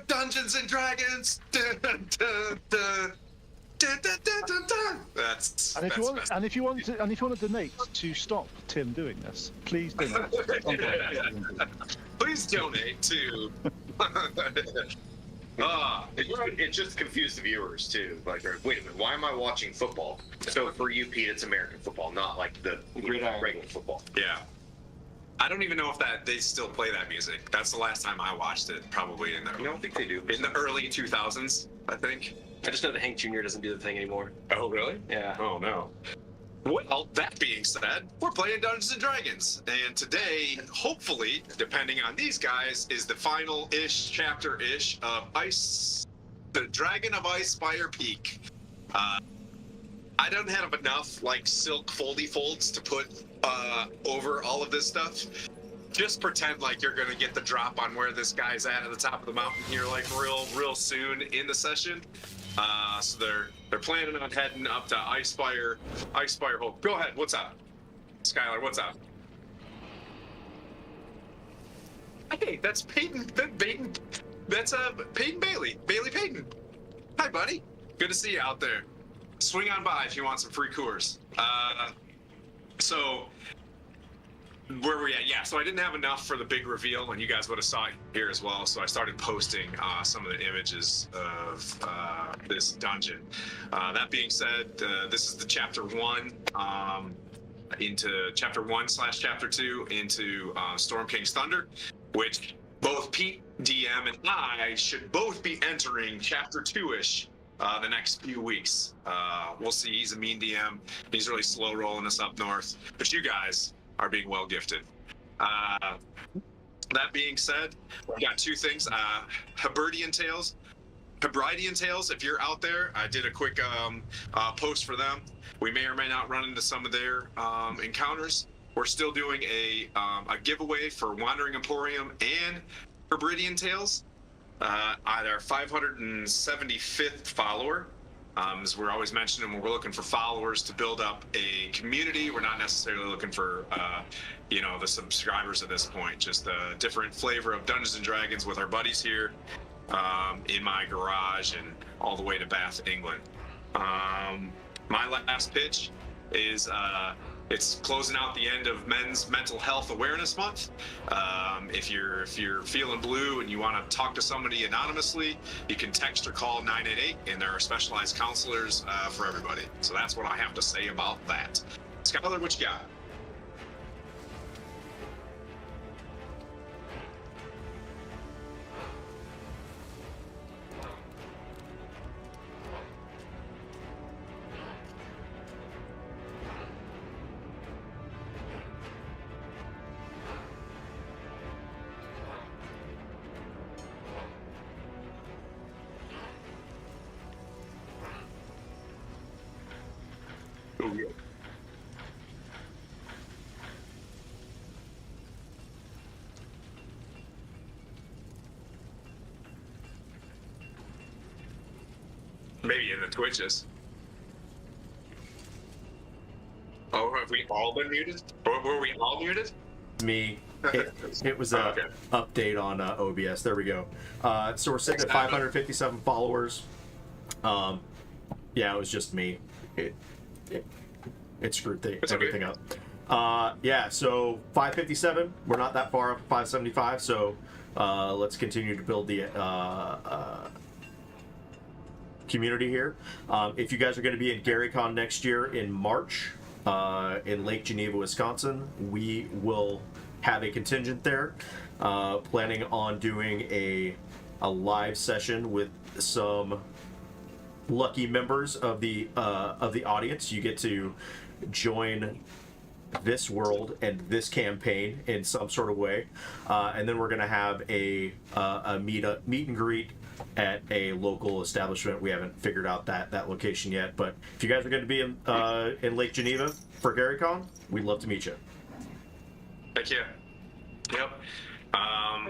Dungeons and Dragons. That's And if you want to donate to stop Tim doing this, please donate. Please donate to. It just confused the viewers too. Like, wait a minute, why am I watching football? So for you, Pete, it's American football, not like the regular football. Yeah. I don't even know if they still play that music. That's the last time I watched it, probably in the. I don't think they do. In the early 2000s, I think. I just know that Hank Jr. doesn't do the thing anymore. Oh, really? Yeah. Oh, no. Well, that being said, we're playing Dungeons and Dragons, and today, hopefully, depending on these guys, is the final-ish chapter-ish of the Dragon of Icespire Peak. I don't have enough like silk foldy folds to put over all of this stuff. Just pretend like you're gonna get the drop on where this guy's at the top of the mountain here, like real soon in the session. So they're planning on heading up to Icespire Hold. Go ahead. What's up, Skylar? What's up? Hey, that's Peyton. That's Peyton Bailey. Bailey Peyton. Hi, buddy. Good to see you out there. Swing on by if you want some free Coors. So where were we at? Yeah, so I didn't have enough for the big reveal, and you guys would have saw it here as well. So I started posting some of the images of this dungeon. That being said, this is the chapter 1 into chapter 1/chapter 2 into Storm King's Thunder, which both Pete, DM, and I should both be entering chapter 2-ish the next few weeks. We'll see. He's a mean DM. He's really slow rolling us up north, but you guys are being well gifted. That being said, we got 2 things. Hebridean Tales, if you're out there, I did a quick post for them. We may or may not run into some of their encounters. We're still doing a giveaway for Wandering Emporium and Hebridean Tales. At our 575th follower, as we're always mentioning, we're looking for followers to build up a community. We're not necessarily looking for, the subscribers at this point. Just a different flavor of Dungeons and Dragons with our buddies here in my garage and all the way to Bath, England. My last pitch is it's closing out the end of Men's Mental Health Awareness Month. If you're feeling blue and you want to talk to somebody anonymously, you can text or call 988, and there are specialized counselors for everybody. So that's what I have to say about that. Skylar, what you got? Oh, yeah. Maybe in the Twitches. Oh, have we all been muted? Or were we all muted? Me. It was a okay. update on OBS. There we go. So we're sitting at 557 followers. Yeah, it was just me. It screwed everything up. So 557. We're not that far up 575. So let's continue to build the community here. If you guys are going to be in GaryCon next year in March in Lake Geneva, Wisconsin, we will have a contingent there. Planning on doing a live session with some lucky members of the audience. You get to join this world and this campaign in some sort of way, and then we're going to have a meet and greet at a local establishment. We haven't figured out that location yet, but if you guys are going to be in Lake Geneva for GaryCon, we'd love to meet you. Heck yeah. Yep.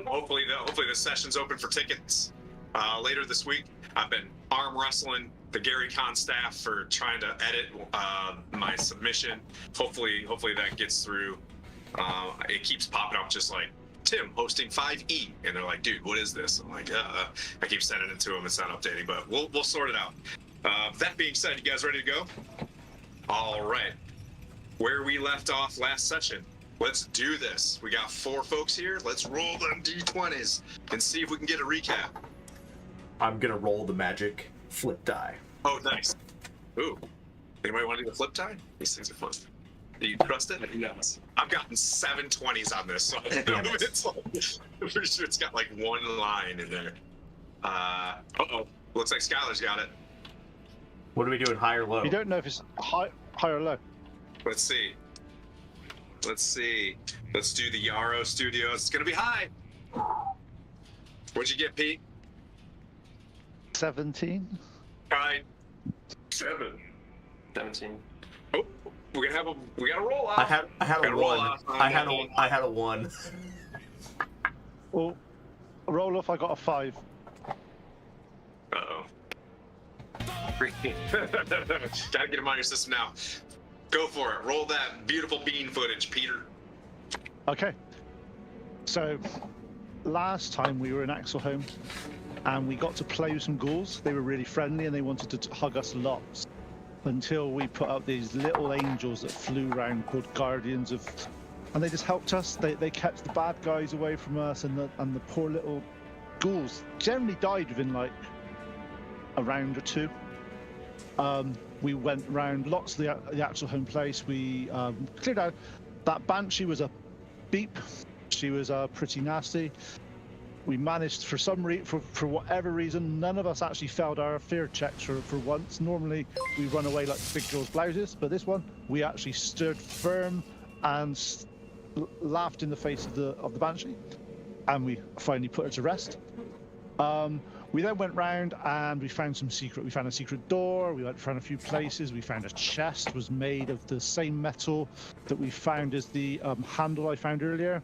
Hopefully the session's open for tickets later this week. I've been arm wrestling the GaryCon staff for trying to edit my submission. Hopefully that gets through. It keeps popping up just like Tim hosting 5E, and they're like, dude, what is this? I'm like, I keep sending it to them. It's not updating, but we'll sort it out. That being said, you guys ready to go? All right. Where we left off last session. Let's do this. We got 4 folks here. Let's roll them d20s and see if we can get a recap. I'm gonna roll the magic flip die. Oh, nice. Ooh. Anybody want to do the flip die? These things are fun. Do you trust it? No. I've gotten 7 20s on this, so I know it's like, I'm pretty sure it's got like 1 line in there. Uh-oh. Looks like Skylar's got it. What are we doing, high or low? You don't know if it's high or low. Let's see. Let's do the Yarrow Studios. It's gonna be high. What'd you get, Pete? 17. Fine. 7. 17. Oh, we gotta roll off. I had a one. I had a 1. Well, roll off. I got a 5. Uh-oh. Gotta get him on your system now. Go for it. Roll that beautiful bean footage, Peter. Okay. So, last time we were in Axelholm, and we got to play with some ghouls. They were really friendly, and they wanted to hug us lots. Until we put up these little angels that flew around called Guardians of, and they just helped us. They kept the bad guys away from us, and the poor little ghouls generally died within like a round or 2. We went around lots of the actual home place. We cleared out. That banshee was a beep. She was pretty nasty. We managed, for whatever reason, none of us actually failed our fear checks for once. Normally, we run away like big girls' blouses, but this one, we actually stood firm and laughed in the face of the banshee, and we finally put her to rest. We then went round and we found a secret door. We found a few places. We found a chest was made of the same metal that we found as the handle I found earlier.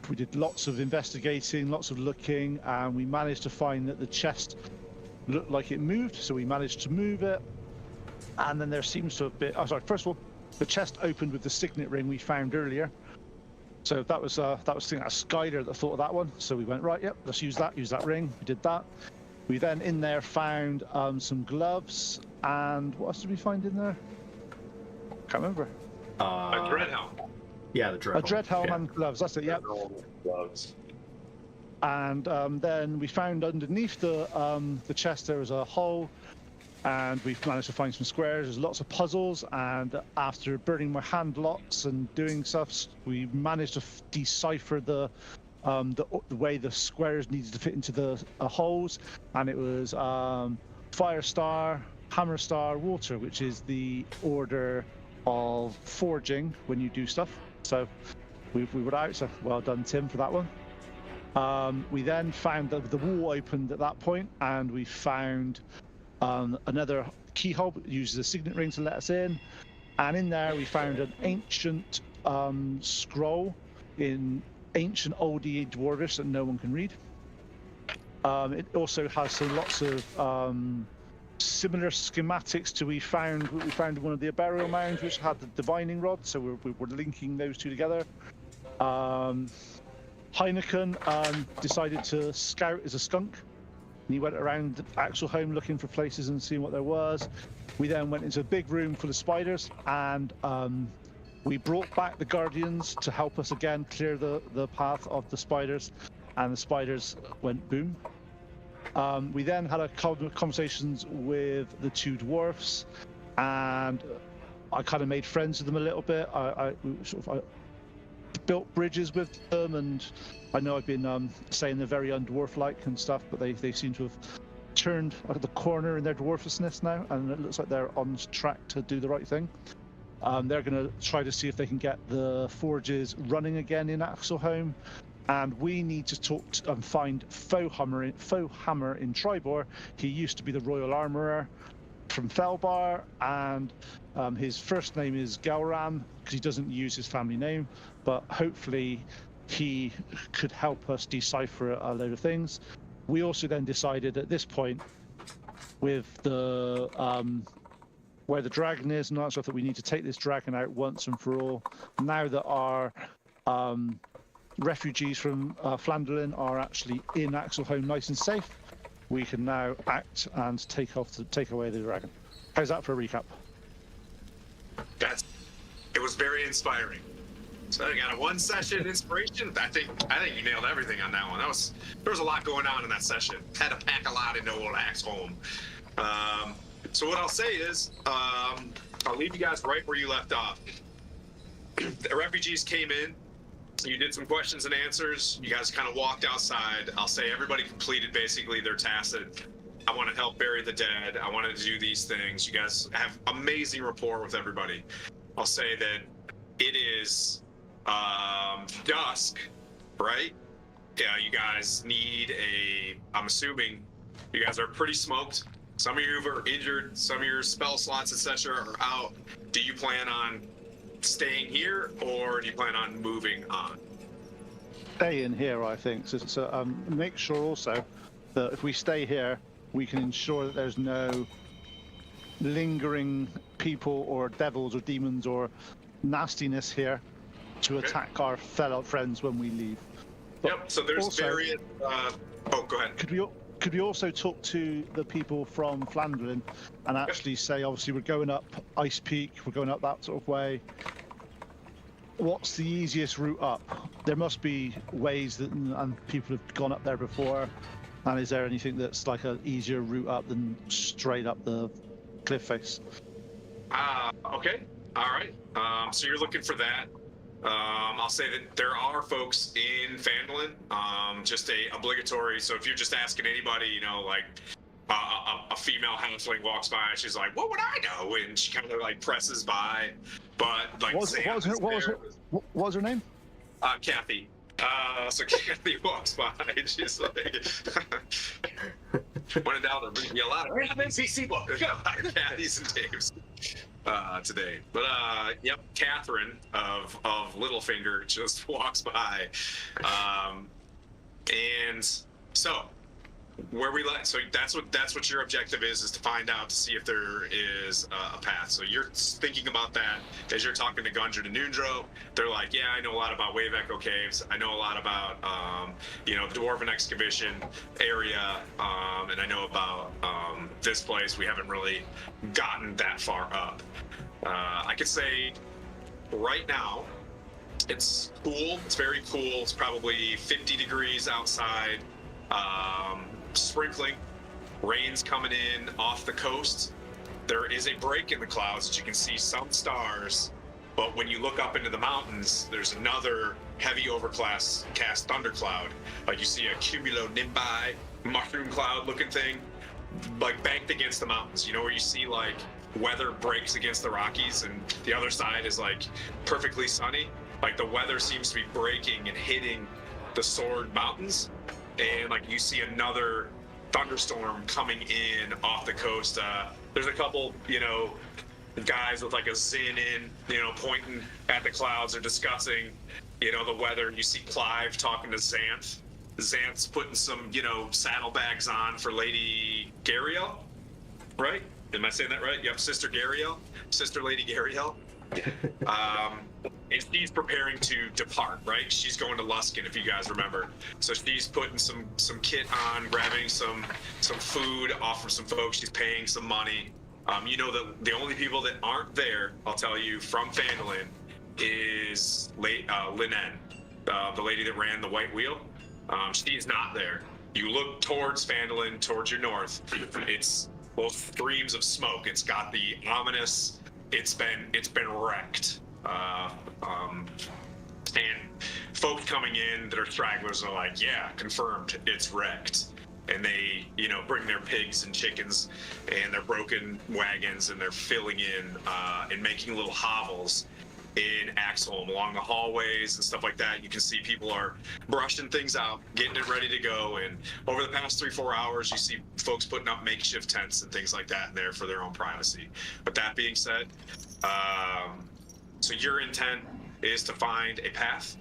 We did lots of investigating, lots of looking, and we managed to find that the chest looked like it moved, so we managed to move it. And then there seems to have been, first of all, the chest opened with the signet ring we found earlier. So that was Skylar that thought of that one. So we went, right, yep, let's use that ring. We did that. We then in there found some gloves, and what else did we find in there? Can't remember. A dread helm. Yeah, the dread helm. A dread helm and gloves, that's it, yep. Gloves. And then we found underneath the chest there was a hole, and we've managed to find some squares. There's lots of puzzles, and after burning my hand lots and doing stuff, we managed to decipher the way the squares needed to fit into the holes, and it was fire star, hammer star, water, which is the order of forging when you do stuff. So we were out. So well done, Tim, for that one. We then found that the wall opened at that point, and we found another keyhole that uses a signet ring to let us in, and in there we found an ancient scroll in ancient oldie dwarvish that no one can read. It also has lots of similar schematics to what we found in one of the burial mounds, which had the divining rod, so we're linking those two together. Heineken decided to scout as a skunk. And he went around Axelholm looking for places and seeing what there was. We then went into a big room full of spiders, and we brought back the Guardians to help us again clear the path of the spiders, and the spiders went boom. We then had conversations with the 2 dwarfs, and I kind of made friends with them a little bit. I built bridges with them, and I know I've been saying they're very undwarf-like and stuff, but they seem to have turned the corner in their dwarfishness now, and it looks like they're on track to do the right thing. They're going to try to see if they can get the forges running again in Axelholm, and we need to talk and find Fohammer in Tribor. He used to be the Royal Armourer from Felbar, and his first name is Galram because he doesn't use his family name, but hopefully he could help us decipher a load of things. We also then decided at this point, with the where the dragon is and all that stuff, that we need to take this dragon out once and for all. Now that our refugees from Flandolin are actually in Axelholm nice and safe, we can now act and take away the dragon. How's that for a recap? It was very inspiring. So I got a 1 session inspiration. I think you nailed everything on that one. There was a lot going on in that session. Had to pack a lot into old Axelholm. So what I'll say is, I'll leave you guys right where you left off. The refugees came in. You did some questions and answers. You guys kind of walked outside. I'll say everybody completed basically their tasks. I want to help bury the dead. I wanted to do these things. You guys have amazing rapport with everybody. I'll say that it is dusk, right? Yeah, you guys need I'm assuming you guys are pretty smoked. Some of you are injured. Some of your spell slots, etc., are out. Do you plan on staying here, or do you plan on moving on? Stay in here, I think. So make sure also that if we stay here, we can ensure that there's no lingering people or devils or demons or nastiness here to attack our fellow friends when we leave. But yep. So there's also, various. Oh, go ahead. Could we also talk to the people from Flandolin and actually say, obviously, we're going up Ice Peak, we're going up that sort of way. What's the easiest route up? There must be ways that, and people have gone up there before. And is there anything that's like an easier route up than straight up the cliff face? Okay. All right. So you're looking for that. I'll say that there are folks in Fandolin, just a obligatory. So if you're just asking anybody, you know, like a female halfling walks by, she's like, "What would I know?" And she kind of like presses by. But like, what was her name? Kathy. So Kathy walks by, and she's like, "Went down to bring me a lot of NPC books." Kathy's and Dave's today, but yep, Catherine of Littlefinger just walks by, and so where we let. So that's what your objective is to find out, to see if there is a path. So you're thinking about that as you're talking to Gundren and Nundro. They're like, yeah, I know a lot about Wave Echo Caves. I know a lot about the Dwarven Excavation area, and I know about this place. We haven't really gotten that far up. I could say right now it's cool. It's very cool. It's probably 50 degrees outside. Sprinkling, rain's coming in off the coast. There is a break in the clouds that you can see some stars, but when you look up into the mountains, there's another heavy overcast thundercloud. Like you see a cumulonimbus mushroom cloud looking thing, like banked against the mountains. You know where you see like weather breaks against the Rockies and the other side is like perfectly sunny? Like the weather seems to be breaking and hitting the Sword Mountains. And like you see another thunderstorm coming in off the coast. There's a couple, guys with like a Zin in, pointing at the clouds. They're discussing, the weather. You see Clive talking to Xanth. Xanth's putting some, saddlebags on for Lady Gariel, right? Am I saying that right? Yep, Sister Gariel, Sister Lady Gariel. And she's preparing to depart, right? She's going to Luskin, if you guys remember. So she's putting some kit on, grabbing some food off of some folks. She's paying some money. The only people that aren't there, I'll tell you, from Fandolin, is Linen, the lady that ran the White Wheel. She's not there. You look towards Fandolin, towards your north. It's both streams of smoke. It's got the ominous. It's been wrecked. And folks coming in that are stragglers are like, yeah, confirmed, it's wrecked. And they, bring their pigs and chickens and their broken wagons, and they're filling in and making little hovels in Axelholm along the hallways and stuff like that. You can see people are brushing things out, getting it ready to go. And over the past 3-4 hours, you see folks putting up makeshift tents and things like that in there for their own privacy. But that being said, so your intent is to find a path.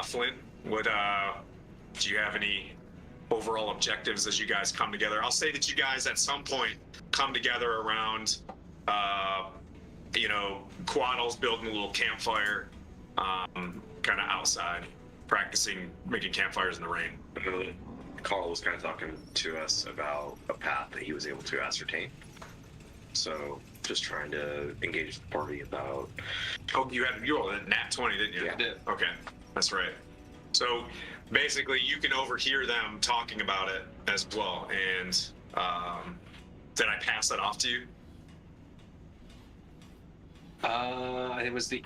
Flint, do you have any overall objectives as you guys come together? I'll say that you guys at some point come together around, Quaddle's building a little campfire, kind of outside. practicing making campfires in the rain. Carl was kind of talking to us about a path that he was able to ascertain. So just trying to engage the party about. Oh, you rolled a nat 20, didn't you? Yeah. I did. Okay, that's right. So basically, you can overhear them talking about it as well. And did I pass that off to you? It was the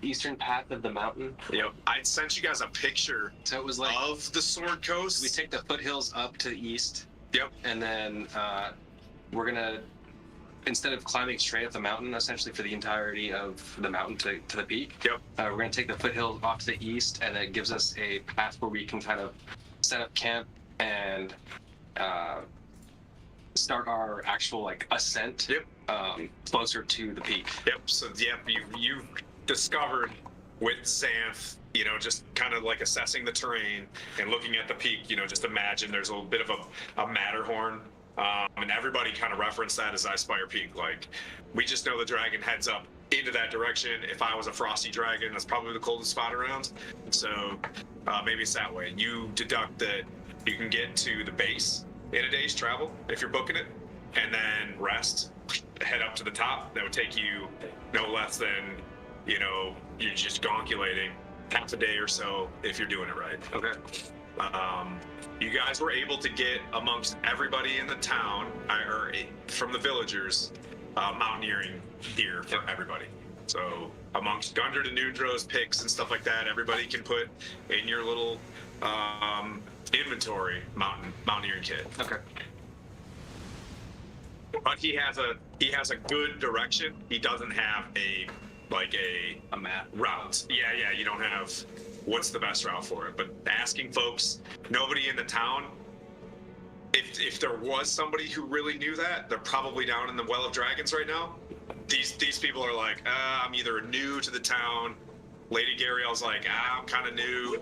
eastern path of the mountain. Yep. I sent you guys a picture So it was like of the Sword Coast. we take the foothills up to the east. Yep. And then we're gonna, instead of climbing straight up the mountain, essentially for the entirety of the mountain to the peak. Yep. We're gonna take the foothills off to the east, and it gives us a path where we can kind of set up camp and start our actual like ascent. Yep. Closer to the peak. Yep. So you discovered with Xanth, just kind of like assessing the terrain and looking at the peak. Just imagine there's a little bit of a Matterhorn, and everybody kind of referenced that as Icespire Peak. Like, we just know the dragon heads up into that direction. If I was a frosty dragon, that's probably the coldest spot around. So maybe it's that way. You deduct that you can get to the base in a day's travel if you're booking it, and then rest, head up to the top. That would take you no less than, you're just gonculating half a day or so if you're doing it right. Okay. You guys were able to get amongst everybody in the town, or from the villagers, mountaineering gear for everybody. So amongst Gundred and Nudro's picks and stuff like that, everybody can put in your little inventory mountaineering kit. Okay. But he has a good direction. He doesn't have a map route. Yeah, you don't have what's the best route for it. But asking folks, nobody in the town, if there was somebody who really knew that, they're probably down in the Well of Dragons right now. These people are like, I'm either new to the town. Lady Gariel's like, I'm kind of new.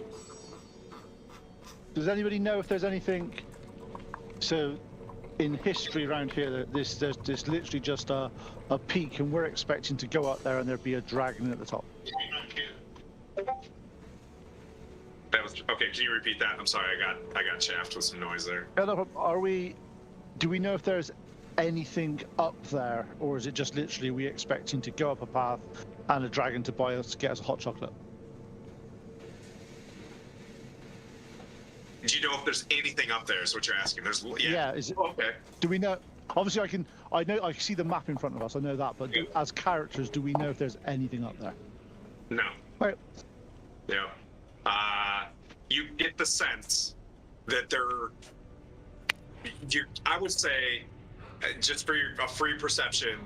Does anybody know if there's anything? So, in history around here, there's literally just a peak, and we're expecting to go up there and there'd be a dragon at the top. That was okay. Can you repeat that? I'm sorry, I got chaffed with some noise there. Do we know if there's anything up there, or is it just literally we expecting to go up a path and a dragon to buy us, get us a hot chocolate? Do you know if there's anything up there? Is what you're asking? Yeah. Is it, okay. do we know? Obviously, I know I can see the map in front of us. I know that, but as characters, do we know if there's anything up there? No. Right. Yeah. You get the sense that I would say, just for a free perception,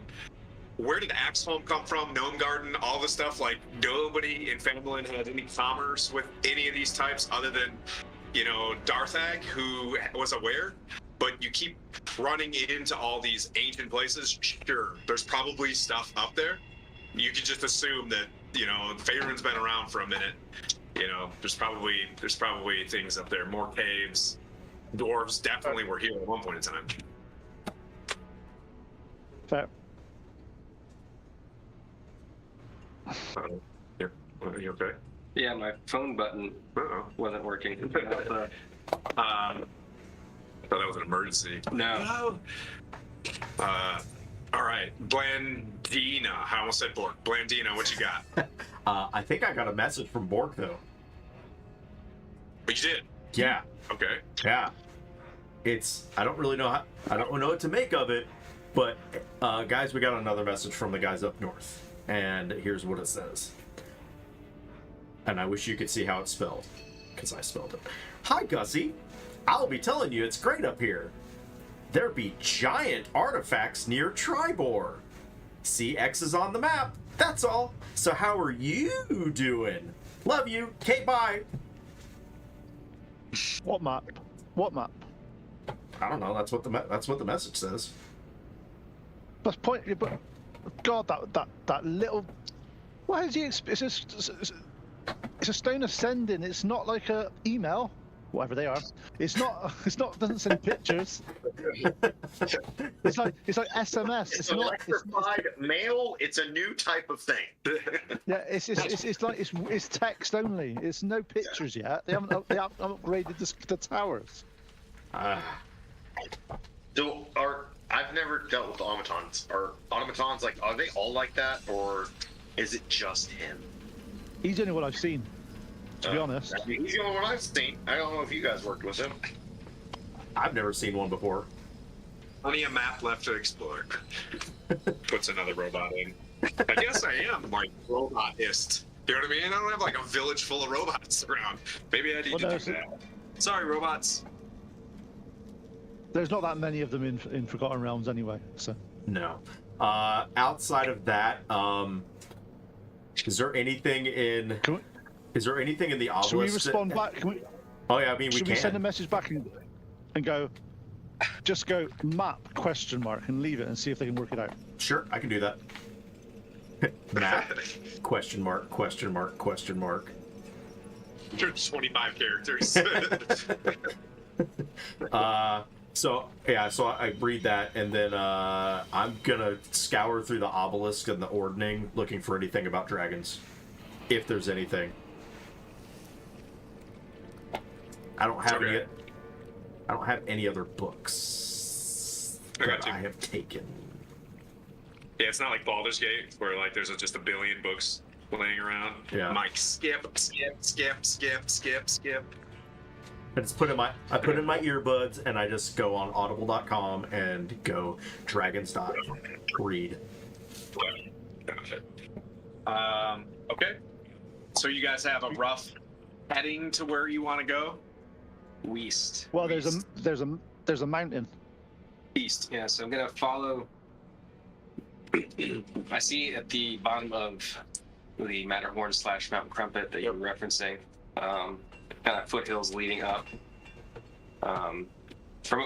where did Axholm come from? Gnome Garden, all this stuff. Like, nobody in Fandolin had any commerce with any of these types other than, Darthag, who was aware. But you keep running into all these ancient places. Sure, there's probably stuff up there. You can just assume that, Faerun's been around for a minute. There's probably things up there. More caves. Dwarves definitely were here at one point in time. Fair. Are you okay? Yeah, my phone button wasn't working. I thought that was an emergency. No. All right, Blandina. I almost said Bork. Blandina, what you got? I think I got a message from Bork though. But you did. Yeah. Okay. Yeah. I don't really know I don't know what to make of it, but guys, we got another message from the guys up north, and here's what it says. And I wish you could see how it's spelled, because I spelled it. Hi, Gussie. I'll be telling you it's great up here. There be giant artifacts near Tribor. See X's on the map, that's all. So how are you doing? Love you. Okay, bye. What map? What map? I don't know. That's what the message says. That's point. But God, that little. Why is he? It's a stone ascending. It's not like a email. whatever they are. It's not. It's not. Doesn't send pictures. It's like SMS. It's electrified mail. It's a new type of thing. Yeah, it's text only. It's no pictures yet. They haven't upgraded the towers. I've never dealt with automatons. Are automatons like? Are they all like that, or is it just him? He's the only one I've seen. To be honest, He's the only one I've seen. I don't know if you guys worked with him. I've never seen one before. Only a map left to explore. Puts another robot in. I guess I am like robotist. You know what I mean? I don't have like a village full of robots around. Maybe I need to do that. Sorry, robots. there's not that many of them in Forgotten Realms anyway. So No. Outside of that, is there anything in? Is there anything in the obelisk? Should we respond back? Oh yeah, I mean should we send a message back and go? Just go map ? And leave it and see if they can work it out. Sure, I can do that. Map ? ? 25 characters. So I read that, and then I'm gonna scour through the obelisk and the ordning, looking for anything about dragons, if there's anything. I don't have any. I don't have any other books that I have taken. Yeah, it's not like Baldur's Gate where like there's just a billion books laying around. Yeah. I'm like skip. I just put in my earbuds, and I just go on audible.com and go dragons.read. Okay. So you guys have a rough heading to where you want to go? West. Well, there's a mountain. East. Yeah, so I'm gonna follow. I see at the bottom of the Matterhorn / Mountain Crumpet that you're referencing, kind of foothills leading up. From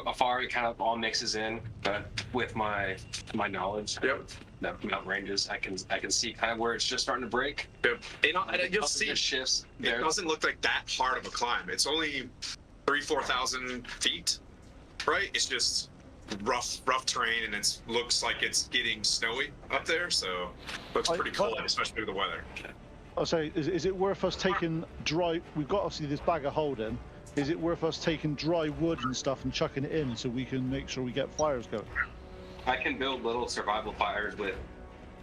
afar, it kind of all mixes in, but with my knowledge, the mountain ranges, I can see kind of where it's just starting to break. Yep. And you'll see it shifts. It doesn't look like that hard of a climb. It's only 3,000-4,000 feet, right? It's just rough terrain, and it looks like it's getting snowy up there, so looks pretty cold, especially with the weather. I'll say, is it worth us taking dry? We've got obviously this bag of holding. Is it worth us taking dry wood and stuff and chucking it in so we can make sure we get fires going? I can build little survival fires with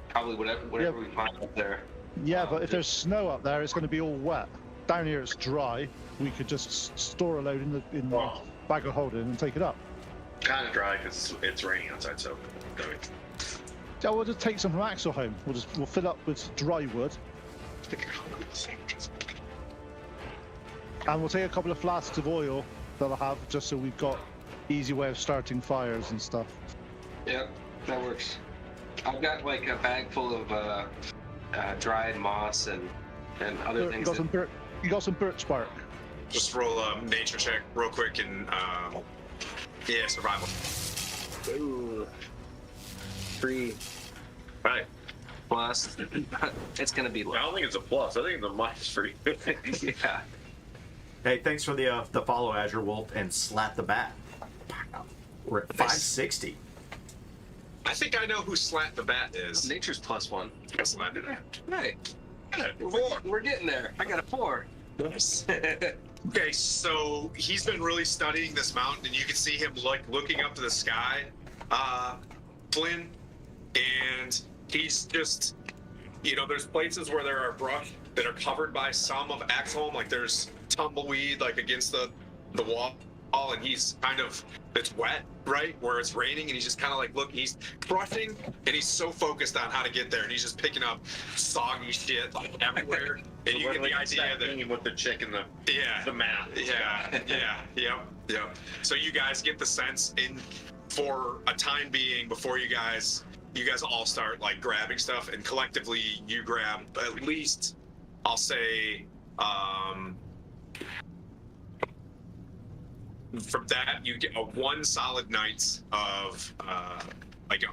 probably whatever we find up there. Yeah, but if there's snow up there, it's going to be all wet. Down here, it's dry. We could just store a load in the bag of holding and take it up. Kind of dry because it's raining outside, so. Yeah, we'll just take some from Axel home. We'll fill up with dry wood. And we'll take a couple of flasks of oil that I'll have, just so we've got easy way of starting fires and stuff. Yep, that works. I've got like a bag full of dried moss and other things. You got some birch bark. Just roll a nature check real quick and survival. Ooh. 3. Right. Plus, it's gonna be low. I don't think it's a plus. I think it's a minus for you. Yeah. Hey, thanks for the follow, Azure Wolf, and slap the bat. We're at 560. I think I know who Slat the Bat is. Nature's +1. Slat the Bat. Hey, we're getting there. I got a 4. Nice. Okay, so he's been really studying this mountain, and you can see him like looking up to the sky, Flynn, and he's just, there's places where there are brush that are covered by some of Axholm, like there's tumbleweed like against the wall, and he's it's wet, right, where it's raining, and he's just kind of like looking, he's brushing, and he's so focused on how to get there, and he's just picking up soggy shit like everywhere, and you get the idea that with the chick and the map. Yep. So you guys get the sense for a time being, before you guys all start like grabbing stuff, and collectively you grab at least, I'll say, from that you get one solid night's of an 8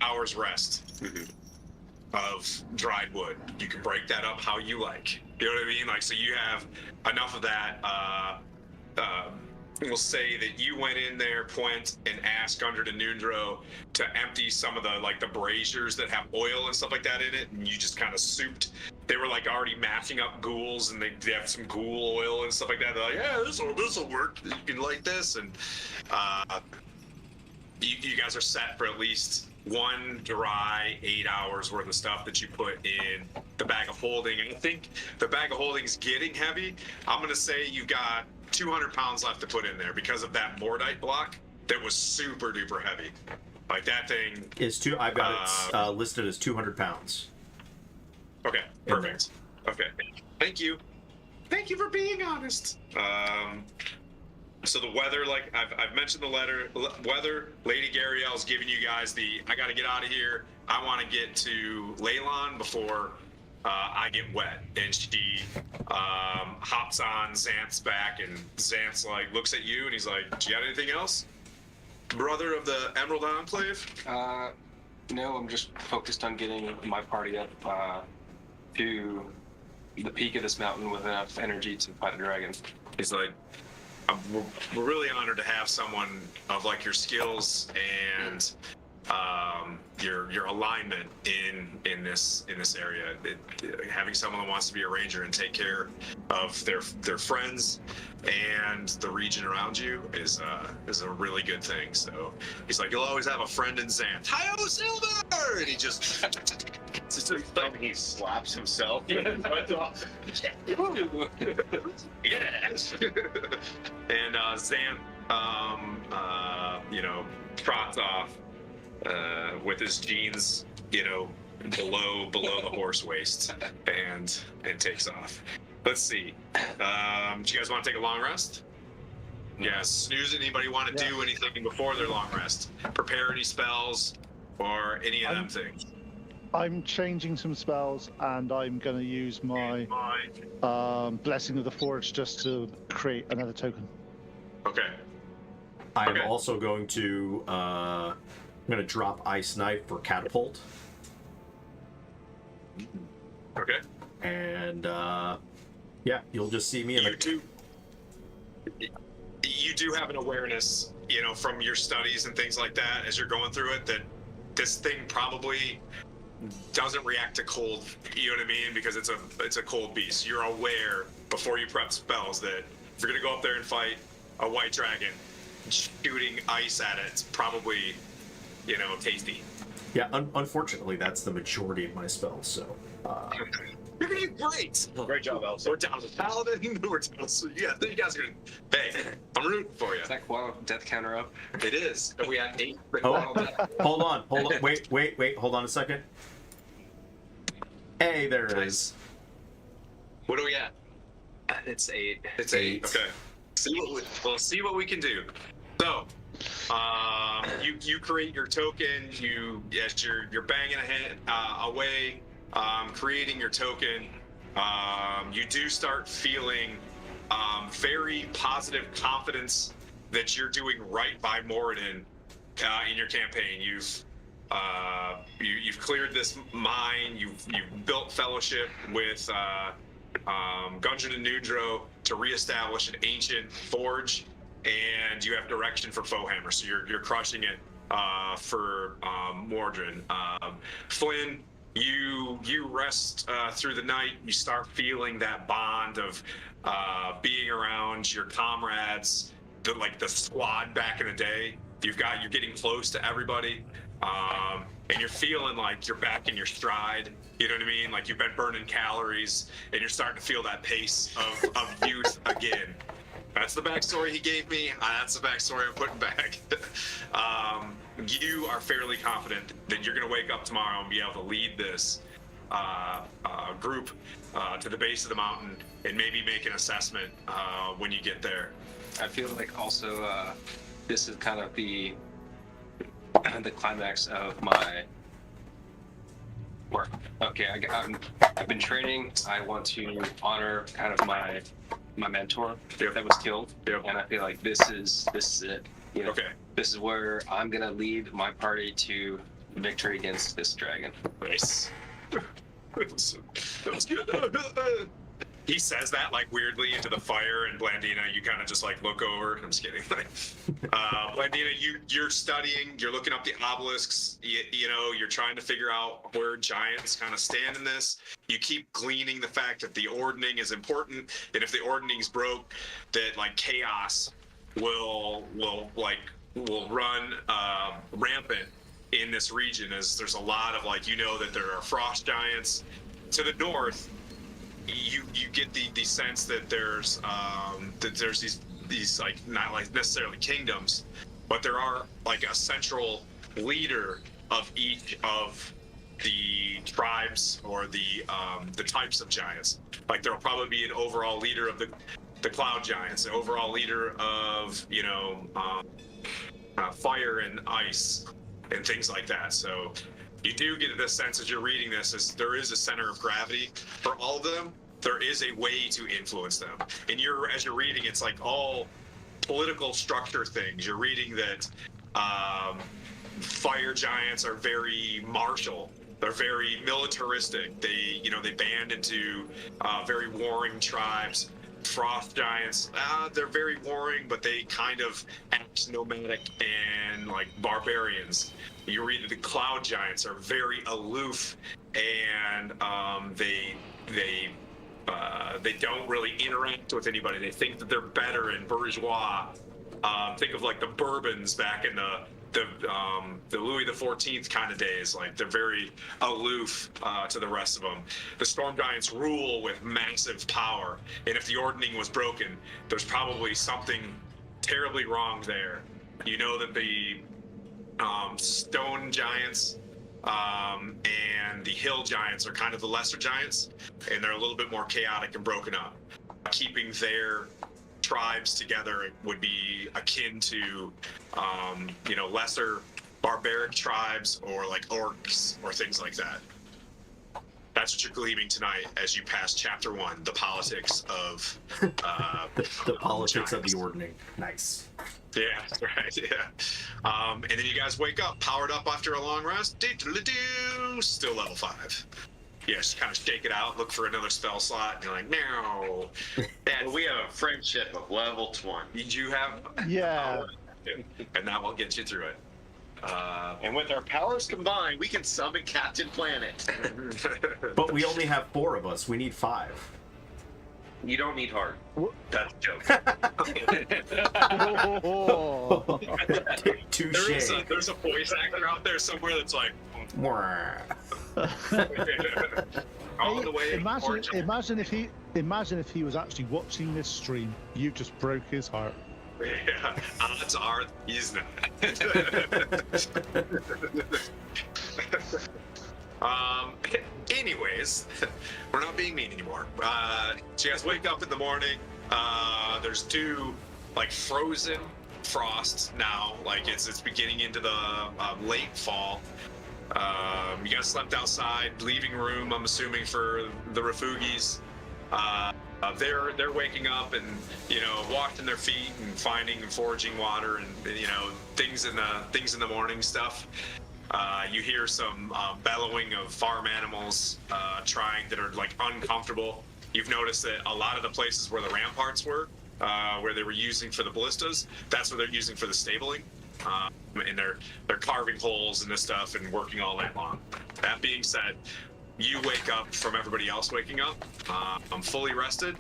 hours rest of dried wood. You can break that up how you like. You know what I mean? Like, so you have enough of that we'll say that you went in there, Puent, and asked Gunter de Nundro to empty some of the braziers that have oil and stuff like that in it, and you just kind of souped. They were like already matching up ghouls, and they have some ghoul oil and stuff like that. They're like, yeah, this'll work. You can light this, and you guys are set for at least one dry 8 hours worth of stuff that you put in the bag of holding. And I think the bag of holding is getting heavy. I'm gonna say you've got 200 pounds left to put in there because of that mordite block that was super duper heavy. Like that thing is I've got it listed as 200 pounds. Okay, perfect. Okay, thank you for being honest. So the weather, like I've mentioned, weather. Lady Gariel's giving you guys I got to get out of here. I want to get to Leyland before I get wet. And she hops on Xanth's back, and Xanth's like looks at you, and he's like, "Do you got anything else, brother of the Emerald Enclave?" No, I'm just focused on getting my party up to the peak of this mountain with enough energy to fight a dragon. He's like, we're really honored to have someone of like your skills and your alignment in this area. Having someone that wants to be a ranger and take care of their friends and the region around you is a really good thing. So he's like, you'll always have a friend in Xanth. Hi-yo, Silver! And he just Like he slaps himself. yes. And Xanth, trots off with his jeans, below the horse waist, and takes off. Let's see. Do you guys want to take a long rest? Yeah, snooze. Anybody want to do anything before their long rest? Prepare any spells or any of them things? I'm changing some spells, and I'm going to use my Blessing of the Forge just to create another token. Okay. I'm also going to I'm going to drop Ice Knife for Catapult. Okay. And you'll just see me in You do have an awareness, from your studies and things like that as you're going through it, that this thing probably doesn't react to cold, you know what I mean? Because it's a cold beast. You're aware before you prep spells that if you're gonna go up there and fight a white dragon, shooting ice at it's probably, tasty. Yeah, unfortunately, that's the majority of my spells. So You're gonna do great. Great job, Elsa. We're down to Paladin. We're down to, you guys are gonna. Hey, I'm rooting for you. Is that quantum death counter up? It is. And we had 8. hold on. Wait. Hold on a second. Hey, there it is. What do we at? It's 8. It's 8. Okay. We'll see what we can do. So, you create your token. You're banging ahead away, creating your token. You do start feeling very positive confidence that you're doing right by Moradin in your campaign. You've cleared this mine. You've built fellowship with Gunter de Nundro to reestablish an ancient forge, and you have direction for Foehammer. So you're crushing it for Mordrin. Flynn, you rest through the night. You start feeling that bond of being around your comrades, the squad back in the day. You're getting close to everybody, and you're feeling like you're back in your stride. You know what I mean? Like you've been burning calories, and you're starting to feel that pace of youth again. That's the backstory he gave me. That's the backstory I'm putting back. You are fairly confident that you're going to wake up tomorrow and be able to lead this group to the base of the mountain and maybe make an assessment when you get there. I feel like also this is kind of the climax of my work. Okay, I've been training. I want to honor kind of my mentor that was killed, and I feel like this is it. Okay. This is where I'm gonna lead my party to victory against this dragon. Nice. That was good. he says that like weirdly into the fire, and Blandina, you kind of just like look over. I'm just kidding. Blandina, you're studying, you're looking up the obelisks. You know, you're trying to figure out where giants kind of stand in this. You keep gleaning the fact that the ordning is important, and if the ordning's broke, that like chaos will run rampant in this region. As there's a lot of like, you know, that there are frost giants to the north. You get the sense that there's these like, not like necessarily kingdoms, but there are like a central leader of each of the tribes or the types of giants. Like there'll probably be an overall leader of the cloud giants, an overall leader of, you know, fire and ice and things like that. So you do get the sense as you're reading this, is there is a center of gravity for all of them. There is a way to influence them. And as you're reading, it's like all political structure things. You're reading that fire giants are very martial. They're very militaristic. They band into very warring tribes. Frost giants, they're very warring, but they kind of act nomadic and like barbarians. You read that the cloud giants are very aloof, and they don't really interact with anybody. They think that they're better and bourgeois. Think of like the Bourbons back in the Louis XIV kind of days. Like they're very aloof to the rest of them. The storm giants rule with massive power, and if the ordning was broken, there's probably something terribly wrong there. You know that the stone giants and the hill giants are kind of the lesser giants, and they're a little bit more chaotic and broken up. Keeping their tribes together would be akin to lesser barbaric tribes or like orcs or things like that. That's what you're gleaming tonight as you pass chapter 1, the politics of the politics of giants. the ordning. Nice. Yeah, right. Yeah. And then you guys wake up, powered up after a long rest. Doo-doo-doo-doo, still level 5. Yeah, just kind of shake it out, look for another spell slot, and you're like, no. And we have a friendship of level 20. Did you have? Yeah. And that will get you through it. And with our powers combined, we can summon Captain Planet. But we only have 4 of us. We need 5. You don't need heart. That's a joke. Touche. There's a voice actor out there somewhere that's like, all the way. Imagine if he was actually watching this stream. You just broke his heart. Yeah, odds are he's not. Anyways, we're not being mean anymore. So you guys wake up in the morning. There's 2 like frozen frosts now. Like it's beginning into the late fall. You guys slept outside, leaving room, I'm assuming, for the refugis. They're waking up and washing their feet and finding and foraging water and things in the morning stuff. You hear some bellowing of farm animals that are like uncomfortable. You've noticed that a lot of the places where the ramparts were, where they were using for the ballistas, that's what they're using for the stabling. And they're carving holes in this stuff and working all night long. That being said, you wake up from everybody else waking up. I'm fully rested.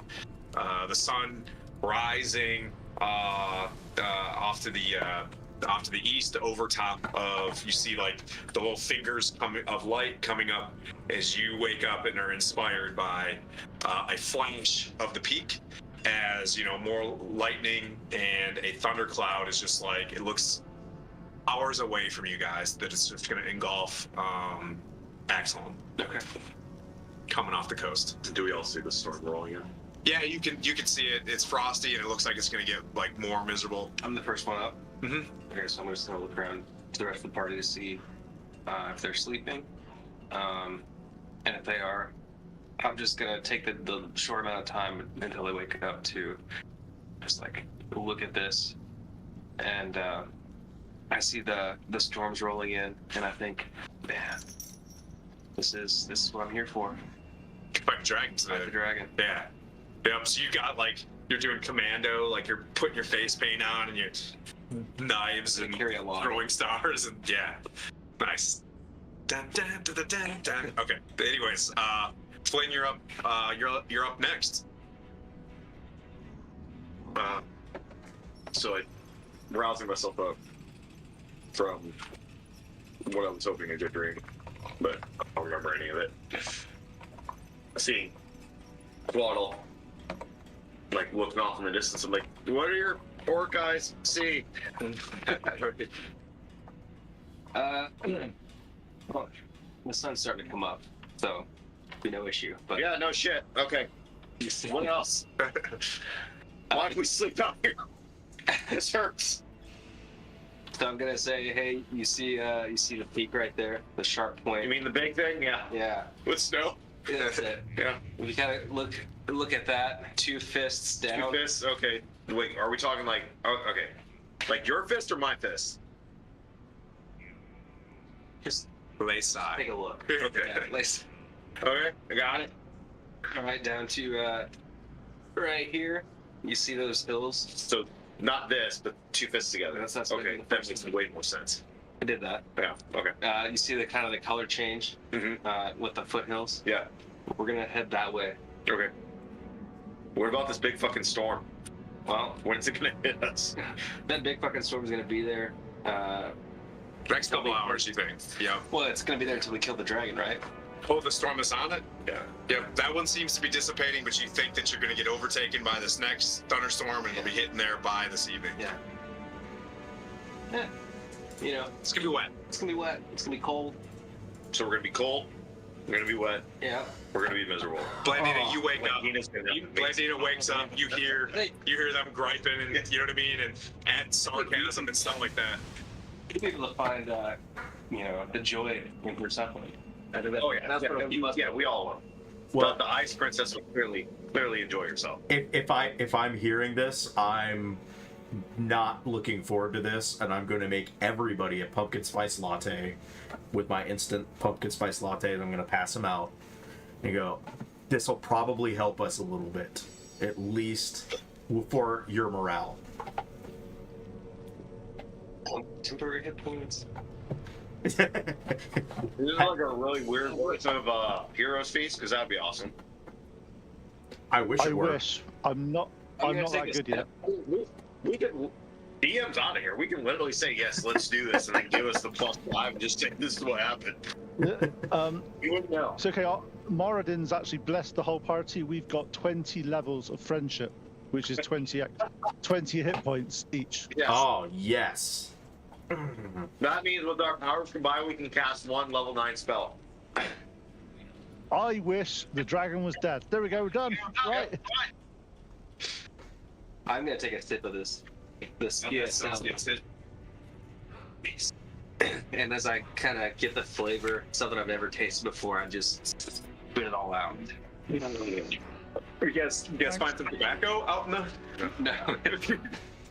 The sun rising off to the east, over top of, you see like the little fingers of light coming up as you wake up and are inspired by a flash of the peak. As more lightning and a thundercloud is just like, it looks hours away from you guys, that it's just going to engulf Axholm. Okay. Coming off the coast. Do we all see the storm rolling in? Yeah, you can see it. It's frosty and it looks like it's going to get like more miserable. I'm the first one up. Mm-hmm. Okay, so I'm just gonna look around to the rest of the party to see if they're sleeping, and if they are, I'm just gonna take the short amount of time until they wake up to just like look at this, and I see the storms rolling in, and I think, man, this is what I'm here for. Fighting dragons today. Fight the dragon. Yeah. Yep. So you got like you're doing commando, like you're putting your face paint on and your knives and carry a lot. throwing stars and yeah, nice. Dun, dun, dun, dun, dun, dun. Okay. Anyways, Flynn, you're up. You're up next. So I rousing myself up from what I was hoping I did dream, but I don't remember any of it. I see Waddle like looking off in the distance. I'm like, what do your orc guys see? Well, the sun's starting to come up, so be no issue. But Yeah, no shit. Okay. What else? Why don't we sleep out here? This hurts. so I'm gonna say, hey, you see the peak right there, the sharp point. You mean the big thing? Yeah. Yeah, With snow? that's it. Yeah. We kind of look at that. 2 fists down. Two fists? Okay. Wait, are we talking like, oh, okay. Like your fist or my fist? Just Lay side. take a look. Okay. Yeah, let's- Okay, I got it. all right, down to right here. You see those hills? So not this, but 2 fists together. That's okay. That makes way more sense. I did that. Yeah. Okay. You see the kind of the color change with the foothills. Yeah. We're gonna head that way. Okay. What about this big fucking storm? Well, When's it gonna hit us? that big fucking storm's gonna be there. Next couple hours, you think? Yeah. Well, it's gonna be there until we kill the dragon, right? Oh, the storm is on it? Yeah. Yep, that one seems to be dissipating, but you think that you're going to get overtaken by this next thunderstorm and it'll be hitting there by this evening. Yeah. Yeah. You know, It's going to be wet. it's gonna be wet. It's gonna be cold. So we're gonna be cold. We're gonna be wet. Yeah. We're gonna be miserable. Blandina, you wake up. Blandina's gonna be Blandina wakes up. You hear them griping, and you know what I mean, and sarcasm and stuff like that. Be able to find, the joy in her suffering. Oh yeah, That's what you must. yeah, we all will. Well, The ice princess will clearly enjoy herself. if I'm hearing this, I'm not looking forward to this, and I'm going to make everybody a pumpkin spice latte with my instant pumpkin spice latte. And I'm going to pass them out and go. This will probably help us a little bit, at least for your morale. Temporary hit points. This is like a really weird version of Heroes Feast, because that'd be awesome. I wish I it were. wish. I'm not that good yet. We could DM's out of here. We can literally say yes, let's do this, and then give us the +5 and just say this is what happened. You wouldn't know. It's okay. Moradin's actually blessed the whole party. We've got 20 levels of friendship, which is 20 hit points each. Yes. Oh yes. That means with our powers combined, we can cast 1 level 9 spell. I wish the dragon was dead. There we go. We're done. Right. I'm gonna take a sip of this. Sounds good. And as I kind of get the flavor, something I've never tasted before, I just spit it all out. You guys find some tobacco out in the... No,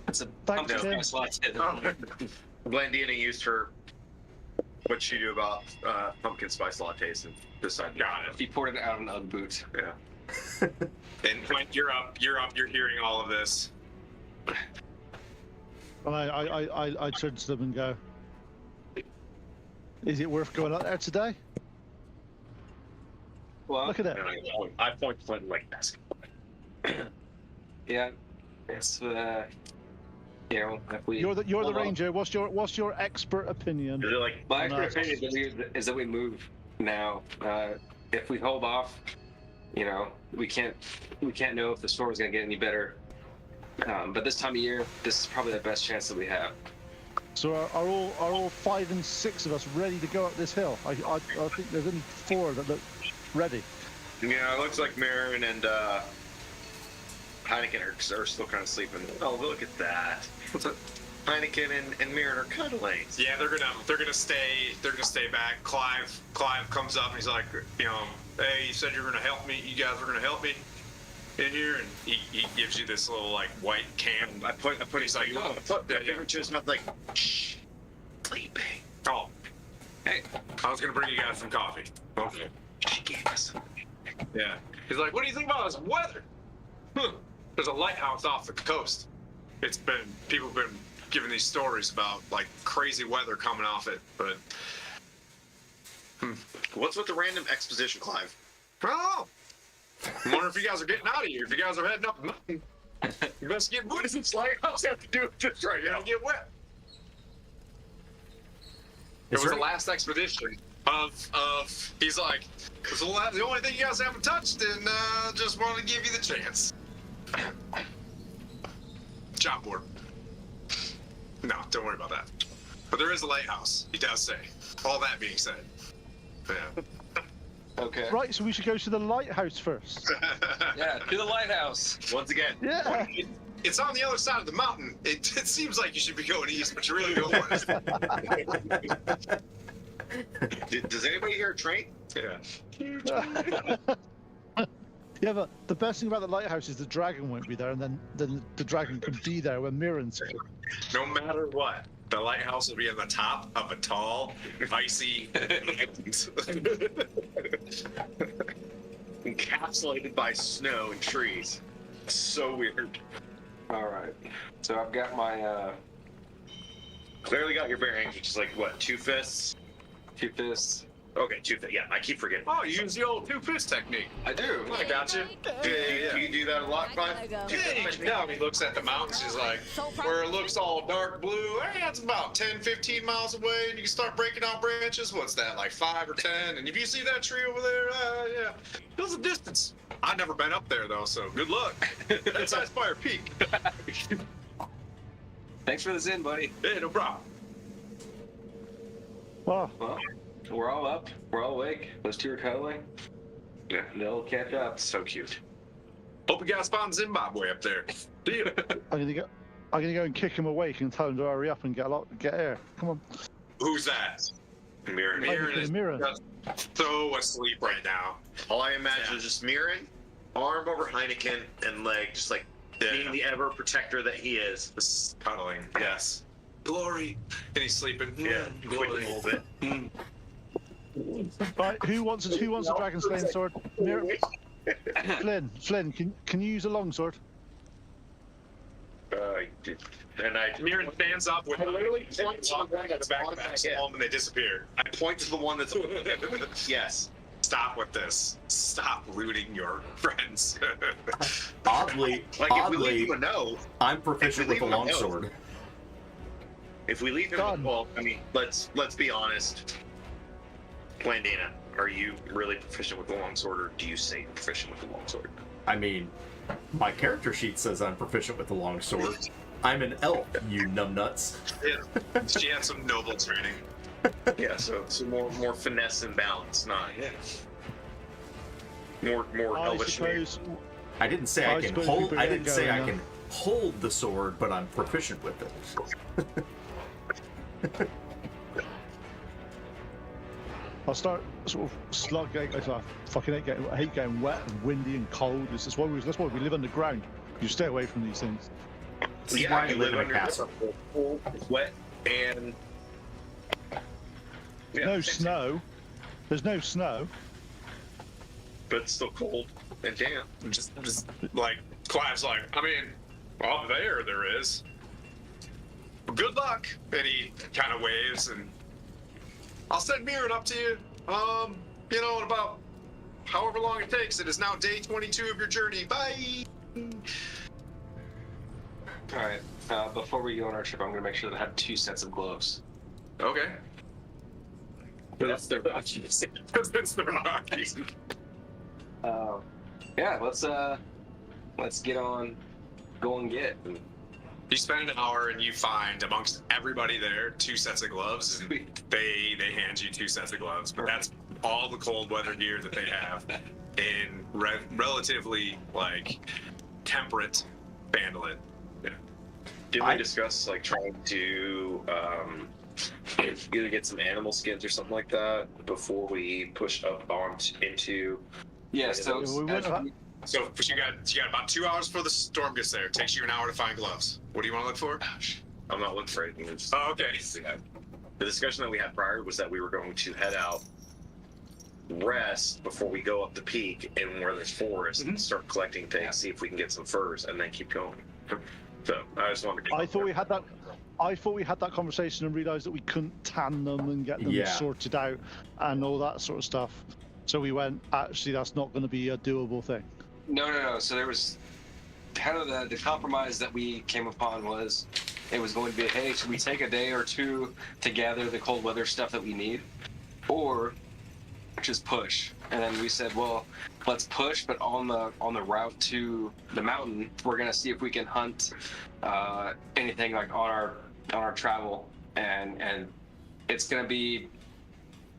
it's a Thanks, pumpkin Tim. spice latte. Blandina used her what she knew about pumpkin spice lattes and decided. Got it. He poured it out in a boot. Yeah. And Clint, you're up, you're hearing all of this. And I turn to them and go, is it worth going out there today? Well, Look at it. And I point to Flint like this. yeah, it's if we. You're the hold on. ranger. What's your expert opinion? Is it like My No. expectation is that we move now. If we hold off, we can't know if the storm is going to get any better. But this time of year, this is probably the best chance that we have. So are all 5 and 6 of us ready to go up this hill? I think there's only 4 that look ready. Yeah, it looks like Marin and Heineken are still kind of sleeping. Oh, look at that. What's up? Heineken and Marin are cuddling. Yeah, they're gonna stay back. Clive comes up and he's like, hey, you said you're gonna help me. You guys are gonna help me in here, and he gives you this little like white can. I put He's like, my finger to his mouth like, shh, sleeping. oh, hey, I was gonna bring you guys some coffee. Okay. She gave us some. Yeah. He's like, what do you think about this weather? there's a lighthouse off the coast. People have been giving these stories about like crazy weather coming off it, but What's with the random exposition, Clive? I don't know. I wonder if you guys are getting out of here. If you guys are heading up the mountain, you best get What moving. does this lighthouse have to do with this right You now? don't get wet. It Is was there- the last expedition of he's like, it's the only thing you guys haven't touched, and just wanted to give you the chance. Job board. No, don't worry about that. But there is a lighthouse, he does say. All that being said. Yeah. Okay. Right, so we should go to the lighthouse first. Yeah, to the lighthouse. Once again, Yeah. It's on the other side of the mountain. It seems like you should be going east, but you're really going west. does anybody hear a train? Yeah. Yeah, but the best thing about the lighthouse is the dragon won't be there, and then the dragon can be there when Mirren's here. No matter what, the lighthouse will be on the top of a tall, icy island. Encapsulated by snow and trees. So weird. All right. So I've got my Clearly got your bearings, which is like what, 2 fists? 2 fists. Okay, 2 fists. Yeah, I keep forgetting. Oh, you use the old two-fist technique. I do. I got you. Do you do that a lot, Clive? Yeah, you can tell. He looks at the mountains. He's like, where it looks all dark blue, hey, that's about 10, 15 miles away, and you can start breaking out branches. What's that, like 5 or 10? And if you see that tree over there, yeah, there's a distance. I've never been up there, though, so good luck. That's Icespire Peak. Thanks for this in, buddy. Yeah, no problem. Wow. Well, we're all up. We're all awake. Those two are cuddling. Yeah. They'll catch up. So cute. Hope you guys found Zimbabwe up there. Deal. I'm gonna go and kick him awake and tell him to hurry up and get air. Come on. Who's that? Mirren. Mirren is Mirren. so asleep right now. All I imagine is just Mirren, arm over Heineken, and leg just like being the ever protector that he is. Just cuddling. Yes. Glory. And he's sleeping. Yeah, quick a Glory. little bit. Right, who wants a dragon slaying sword? Flynn, can you use a longsword? And I Mirren stands up with literally point to the one the that's on my backpacks head. and they disappear. I point to the one that's yes. Stop with this. Stop looting your friends. Oddly, Like if we leave him a no, I'm proficient with the leave him a note. longsword. if we leave him, Done. well, I mean, let's be honest. Plandana, are you really proficient with the longsword, or do you say you're proficient with the longsword? I mean, my character sheet says I'm proficient with the longsword. I'm an elf, you numbnuts. Yeah. She had some noble training. Yeah, so more finesse and balance, not more I elvish. suppose. I didn't say I I can suppose hold. people I get didn't say going I now. can hold the sword, but I'm proficient with it. I'll start sort of slugging. I hate getting wet and windy and cold. That's why we live underground. You stay away from these things. This is Yeah, why I you live in a under castle. cold, wet, and yeah, No same- snow. There's no snow. but it's still cold and damp. Just like Clive's like, I mean, up there is. Good luck. And he kind of waves, and I'll send Mirren up to you. In about however long it takes. It is now day 22 of your journey. Bye. All right. Before we go on our trip, I'm gonna make sure that I have 2 sets of gloves. Okay. That's their Rockies. Because it's the Rockies. Yeah. Let's get on. Go and get. You spend an hour and you find amongst everybody there 2 sets of gloves, and Sweet. they hand you 2 sets of gloves. But that's all the cold weather gear that they have in relatively like temperate Bandolin. Did we discuss like trying to either get some animal skins or something like that before we push up on into? Yeah. So We went as up- we- So you got about 2 hours before the storm gets there. It takes you an hour to find gloves. What do you want to look for? I'm not looking for anything. It's just- Oh, okay. The discussion that we had prior was that we were going to head out rest before we go up the peak and where there's forest and start collecting things, Yeah. see if we can get some furs, and then keep going. So I just wanted to. I thought we had that. I thought we had that conversation and realised that we couldn't tan them and get them Yeah. sorted out and all that sort of stuff. So we went, actually, that's not going to be a doable thing. No. So there was kind of the compromise that we came upon was it was going to be, hey, should we take a day or two to gather the cold weather stuff that we need, or just push? And then we said, well, let's push, but on the route to the mountain, we're gonna see if we can hunt anything like on our travel, and it's gonna be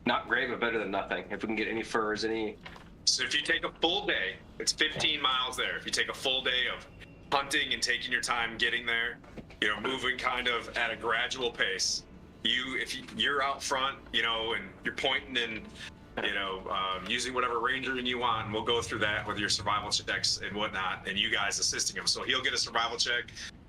not great, but better than nothing. If we can get any furs, any. So if you take a full day, it's 15 miles there. If you take a full day of hunting and taking your time getting there, you know, moving kind of at a gradual pace, if you're out front, you know, and you're pointing and, you know, using whatever ranger you want, and we'll go through that with your survival checks and whatnot, and you guys assisting him. So he'll get a survival check,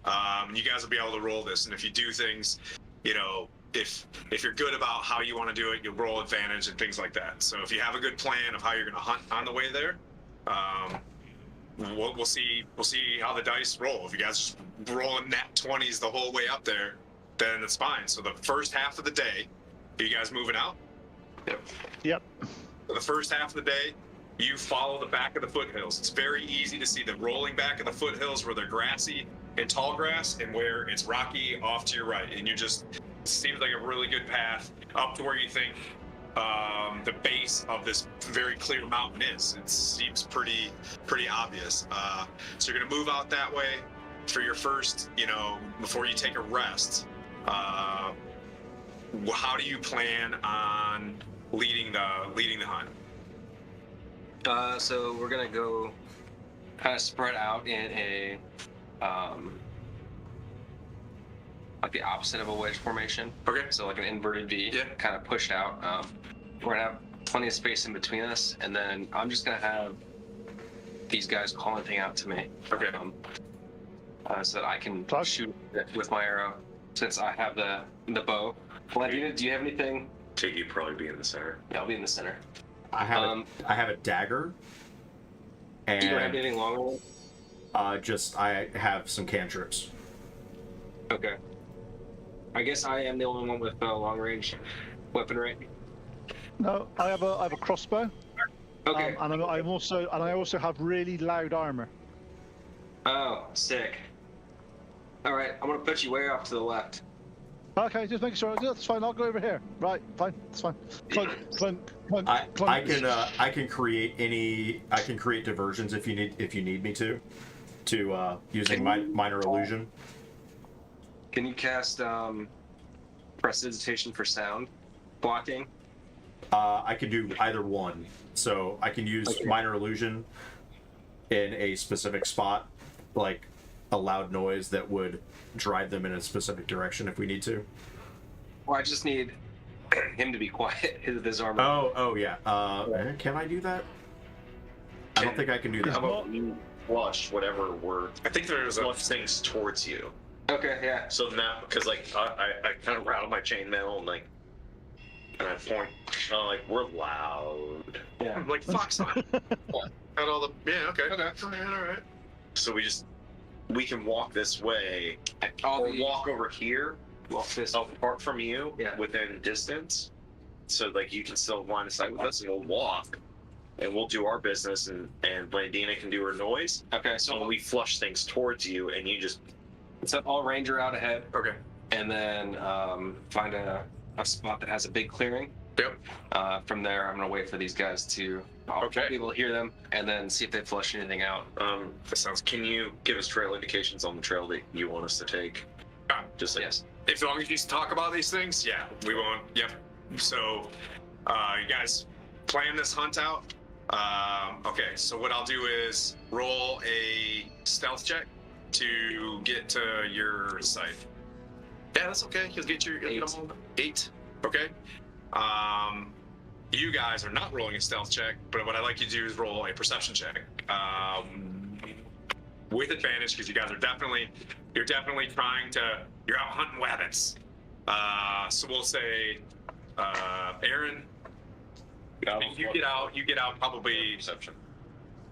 and you guys will be able to roll this. And if you do things, you know, if you're good about how you want to do it, you'll roll advantage and things like that. So if you have a good plan of how you're going to hunt on the way there, we'll see how the dice roll. If you guys just rolling nat 20s the whole way up there, then it's fine. So the first half of the day, are you guys moving out? Yep. So the first half of the day, you follow the back of the foothills. It's very easy to see the rolling back of the foothills where they're grassy and tall grass, and where it's rocky off to your right. And you just, it seems like a really good path up to where you think the base of this very clear mountain is. It seems pretty obvious. So you're gonna move out that way for your first, you know, before you take a rest. How do you plan on leading the hunt? So we're gonna go kind of spread out in a like the opposite of a wedge formation. Okay. So like an inverted V, Yeah. kind of pushed out. We're gonna have plenty of space in between us, and then I'm just gonna have these guys call anything out to me. Okay. So that I can Plus- shoot it with my arrow, since I have the bow. Blandina, do you have anything? Take you probably be in the center. Yeah, I'll be in the center. I have a dagger, You don't have and anything longer? I have some cantrips. Okay. I guess I am the only one with long range weaponry. No, I have a crossbow. Okay. And I also have really loud armor. Oh, sick. All right, I'm gonna put you way off to the left. Okay, just making sure. That's fine. I'll go over here. Right, fine. That's fine. Clunk. I can create diversions if you need me to using my minor illusion. Can you cast prestidigitation for sound blocking? I can do either one, so I can use minor illusion in a specific spot, like a loud noise that would drive them in a specific direction if we need to. Well, I just need him to be quiet with his armor. Oh yeah. Can I do that? I don't think I can do How that. about you flush whatever I think there's a flush things towards you. Okay, yeah. So now, because like I kind of rattle my chainmail and like, and I point, like we're loud. Yeah. I'm like Fox on. Got all the okay. All right. So we can walk this way, I'll or be- walk over here, Walk this. apart from you, Yeah. within distance. So like you can still line of sight with us, and we'll walk, and we'll do our business, and Blandina can do her noise. Okay, So so we flush things towards you, and you just I'll ranger out ahead, Okay. and then find a spot that has a big clearing. Yep. From there, I'm gonna wait for these guys to. I'll Okay. be able to hear them, and then see if they flush anything out. That sounds. Can you give us trail indications on the trail that you want us to take? Just like, Yes. As long as you talk about these things, yeah, we won't. Yep. So, you guys plan this hunt out. Okay. So what I'll do is roll a stealth check to get to your site. Yeah, that's okay. You'll get your 8. Okay. You guys are not rolling a stealth check, but what I'd like you to do is roll a perception check with advantage, because you guys are you're definitely you're out hunting rabbits. So we'll say, Aaron, You get out probably, Perception.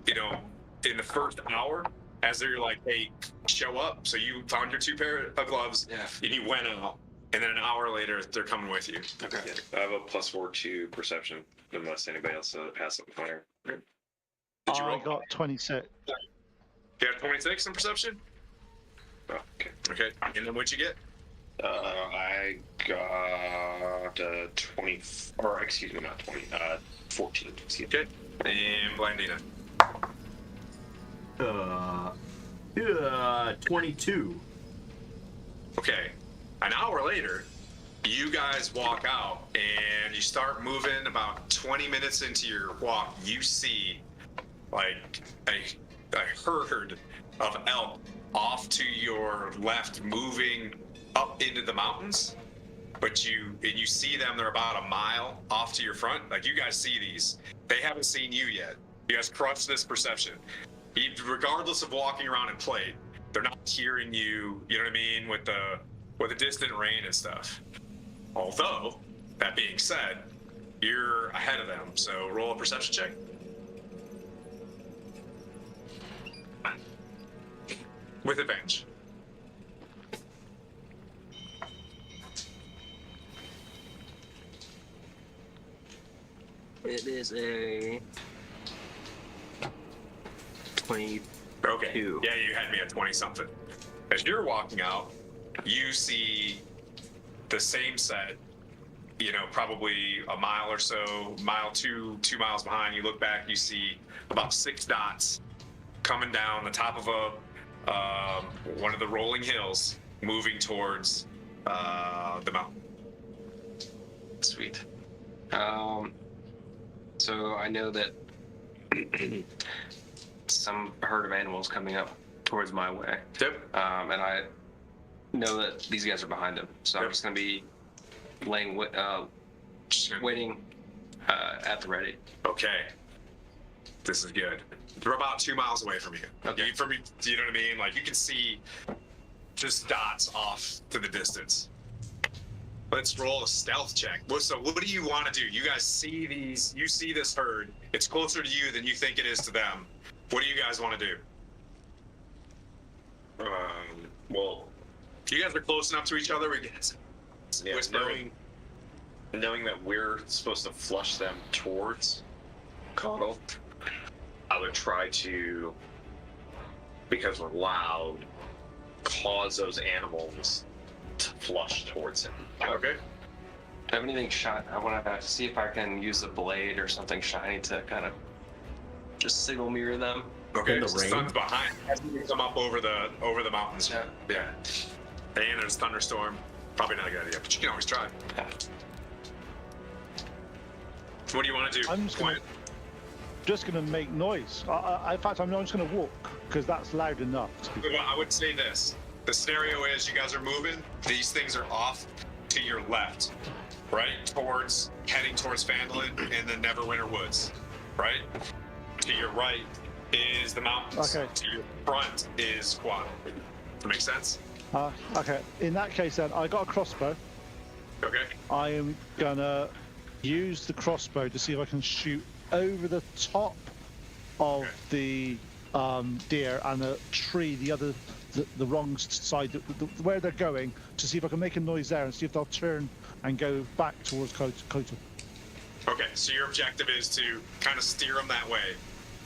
you know, in the first hour, as they're like, hey, show up. So you found your 2 pair of gloves, Yeah. and you went out, and then an hour later, they're coming with you. Okay. I have a +4 to perception, unless anybody else has something higher. Did you I roll? got 26. You got 26 in perception? Oh, okay. Okay. And then what'd you get? I got 20, or excuse me, not 20, 14. Excuse me. Okay. And Blandina. 22. Okay. An hour later, you guys walk out and you start moving. About 20 minutes into your walk, you see like a herd of elk off to your left, moving up into the mountains. But you see them, they're about a mile off to your front. Like, you guys see these. They haven't seen you yet. You guys crush this perception. Regardless of walking around in plate, they're not hearing you, you know what I mean, with the distant rain and stuff. Although, that being said, you're ahead of them, so roll a perception check. With advantage. It is a 20. Okay. Two. Yeah, you had me at 20 something. As you're walking out, you see the same set, you know, probably a mile or so, mile 2 miles behind. You look back, you see about 6 dots coming down the top of one of the rolling hills, moving towards the mountain. Sweet. So I know that some herd of animals coming up towards my way. Yep. And I know that these guys are behind him. So I'm just going to be waiting at the ready. Okay. This is good. They're about 2 miles away from you. Okay. Do you know what I mean? Like, you can see just dots off to the distance. Let's roll a stealth check. So what do you want to do? You guys see these, you see this herd. It's closer to you than you think it is to them. What do you guys want to do? Well, You guys are close enough to each other. We get yeah, whispering. knowing that we're supposed to flush them towards Coddle, I would try to, because we're loud, cause those animals to flush towards him. Okay. Do I have anything shot? I want to see if I can use a blade or something shiny to kind of just signal mirror them. Okay. In the So rain? sun's behind. As you come up over the mountains. Yeah. Yeah. And there's thunderstorm. Probably not a good idea, but you can always try. Yeah. What do you want to do? I'm just gonna make noise. In fact, I'm not just gonna walk because that's loud enough. Well, I would say this. The scenario is you guys are moving. These things are off to your left, right? Heading towards Fandolin and the Neverwinter Woods, right? To your right is the mountains. Okay. To your front is Quad. Does that make sense? Okay. In that case, then I got a crossbow. Okay. I am gonna use the crossbow to see if I can shoot over the top of the deer and the tree, the wrong side, where they're going, to see if I can make a noise there and see if they'll turn and go back towards Kota. Okay. So your objective is to kind of steer them that way.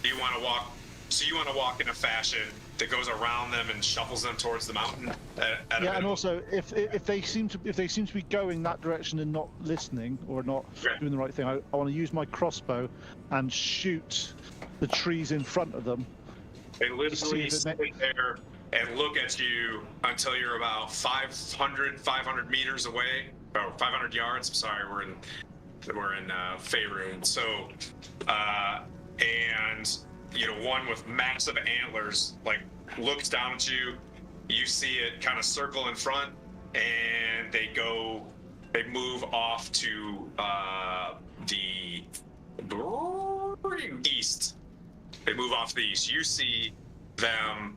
You want to walk. So you want to walk in a fashion that goes around them and shuffles them towards the mountain. At a Yeah, and minimum. also if they seem to be going that direction and not listening or not Okay. doing the right thing, I want to use my crossbow and shoot the trees in front of them. They literally see if it sit there and look at you until you're about 500 meters away, or 500 yards. I'm sorry, we're in Faerun. So, and you know, one with massive antlers like looks down at you. You see it kind of circle in front, and they move off to the east. They move off to the east. You see them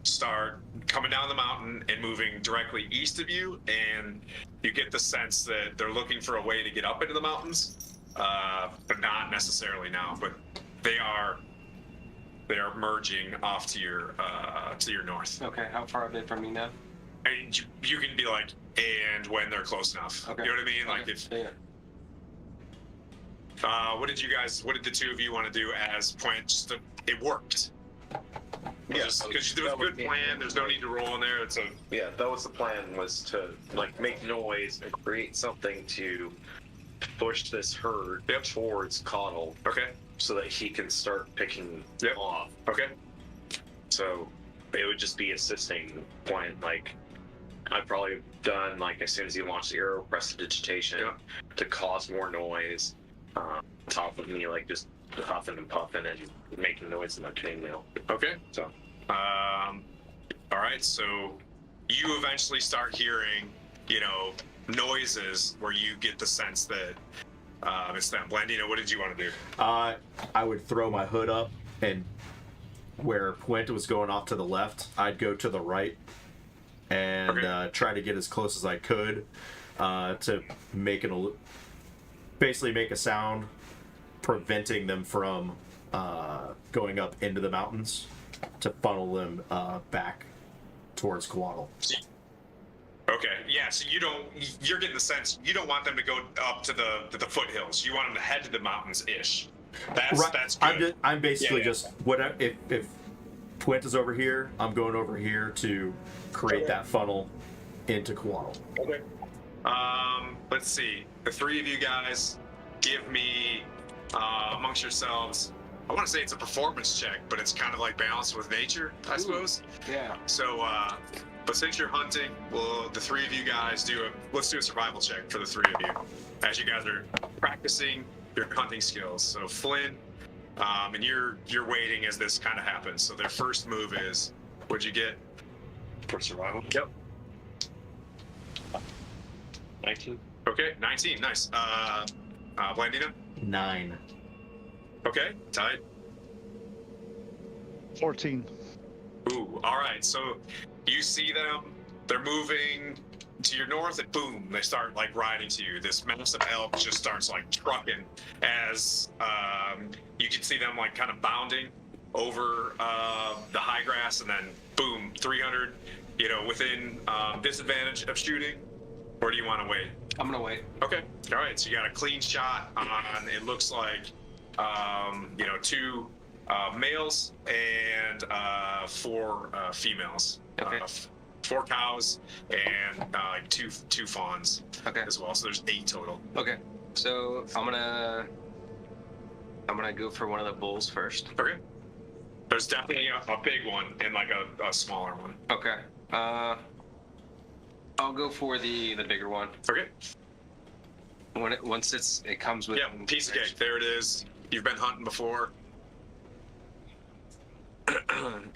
start coming down the mountain and moving directly east of you, and you get the sense that they're looking for a way to get up into the mountains. but not necessarily now. But they are merging off to your north. Okay, how far are they from me now? And you can be like, and when they're close enough. Okay. You know what I mean? Like Okay. if. Yeah. What did the two of you want to do as point? It worked. Yeah, Because there was a good plan. There's no need to roll in there. It's a. Yeah, that was the plan, was to like make noise and create something to push this herd towards Coddle, Okay. so that he can start picking Yep. off. Okay. So it would just be assisting point. Like I'd probably done like as soon as he launched the arrow, prestidigitation to cause more noise. Top of me like just huffing and puffing and making noise in my chainmail. Okay. So All right. So you eventually start hearing, noises where you get the sense that it's them. Blandino, what did you want to do? I would throw my hood up, and where Puente was going off to the left, I'd go to the right and try to get as close as I could to make basically make a sound preventing them from going up into the mountains to funnel them back towards Coatl. Okay. Yeah. So you're getting the sense you don't want them to go up to the foothills. You want them to head to the mountains ish. That's good. I'm basically Yeah. just whatever. If Puente's over here, I'm going over here to create that funnel into Coatl. Okay. Let's see. The three of you guys, give me amongst yourselves. I want to say it's a performance check, but it's kind of like balanced with nature, I suppose. Yeah. So, but since you're hunting, well, the three of you guys let's do a survival check for the three of you, as you guys are practicing your hunting skills. So Flynn, and you're waiting as this kind of happens. So their first move is, what'd you get for survival? Yep. 19. Okay, 19, nice. Blandino? 9. Okay, tight. 14. Ooh, all right. So you see them, they're moving to your north, and boom, they start like riding to you. This massive elk just starts like trucking as you can see them like kind of bounding over the high grass, and then boom, 300, within disadvantage of shooting. Or do you want to wait? I'm gonna wait. Okay. All right. So you got a clean shot on, it looks like, 2 males and 4 females. Okay. 4 cows and like 2 fawns Okay. as well. So there's 8 total. Okay. So I'm gonna go for one of the bulls first. Okay. There's definitely a big one and like a smaller one. Okay. I'll go for the bigger one. Okay. Once it comes with. Yeah, piece of cake. There it is. You've been hunting before.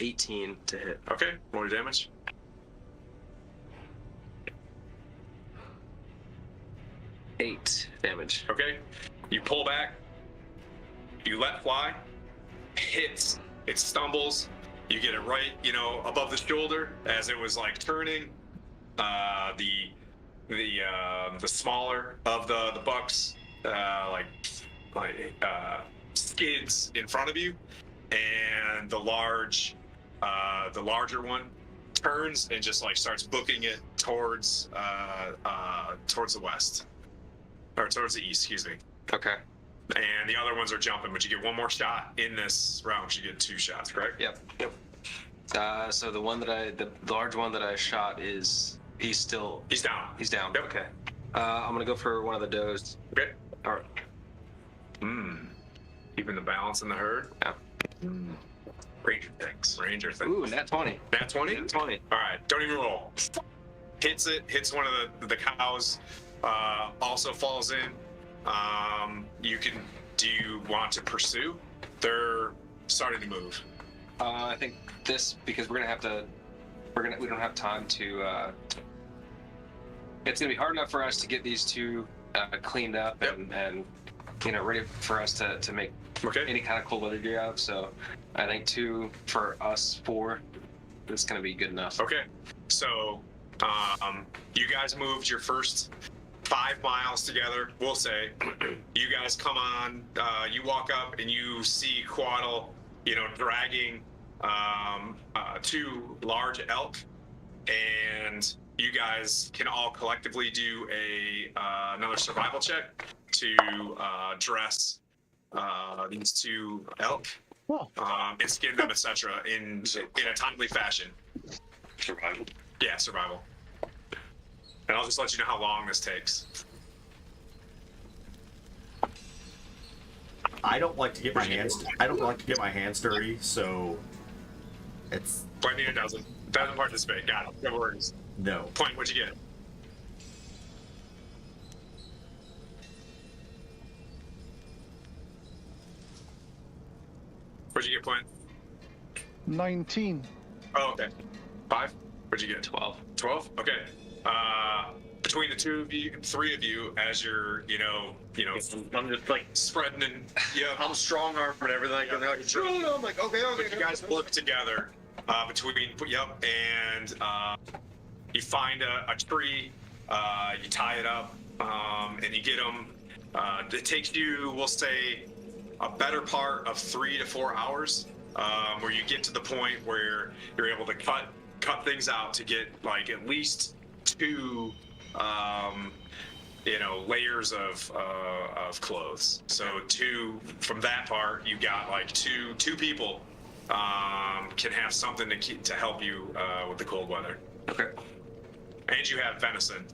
18 to hit. Okay. Roll your damage. Eight damage. Okay. You pull back. You let fly. Hits. It stumbles. You get it right, above the shoulder as it was like turning. The smaller of the bucks skids in front of you, and the larger one turns and just like starts booking it towards the west, or towards the east, excuse me. Okay. And the other ones are jumping, but you get one more shot in this round. You get 2 shots, correct? Yep. So the large one that I shot he's down. He's down. Yep. Okay. I'm gonna go for one of the does. Okay. All right. Keeping the balance in the herd. Yeah. Ranger things. Ooh, nat 20. Nat 20? Nat 20. All right. Don't even roll. Hits one of the cows. Also falls in. Do you want to pursue? They're starting to move. I think because we don't have time to. It's gonna be hard enough for us to get these 2 cleaned up and ready for us to make any kind of collider out of. So I think 2 for us 4 is gonna be good enough. Okay. So you guys moved your first 5 miles together, we'll say. You guys come on, you walk up and you see Quaddle, dragging 2 large elk, and you guys can all collectively do another survival check to dress these 2 elk Well, and skin them, etc. in a timely fashion. Survival. Yeah, survival. And I'll just let you know how long this takes. I don't like to get my hands. I don't like to get my hands dirty, so it's Pointing doesn't participate. Got it. No worries. no. Point. What'd you get? What'd you get, Point? 19. Oh, okay. 5? What'd you get? 12. 12? Okay. Between the 2 of you, 3 of you, as you're, I'm just like, spreading and, I'm strong armed and everything. Like, and they're like, "No." I'm like, okay. but you guys look together and you find a tree, you tie it up, and you get them. It takes you, we'll say, a better part of 3 to 4 hours, where you get to the point where you're able to cut things out to get like at least 2 layers of clothes. So 2 from that part, you got like two people can have something to help you with the cold weather. Okay. And you have venison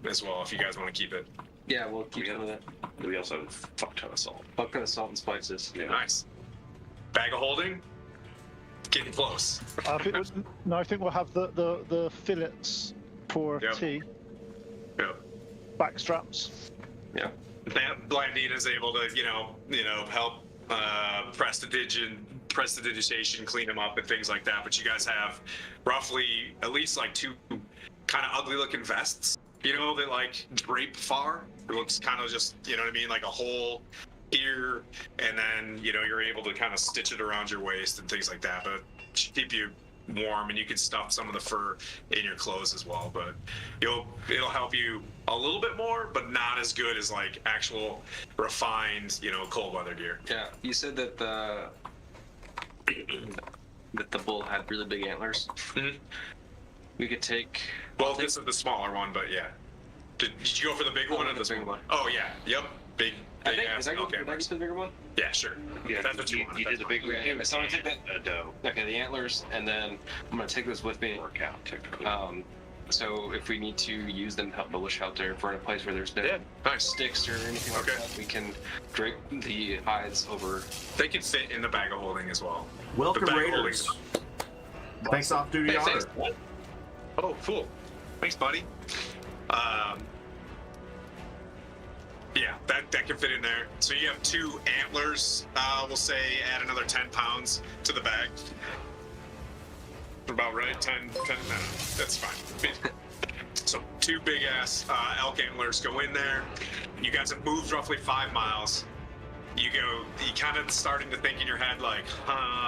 as well if you guys want to keep it. Yeah, we'll keep some of that. We also have a fuck ton of salt. Fuck ton of salt and spices. Yeah. Nice. Bag of holding. Getting close. I think we'll have the fillets for Yep. tea, Yep. back straps. Yeah. Blandine is able to, help prestidigitation, clean them up and things like that. But you guys have roughly at least like 2 kind of ugly looking vests, that like drape far. It looks kind of just, like a hole here, and then you're able to kind of stitch it around your waist and things like that. But it should keep you warm, and you can stuff some of the fur in your clothes as well. But it'll help you a little bit more, but not as good as like actual refined, cold weather gear. Yeah. You said that the bull had really big antlers. Mhm. We could take. Well, this is the smaller one, but yeah. Did you go for the big one or the the big small one. Oh yeah, yep, big I think, ass is that elk good? Did I antlers. get the bigger one? Yeah, sure. Yeah, That's what you want. you did the big one. Yeah, so I'm gonna take that. Dough. Okay, the antlers, and then I'm gonna take this with me. Work out technically. So if we need to use them to help build a shelter, if we're in a place where there's no Yeah, nice. sticks or anything like Okay. that, we can drape the hides over. They can fit in the bag of holding as well. Welcome, The bag Raiders. holding's- Thanks, off-duty Hey, honor. thanks. What? Oh, cool. Thanks, buddy. Yeah, that can fit in there. So you have 2 antlers. We'll say add another 10 pounds to the bag. About right, 10. No, that's fine. So 2 big ass elk antlers go in there. You guys have moved roughly 5 miles. You kind of starting to think in your head like,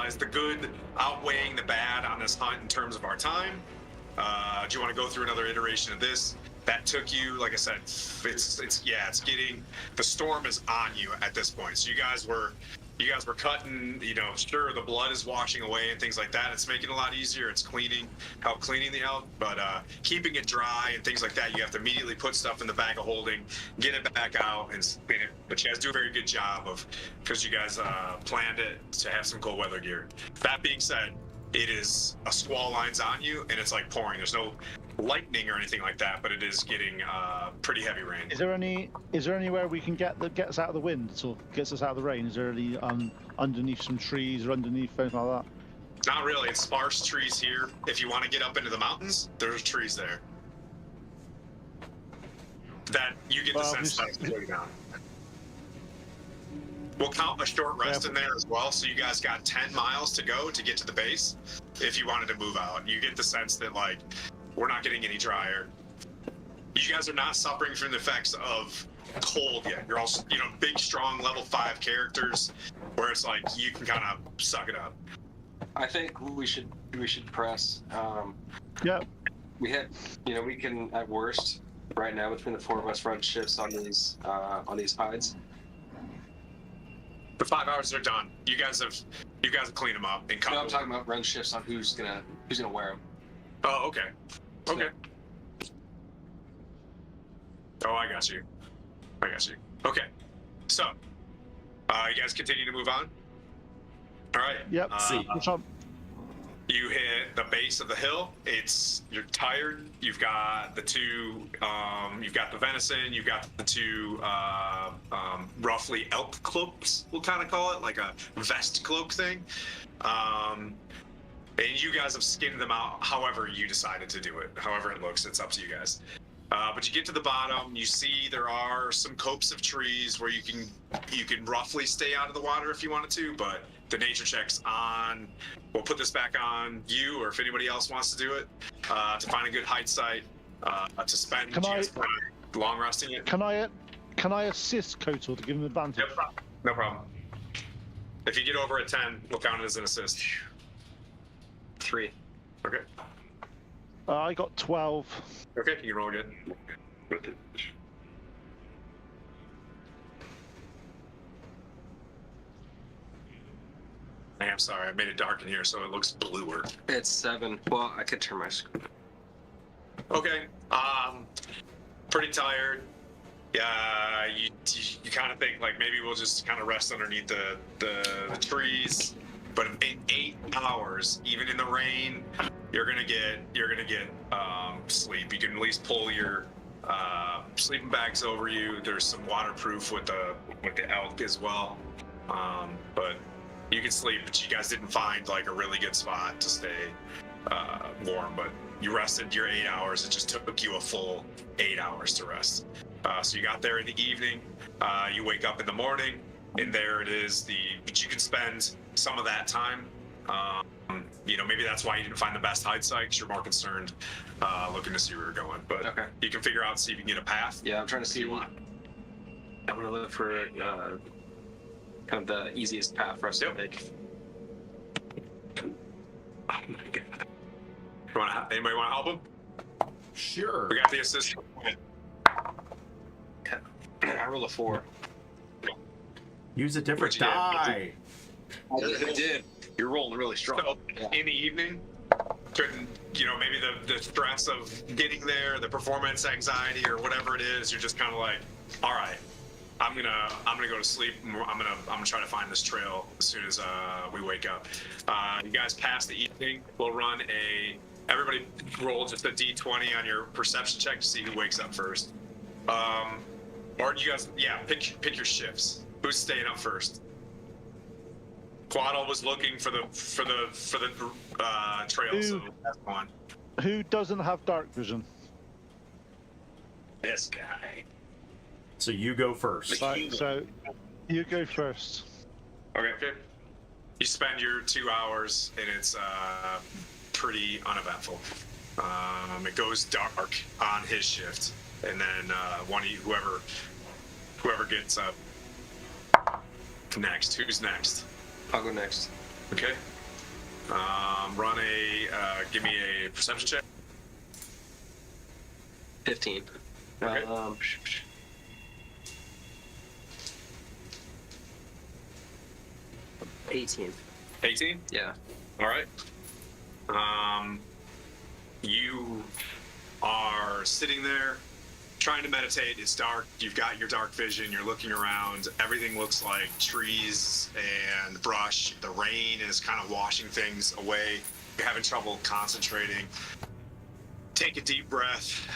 is the good outweighing the bad on this hunt in terms of our time? Do you want to go through another iteration of this? That took you, like I said, it's getting, the storm is on you at this point. So you guys were cutting, sure, the blood is washing away and things like that. It's making it a lot easier. It's help cleaning the elk, but keeping it dry and things like that, you have to immediately put stuff in the bag of holding, get it back out and spin it. But you guys do a very good job because you guys planned it to have some cold weather gear. That being said, it is a squall lines on you and it's like pouring. There's no lightning or anything like that, but it is getting pretty heavy rain. Is there anywhere we can get that gets out of the wind, or gets us out of the rain? Is there any underneath some trees or underneath anything like that? Not really. It's sparse trees here. If you want to get up into the mountains, there's trees there. That you get the Well, sense that it's going down. We'll count a short rest in there as well, so you guys got 10 miles to go to get to the base. If you wanted to move out, you get the sense that like we're not getting any drier. You guys are not suffering from the effects of cold yet. You're also, big, strong level 5 characters, where it's like you can kind of suck it up. I think we should press. Yeah. We had, we can at worst right now between the four of us run shifts on these hides? The 5 hours are done. You guys have cleaned them up and cut No, I'm them. talking about run shifts on who's gonna wear them. Oh, okay. Okay. Oh, I got you. Okay. So, you guys continue to move on? All right. Yep. See. Which one? You hit the base of the hill. You're tired. You've got the two. You've got the venison. You've got the two roughly elk cloaks. We'll kind of call it like a vest cloak thing. And you guys have skinned them out. However you decided to do it. However it looks, it's up to you guys. But you get to the bottom. You see there are some copse of trees where you can roughly stay out of the water if you wanted to, but the nature check's on. We'll put this back on you, or if anybody else wants to do it, to find a good hide site, to spend long resting it. Can I assist Kotor to give him advantage? No problem. If you get over a 10, we'll count it as an assist. 3. Okay. I got 12. Okay, you can roll again. I'm sorry, I made it dark in here so it looks bluer. It's 7. Well, I could turn my screen. Okay. Pretty tired. Yeah, you kind of think like maybe we'll just kind of rest underneath the trees. But in 8 hours, even in the rain, you're gonna get sleep. You can at least pull your sleeping bags over you. There's some waterproof with the elk as well. But you can sleep. But you guys didn't find like a really good spot to stay warm. But you rested your 8 hours. It just took you a full 8 hours to rest. So you got there in the evening. You wake up in the morning, and there it is. But you can spend some of that time. Maybe that's why you didn't find the best hide site, 'cause you're more concerned looking to see where you're going. But Okay. you can figure out, see if you can get a path. Yeah, I'm trying to see. You want. I'm gonna look for kind of the easiest path for us to take. Oh my god. Anybody want to help him? Sure. We got the assist. I roll a 4. Use a different What'd die. I did. You're rolling really strong. So in the evening, maybe the stress of getting there, the performance anxiety or whatever it is, you're just kind of like, all right, I'm gonna go to sleep. I'm gonna try to find this trail as soon as we wake up. You guys pass the evening. We'll run everybody roll just a d20 on your perception check to see who wakes up first. Or you guys, pick your shifts. Who's staying up first? Quaddle was looking for the trail, so that's one. Who doesn't have dark vision? This guy. So you go first. Right, so you go first. Okay. You spend your 2 hours, and it's pretty uneventful. It goes dark on his shift, and then whoever gets up next. Who's next? I'll go next. Okay. Give me a perception check. 15. Okay. 18. 18? Yeah. All right. You are sitting there trying to meditate. It's dark. You've got your dark vision. You're looking around. Everything looks like trees and brush. The rain is kind of washing things away. You're having trouble concentrating. Take a deep breath.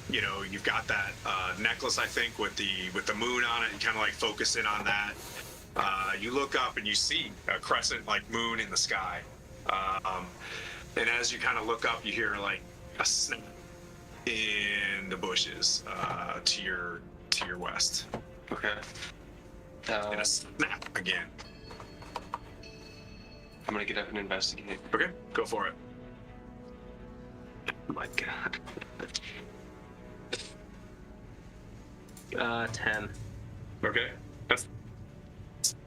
You've got that necklace, I think, with the moon on it. You kind of like focus in on that. You look up and you see a crescent like moon in the sky. And as you kind of look up, you hear like a snap in the bushes to your west. Okay. And a snap again. I'm gonna get up and investigate. Okay, go for it. Oh my god. 10. Okay, that's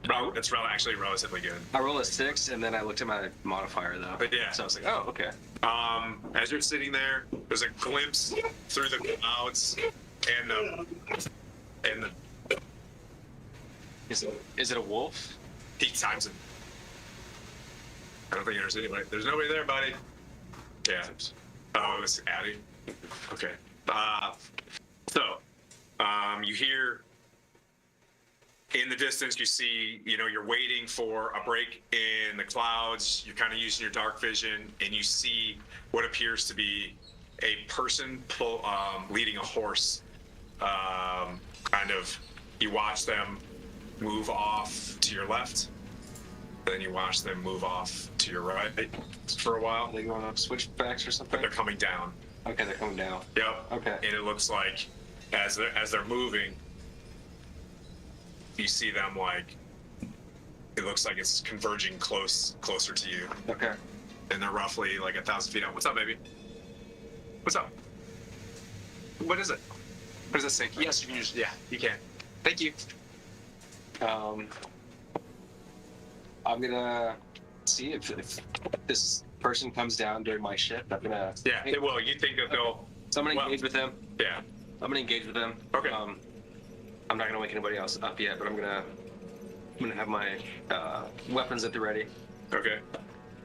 It's actually relatively good. I rolled a 6, and then I looked at my modifier though. But yeah. So I was like, oh, okay. As you're sitting there, there's a glimpse through the clouds, and the Is it a wolf? he times it. I don't think there's anybody. There's nobody there, buddy. Yeah. Oh, it's Addie. Okay. You hear in the distance, you see, you're waiting for a break in the clouds. You're kind of using your dark vision, and you see what appears to be a person leading a horse. You watch them move off to your left, then you watch them move off to your right for a while. Are they going up switchbacks or But something? they're coming down. Okay, they're coming down. Yep. Okay. And it looks like as they're moving, you see them it looks like it's converging closer to you, Okay. and they're roughly like 1,000 feet out. What's up, baby? What's up? What is it? What does it say? Yes, you can use. Yeah, you can. Thank you. I'm gonna see if this person comes down during my shift. I'm gonna. Yeah, they will. You think that they'll? So I'm gonna well, engage with them. Yeah. I'm gonna engage with them. Okay. I'm not gonna wake anybody else up yet, but I'm gonna have my weapons at the ready. Okay.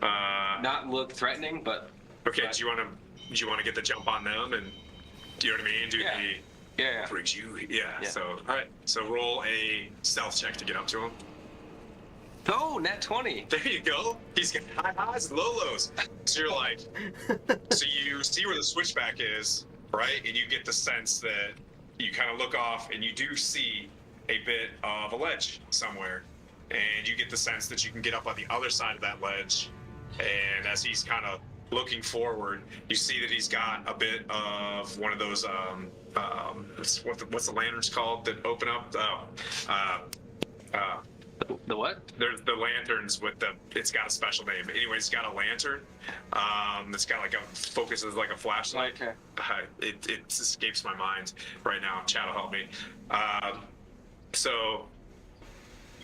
Not look threatening, but. Okay. Do you want to get the jump on them, and do you know what I mean? Do Yeah. Yeah. brings you? Yeah. Yeah. So all right. So roll a stealth check to get up to him. Oh, nat 20. There you go. He's got high highs and low lows. So you're like, so you see where the switchback is, right? And you get the sense that you kind of look off and you do see a bit of a ledge somewhere. And you get the sense that you can get up on the other side of that ledge. And as he's kind of looking forward, you see that he's got a bit of one of those, what's the lanterns called that open up? The what? There's the lanterns with it's got a special name. Anyway, it's got a lantern. It's got focuses like a flashlight. Okay. It escapes my mind right now. Chad will help me. So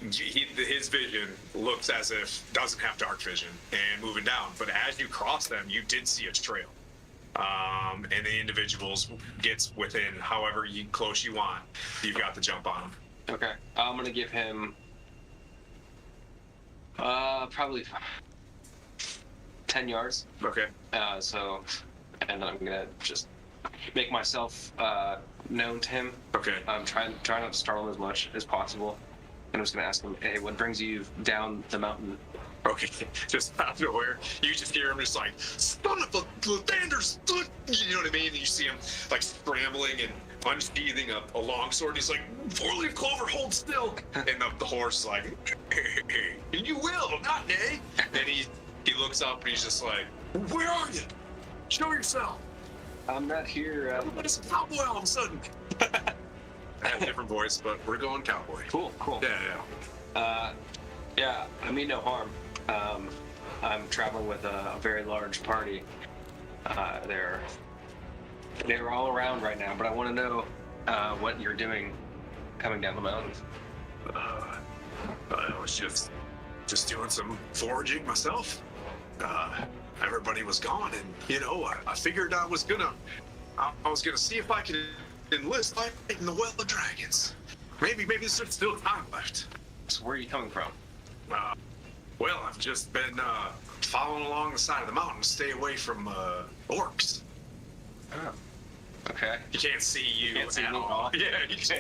his vision looks as if doesn't have dark vision and moving down. But as you cross them, you did see a trail. And the individuals gets within however close you want. You've got the jump on them. Okay. I'm gonna give him probably 10 yards. Okay. And then I'm gonna just make myself known to him. Okay. I'm trying not to startle him as much as possible. And I'm just gonna ask him, hey, what brings you down the mountain? Okay, just out of nowhere, you just hear him just like, son of a Landers, you know what I mean? And you see him like scrambling and unsheathing a longsword. He's like, 4-leaf clover, hold still. And the horse is like, and you will, not nay. And he looks up and he's just like, where are you? Show yourself. I'm not here. But it's a cowboy all of a sudden. I have a different voice, but we're going cowboy. Cool. Yeah, I mean no harm. I'm traveling with a very large party. They're all around right now, but I want to know what you're doing coming down the mountain. I was just doing some foraging myself. Everybody was gone, and I figured I was gonna see if I could enlist in the Well of Dragons. Maybe there's still time left. So where are you coming from? Well, I've just been following along the side of the mountain to stay away from orcs. Oh. Okay. He can't see you Can't see at me at all. all. Yeah, he just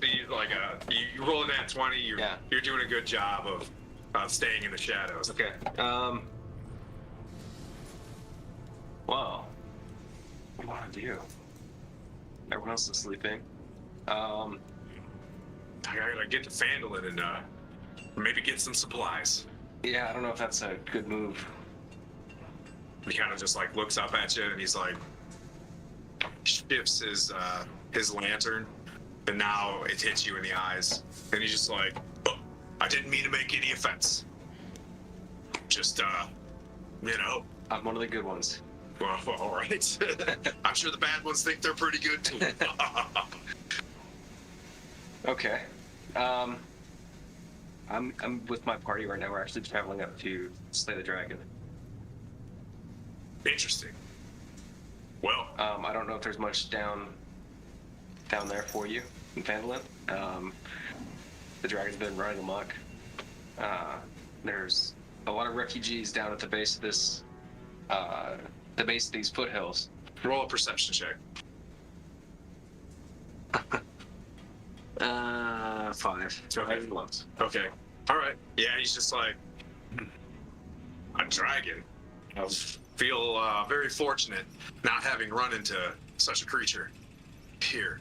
sees like you rolling that 20. You're doing a good job of staying in the shadows. Okay. Well, what do I do? Everyone else is sleeping. I gotta get to Fandolin and maybe get some supplies. Yeah, I don't know if that's a good move. He kind of just like looks up at you and he's like shifts his lantern, and now it hits you in the eyes, and he's just like, oh, I didn't mean to make any offense. Just I'm one of the good ones. Well, all right. I'm sure the bad ones think they're pretty good too. Okay. I'm with my party right now. We're actually traveling up to slay the dragon. Interesting. Well, I don't know if there's much down there for you in Phandalin. The dragon's been running amok. There's a lot of refugees down at the base of this, the base of these foothills. roll a perception check. 5. Okay. Okay. All right. Yeah, he's just like a dragon. I feel very fortunate not having run into such a creature here.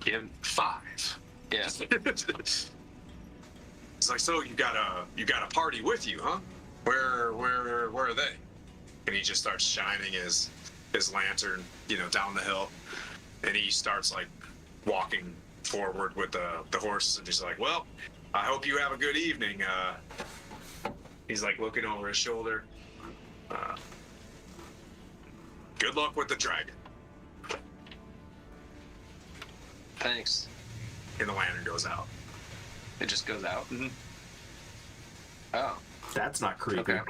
Yeah. 5. Yeah. It's like, so you got a party with you, huh? Where are they? And he just starts shining his lantern, down the hill, and he starts like walking forward with the horses, and he's like, well, I hope you have a good evening. He's like looking over his shoulder. Good luck with the dragon. Thanks. And the lantern goes out. It just goes out. Mhm. Oh. That's not creepy. Okay.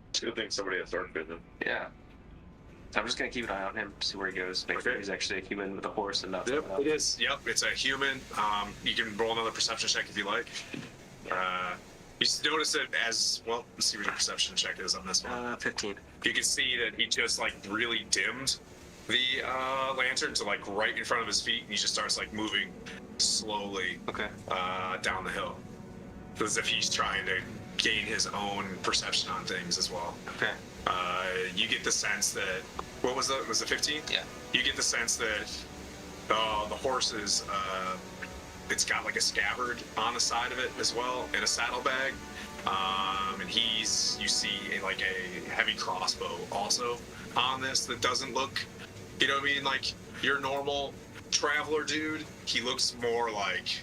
It's a good thing somebody has dark vision. Yeah. So I'm just gonna keep an eye on him, see where he goes. Make sure Okay. he's actually a human with a horse and not. Yep, it is. Yep, it's a human. You can roll another perception check if you like. You just notice it as well. Let's see what your perception check is on this one. 15. You can see that he just like really dimmed the lantern to like right in front of his feet, and he just starts like moving slowly Okay. down the hill, as if he's trying to gain his own perception on things as well. Okay. You get the sense that was it 15? Yeah. You get the sense that the horses, it's got like a scabbard on the side of it as well, and a saddlebag. And you see like a heavy crossbow also on this that doesn't look, you know what I mean, like your normal traveler dude. He looks more like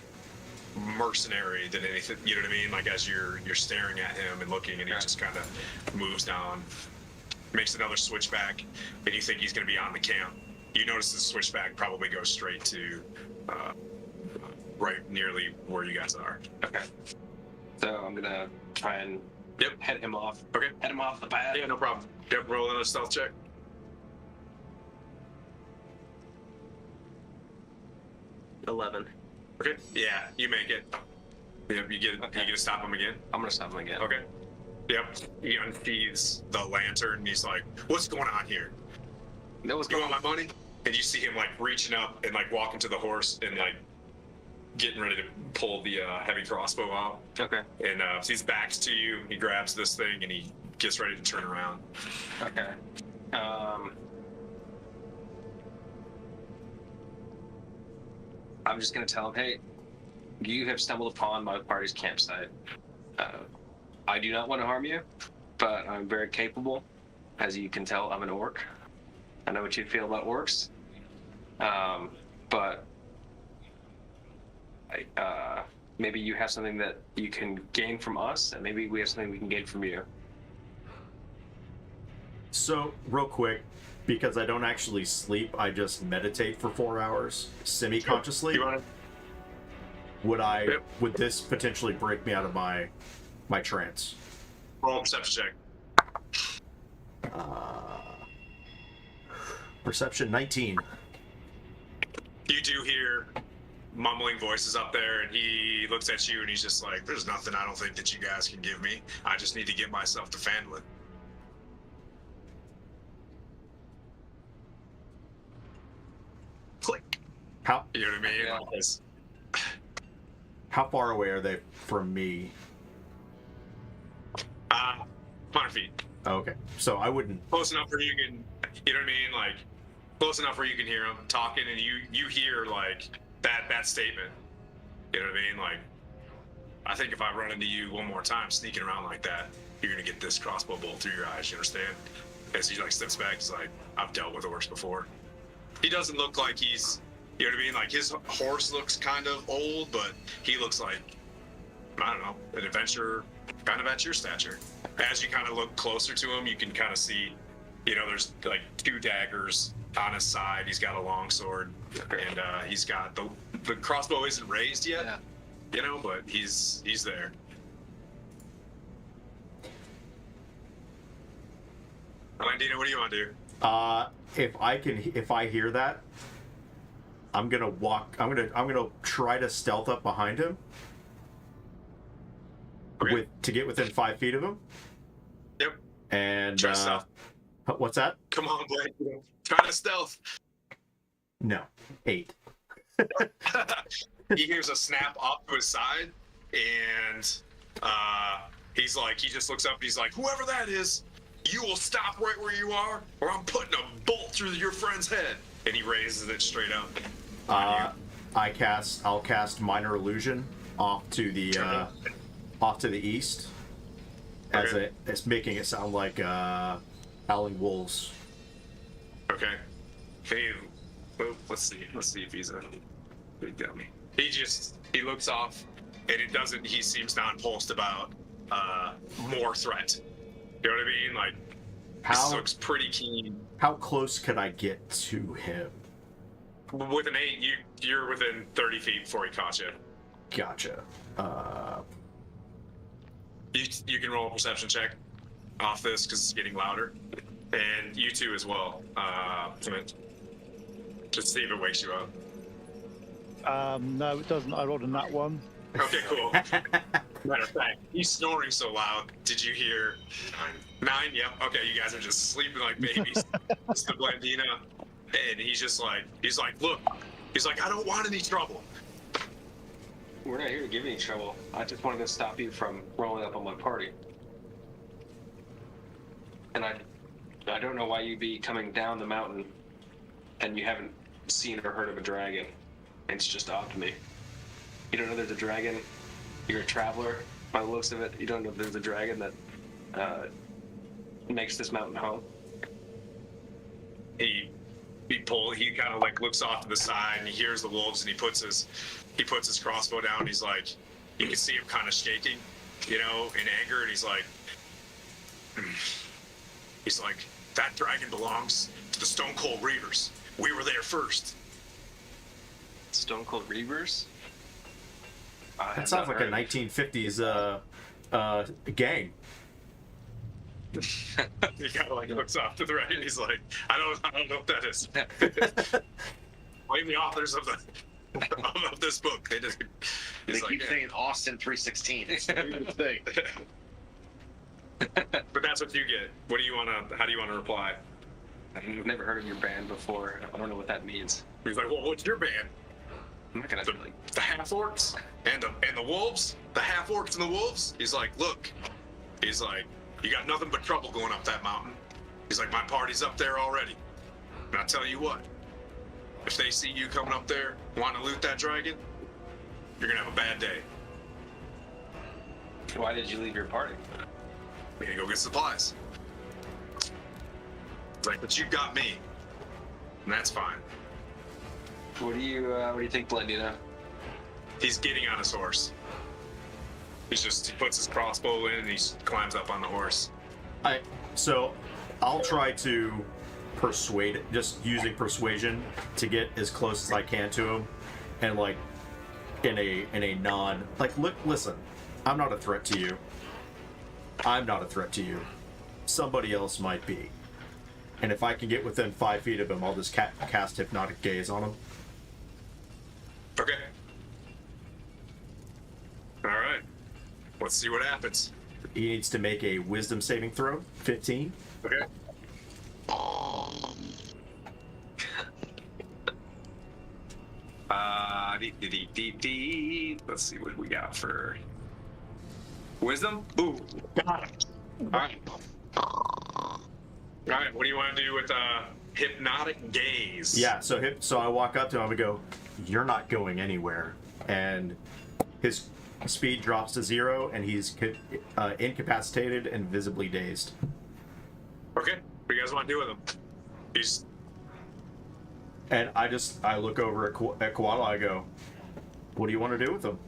mercenary than anything, you know what I mean? Like as you're staring at him and looking, and he just kind of moves down, makes another switchback, and you think he's going to be on the camp. You notice the switchback probably goes straight to right nearly where you guys are. Okay. So I'm gonna try and head him off. Okay. Head him off the path. Yeah, no problem. Yep, roll another stealth check. 11. Okay. Yeah, you make it. Yep, you get Okay. you get to stop him again. I'm gonna stop him again. Okay. Yep. He unsheathes the lantern, and he's like, "What's going on here? That was You want my money?" And you see him like reaching up and like walking to the horse and like getting ready to pull the heavy crossbow out. Okay. And so he's backed to you. He grabs this thing and he gets ready to turn around. Okay. I'm just gonna tell him, hey, you have stumbled upon my party's campsite. I do not want to harm you, but I'm very capable. As you can tell, I'm an orc. I know what you feel about orcs. But maybe you have something that you can gain from us, and maybe we have something we can gain from you. So, real quick, because I don't actually sleep, I just meditate for 4 hours, semi-consciously. You want Would this potentially break me out of my trance? roll a perception check? Perception 19. You do hear mumbling voices up there, and he looks at you and he's just like, "There's nothing I don't think that you guys can give me. I just need to get myself to Phandalin." Click. How You know what I mean? Yeah. It's- how far away are they from me? 100 feet. Oh, okay, so I wouldn't. Close enough where you can, you know what I mean? Like, close enough where you can hear him talking, and you hear like that statement. You know what I mean? Like, I think if I run into you one more time sneaking around like that, you're gonna get this crossbow bolt through your eyes. You understand? As he like steps back, he's like, "I've dealt with orcs before." He doesn't look like he's, you know what I mean? Like his horse looks kind of old, but he looks like, I don't know, an adventurer, kind of at your stature. As you kind of look closer to him, you can kind of see you know, there's like 2 daggers on his side. He's got a longsword, and he's got the crossbow isn't raised yet, Yeah. you know, but he's there. Landina, what do you want to do? If I hear that, I'm gonna try to stealth up behind him Okay. to get within 5 feet of him. Yep. And Try to stealth. what's that? Come on, Blade. Try to stealth. No, 8. He hears a snap off to his side, and he's like, he just looks up and he's like, whoever that is, you will stop right where you are, or I'm putting a bolt through your friend's head. And he raises it straight up. I'll cast minor illusion off to the east, Okay. it's making it sound like howling wolves. Okay. Hey, well, let's see if he's he got me. He looks off, and he seems nonplussed about more threat. You know what I mean? Like, this looks pretty keen. How close could I get to him? With an 8, you're within 30 feet before he caught you. Gotcha. You can roll a perception check off this because it's getting louder, and you too as well. Just see if it wakes you up. No, it doesn't. I rolled a nat 1. Okay, cool. Matter of fact, he's snoring so loud. Did you hear 9? Yep. Okay, you guys are just sleeping like babies. It's the Blandina, and he's like, look, he's like, I don't want any trouble. We're not here to give you any trouble. I just wanted to stop you from rolling up on my party. And I don't know why you'd be coming down the mountain and you haven't seen or heard of a dragon. It's just odd to me. You don't know there's a dragon. You're a traveler. By the looks of it, you don't know there's a dragon that makes this mountain home. He kind of like looks off to the side and he hears the wolves and he puts his crossbow down. He's like, you can see him kind of shaking, you know, in anger, and he's like, that dragon belongs to the Stone Cold Reavers. We were there first. Stone Cold Reavers? That sounds like a 1950s gang. He kind of like looks off to the right and he's like, I don't know what that is. Blame the authors of this book. They keep saying Austin 316. It's a weird thing. But that's what you get. How do you want to reply? I've never heard of your band before. I don't know what that means. He's like, well, what's your band? I'm not gonna The half-orcs and the wolves? The half-orcs and the wolves? He's like, look. He's like, you got nothing but trouble going up that mountain. He's like, my party's up there already. And I'll tell you what. If they see you coming up there wanting to loot that dragon, you're going to have a bad day. Why did you leave your party? We gotta go get supplies. It's like, but you got me. And that's fine. What do you think, Blandina? He's getting on his horse. He puts his crossbow in and he climbs up on the horse. I'll try to persuade, just using persuasion to get as close as I can to him, and like in a non, like, look, listen, I'm not a threat to you. I'm not a threat to you. Somebody else might be. And if I can get within 5 feet of him, I'll just cast Hypnotic Gaze on him. Okay. All right. Let's see what happens. He needs to make a Wisdom saving throw, 15. Okay. Let's see what we got for wisdom. Ooh, got it. All right. All right. What do you want to do with hypnotic gaze? Yeah. So I walk up to him and go, "You're not going anywhere," and his speed drops to 0, and he's incapacitated and visibly dazed. Okay. What do you guys want to do with him? And I look over at Koala. I go, "What do you want to do with him?"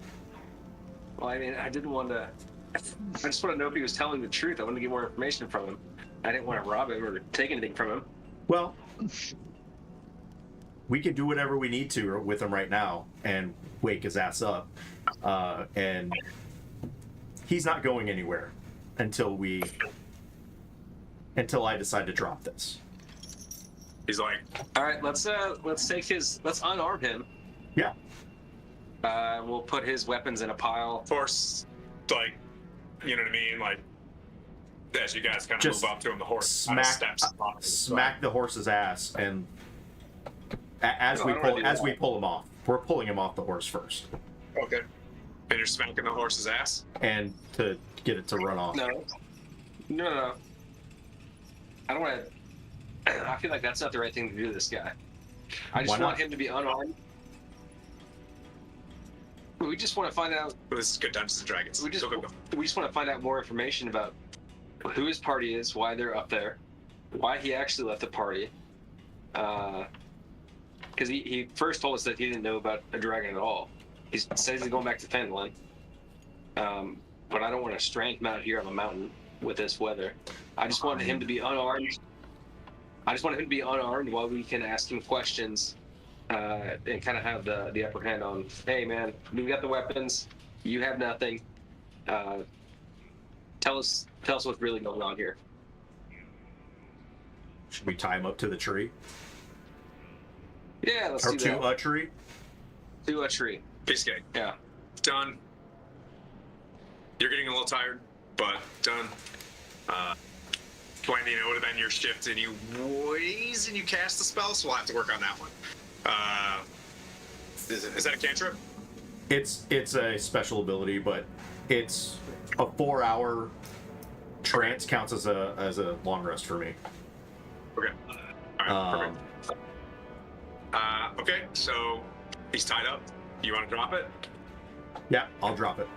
Well, I mean, I didn't want to. I just want to know if he was telling the truth. I want to get more information from him. I didn't want to rob him or take anything from him. Well, we can do whatever we need to with him right now and wake his ass up. And he's not going anywhere until I decide to drop this. He's like, All right, let's unarm him. Yeah. We'll put his weapons in a pile. force, like, you know what I mean? Like, as you guys kind of Just move up to him, the horse kind of smack the horse's ass, and as No, we I don't wanna do that. pull him off, we're pulling him off the horse first, Okay. And you're smacking the horse's ass? and to get it to run off. No. I don't want to. I feel like that's not the right thing to do to this guy. I just Why not? want him to be unarmed. We just want to find out. Well, this is good Dungeons and Dragons. We just Go, go, go. we just want to find out more information about who his party is, why they're up there, why he actually left the party. Because he first told us that he didn't know about a dragon at all. He says he's going back to Fenland. But I don't want to strand him out here on the mountain with this weather. I just want him to be unarmed. I just want him to be unarmed while we can ask him questions and kind of have the upper hand on, hey man, we got the weapons, you have nothing. Tell us what's really going on here. Should we tie him up to the tree Yeah, let's or do to that. a tree? To a tree. Peace gang. Yeah. Done. You're getting a little tired, but done. Blandine, it would have been your shift, and you ways and you cast the spell, so we'll have to work on that one. Is that a cantrip? It's a special ability, but it's a 4-hour trance counts as a long rest for me. Okay. All right. Perfect. Okay. So he's tied up. You want to drop it? Yeah, I'll drop it.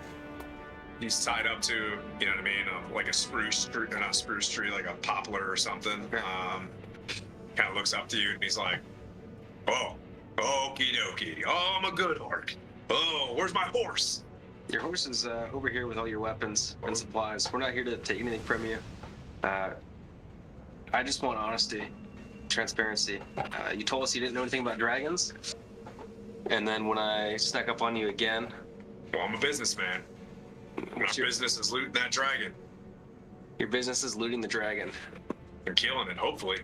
He's tied up to, you know what I mean, like a spruce tree, or not spruce tree, like a poplar or something. Kind of looks up to you and he's like, "Oh, okie dokie. Oh, I'm a good orc. Oh, where's my horse?" Your horse is over here with all your weapons and supplies. We're not here to take anything from you. I just want honesty, transparency. You told us you didn't know anything about dragons, and then when I snuck up on you again, Well, I'm a businessman. My what's your business is looting that dragon business is looting the dragon. and killing it, hopefully.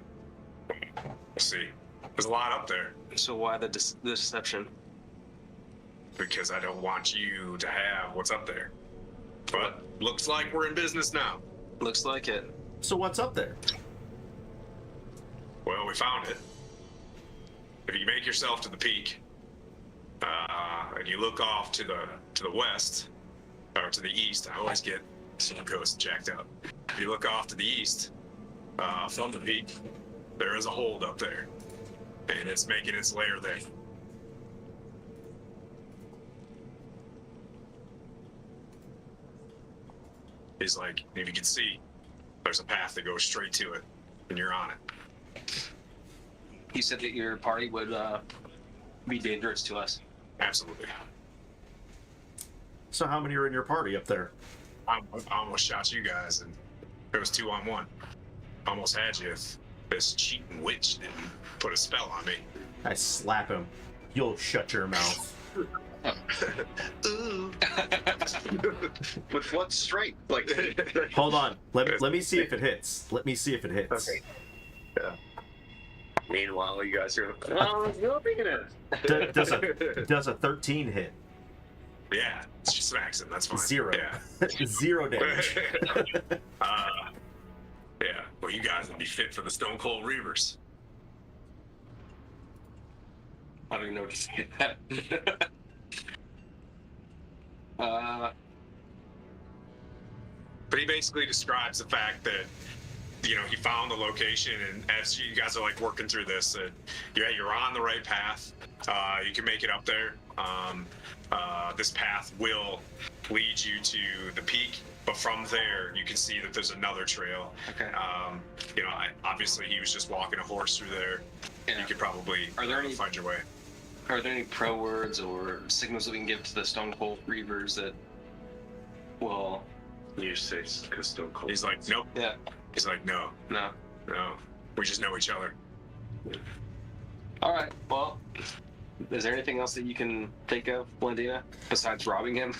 We'll see. There's a lot up there So why the deception? because I don't want you to have what's up there. But looks like we're in business now. Looks like it. So what's up there? Well, we found it. If you make yourself to the peak, and you look off to the west, or to the east, I always get some ghosts jacked up. If you look off to the east, from the peak, there is a hold up there, and it's making its lair there. He's like, if you can see, there's a path that goes straight to it, and you're on it. He said that your party would be dangerous to us. Absolutely. So how many are in your party up there? I almost shot you guys, and it was 2-on-1. Almost had you if this cheating witch didn't put a spell on me. I slap him. You'll shut your mouth. Ooh. With what strength? Like, Hold on. Let me see if it hits. Let me see if it hits. Okay. Yeah. Meanwhile, you guys are. Oh, no, thinking it. Does a 13 hit? Yeah, she smacks him. That's fine. 0. Yeah. 0 damage. Yeah. Well, you guys would be fit for the Stone Cold Reavers. I don't even know what to say to that. But he basically describes the fact that, you know, he found the location, and as you guys are like working through this, that you're on the right path. You can make it up there. This path will lead you to the peak, but from there you can see that there's another trail. Okay. You know, obviously he was just walking a horse through there. Yeah. You could probably Are there any- find your way. Are there any pro words or signals that we can give to the Stone Cold Reavers that will? You say Stone Cold. He's like, nope. Yeah. He's like, no, No. we just know each other. All right. Well, is there anything else that you can think of, Blandina, besides robbing him?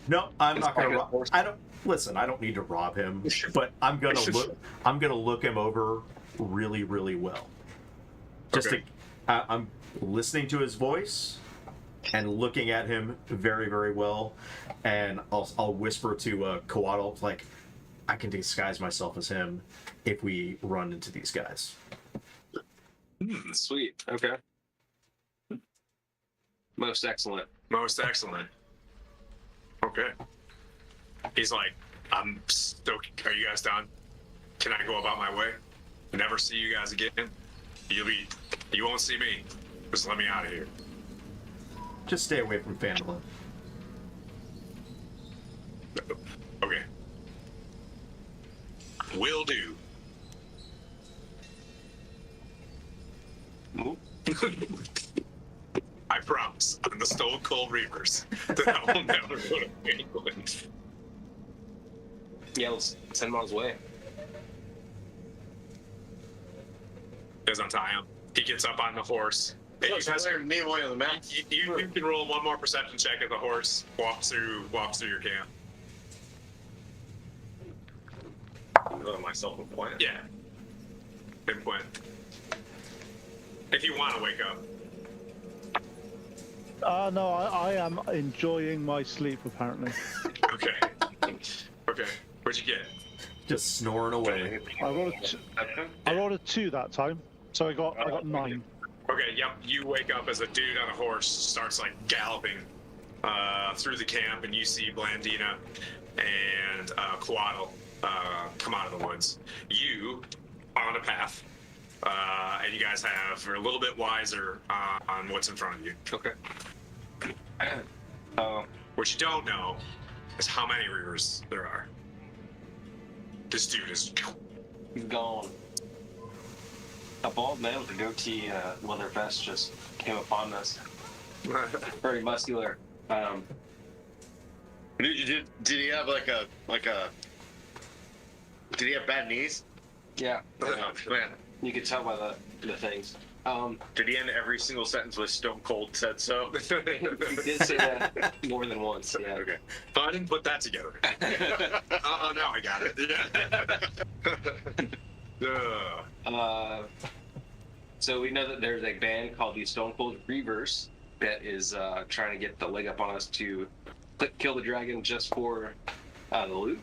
No, I'm not gonna Like a rob. horse. I don't listen. I don't need to rob him, but I'm gonna look. I'm gonna look him over really, really well. Just Okay. I'm listening to his voice and looking at him very, very well, and I'll whisper to Coatl, like, I can disguise myself as him if we run into these guys. Sweet. Okay. Most excellent. Most excellent. Okay. He's like, I'm stoked. Are you guys done? Can I go about my way? Never see you guys again? You won't see me. Just let me out of here. Just stay away from Phandalin. Okay. Will do. I promise, on the Stone Cold Reavers, that I will never go to England. Yeah, let's send him on his way. Does untie him. He gets up on the horse. Hey, you guys There's name on the map. you can roll one more perception check as the horse walks through your camp. Myself a plan. Yeah. Pinpoint. If you want to wake up. No, I am enjoying my sleep, apparently. Okay. Okay. What'd you get? Just snoring away. I rolled a 2 that time, so I got 9. Okay, yep. You wake up as a dude on a horse starts like galloping through the camp, and you see Blandina and Coatl come out of the woods. You are on a path, and you guys are a little bit wiser on what's in front of you. Okay. What you don't know is how many rivers there are. This dude is. He's gone. A bald man with a goatee, leather vest just came upon us. Very muscular. Did he have like a did he have bad knees? Yeah, Oh, man. you could tell by the things. Did he end every single sentence with Stone Cold said so? He did say that more than once. Yeah. Okay. I didn't put that together. Oh, now I got it. Yeah. So we know that there's a band called the Stone Cold Reavers that is trying to get the leg up on us to kill the dragon just for the loot.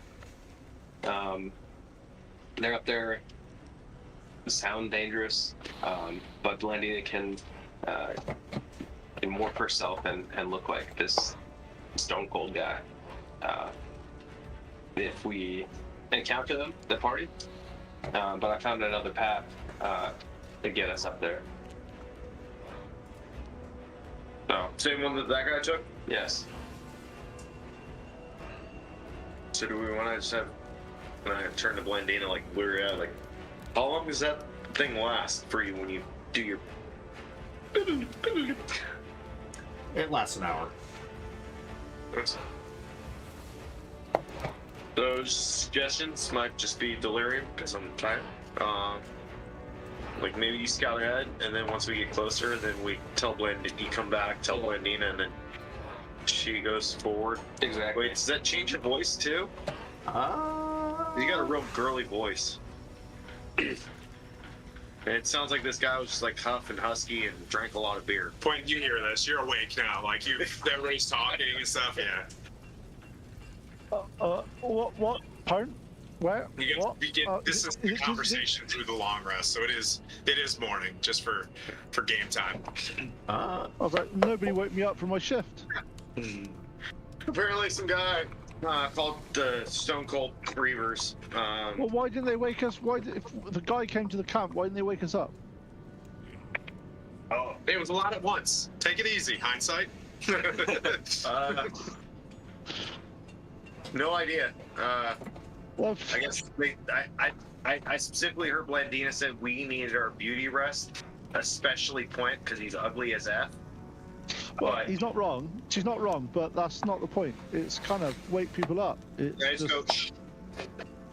They're up there. Sound dangerous, but Blandina can morph herself and look like this Stone Cold guy. If we encounter them, the party, but I found another path to get us up there. So Same one that guy took? yes, So do we want to just have turn to Blandina like blur out like how long does that thing last for you when you do your It lasts an hour. Those suggestions might just be delirium because I'm tired. Like maybe you scout ahead, and then once we get closer, then we tell Blandina, you come back, tell Blandina, and then she goes forward. exactly. Wait, does that change your voice too? You got a real girly voice. And it sounds like this guy was just like huff and husky and drank a lot of beer. Point, you hear this? You're awake now. Like everybody's talking and stuff. Yeah. What? Pardon? Where? What? This is the conversation through the long rest, so it is morning just for game time. I was like, nobody woke me up from my shift. Apparently, some guy called the Stone Cold Reavers. Well, why didn't they wake us? If the guy came to the camp, why didn't they wake us up? Oh, it was a lot at once. Take it easy, hindsight. No idea. Well, I guess I specifically heard Blandina said we needed our beauty rest, especially Point because he's ugly as F. well, But he's not wrong. She's not wrong, but that's not the point. It's kind of wake people up. It's guys just, go, "Shh,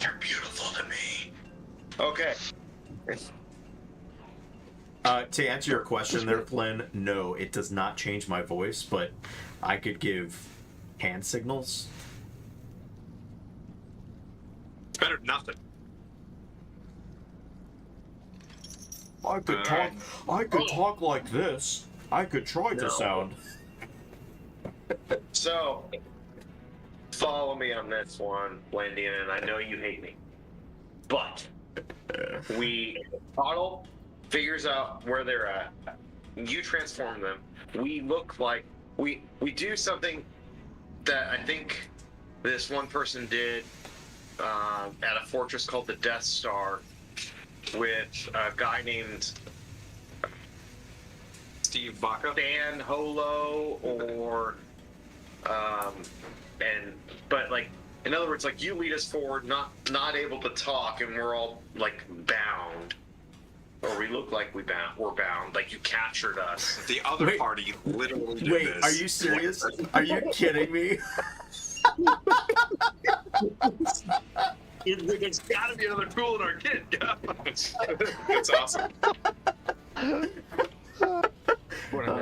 you're beautiful to me." Okay. To answer your question there, Flynn, no, it does not change my voice, but I could give hand signals. It's better than nothing. I could talk. I could talk like this. I could try to sound. So, follow me on this one, Blandian, and I know you hate me. But, Otto figures out where they're at. You transform them. We look like, we do something that I think this one person did at a fortress called the Death Star with a guy named Steve Baca. Dan Holo or but like in other words, like you lead us forward, not able to talk, and we're all like bound, or we look like we're bound, like you captured us. The other Wait. party literally did Wait, this. are you serious? Are you kidding me? There's got to be another tool in our kit. Yeah. That's awesome.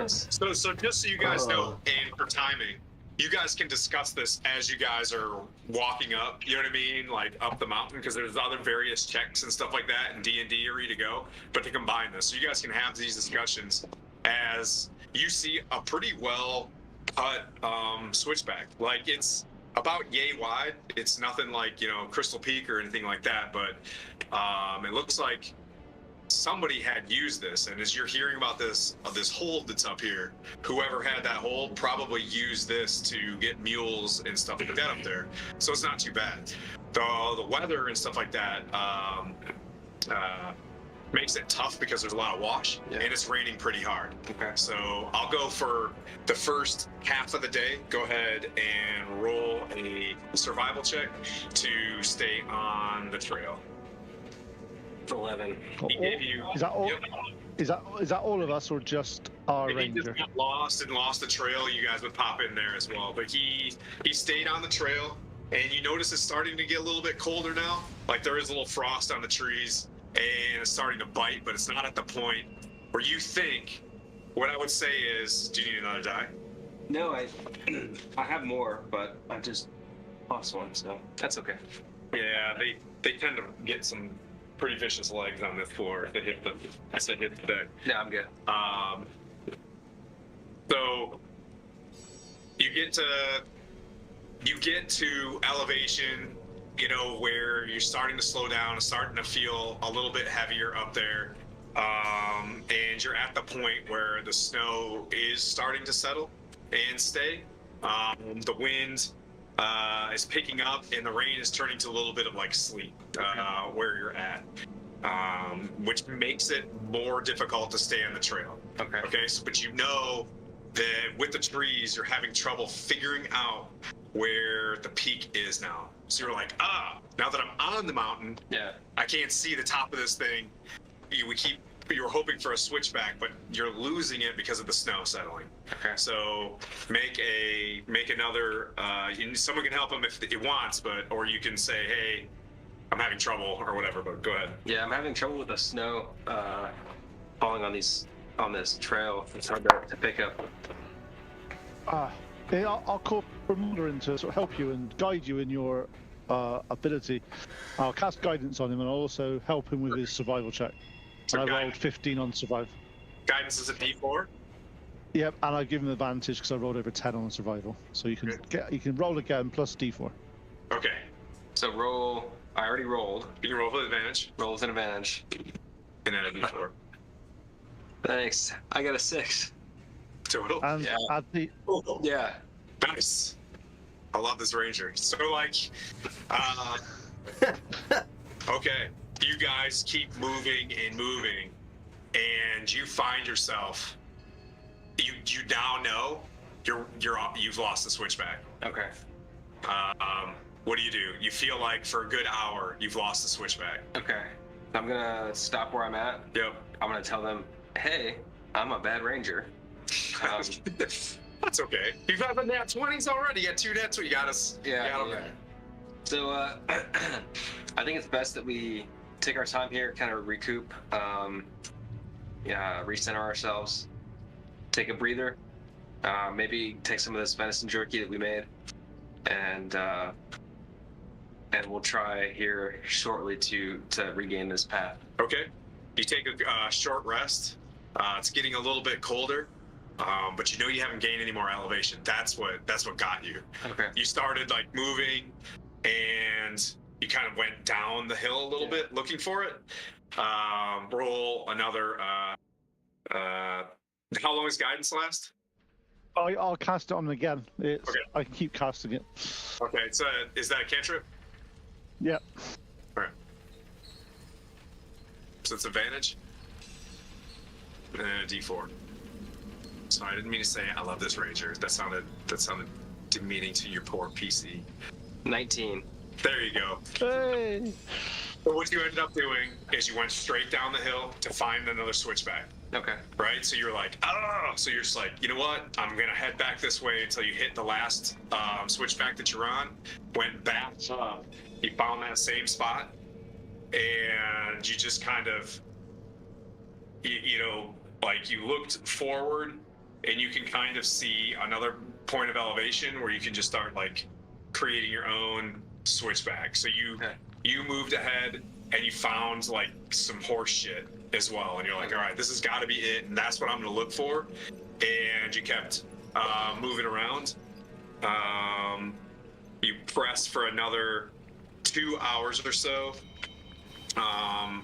So just so you guys know, and for timing, you guys can discuss this as you guys are walking up. You know what I mean, like up the mountain, because there's other various checks and stuff like that, and D&D are ready to go. But to combine this, so you guys can have these discussions as you see a pretty well cut switchback. Like it's about yay wide. It's nothing like, you know, Crystal Peak or anything like that, but it looks like somebody had used this, and as you're hearing about this hold that's up here, whoever had that hold probably used this to get mules and stuff like that up there. So it's not too bad. The weather and stuff like that makes it tough because there's a lot of wash, and it's raining pretty hard. Okay. So I'll go for the first half of the day. Go ahead and roll a survival check to stay on the trail. 11. He gave you. Is that all? Yep. Is that all of us or just our If he ranger? just got lost and lost the trail, you guys would pop in there as well. But he stayed on the trail, and you notice it's starting to get a little bit colder now. Like there is a little frost on the trees, and it's starting to bite, but it's not at the point where you think. What I would say is, do you need another die? No, I have more, but I just lost one, so that's okay. Yeah, they tend to get some pretty vicious legs on this floor if they hit the deck. No, I'm good. So you get to elevation, you know, where you're starting to slow down and starting to feel a little bit heavier up there. And you're at the point where the snow is starting to settle and stay. The wind is picking up, and the rain is turning to a little bit of like sleet where you're at, which makes it more difficult to stay on the trail. Okay. So, but you know that with the trees, you're having trouble figuring out where the peak is now. So you're like, now that I'm on the mountain, I can't see the top of this thing. You were hoping for a switchback, but you're losing it because of the snow settling. Okay. So make another. Someone can help him if he wants, or you can say, "Hey, I'm having trouble" or whatever. But go ahead. Yeah, I'm having trouble with the snow falling on this trail. It's hard to pick up. I'll call Commander in to sort of help you and guide you in your ability. I'll cast guidance on him and I'll also help him with his survival check. So I rolled 15 on survival. Guidance is a D4. Yep, and I give him advantage because I rolled over 10 on survival. So you can roll again plus D4. Okay. So roll. I already rolled. You can roll with advantage. Roll with an advantage. And then a D4. Thanks. I got a 6. And Total. add the Yeah. Nice. I love this ranger. So like, okay, you guys keep moving and moving, and you find yourself. You now know you've lost the switchback. Okay. What do? You feel like for a good hour you've lost the switchback. Okay. I'm gonna stop where I'm at. Yep. I'm gonna tell them, hey, I'm a bad ranger. That's okay. You've had the nat 20s already. You got 2 nat 20s. You got us. Yeah. You got 'em. So I think it's best that we take our time here, kind of recoup, recenter ourselves, take a breather, maybe take some of this venison jerky that we made, and we'll try here shortly to regain this path. Okay. You take a short rest. It's getting a little bit colder, but you know you haven't gained any more elevation. That's what got you. Okay. You started like moving, and you kind of went down the hill a little bit looking for it. Roll another. How long does guidance last? I'll cast it on again. It's, Okay. I can keep casting it. Okay. Is that a cantrip? Yep. All right. So it's advantage. D4. Sorry, I didn't mean to say I love this ranger. That sounded demeaning to your poor PC. 19. There you go. Hey. But what you ended up doing is you went straight down the hill to find another switchback. Okay. Right? So you're like, oh, so you're just like, you know what? I'm gonna head back this way until you hit the last switchback that you're on. Went back up. You found that same spot, and you just kind of, you know, like you looked forward, and you can kind of see another point of elevation where you can just start like creating your own switchback. So you moved ahead, and you found like some horse shit as well, and you're like, all right, this has got to be it, and that's what I'm gonna look for. And you kept moving around. You pressed for another 2 hours or so, and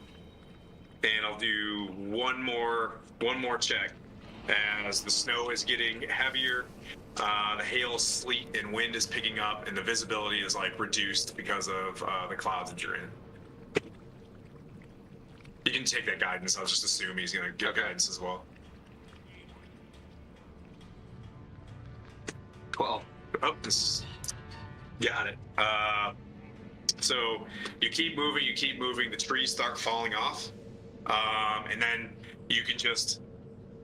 I'll do one more check as the snow is getting heavier. The hail, sleet, and wind is picking up, and the visibility is like reduced because of the clouds that you're in. You can take that guidance. I'll just assume he's going to give guidance as well. 12. Oh, got it. So you keep moving. The trees start falling off, and then you can just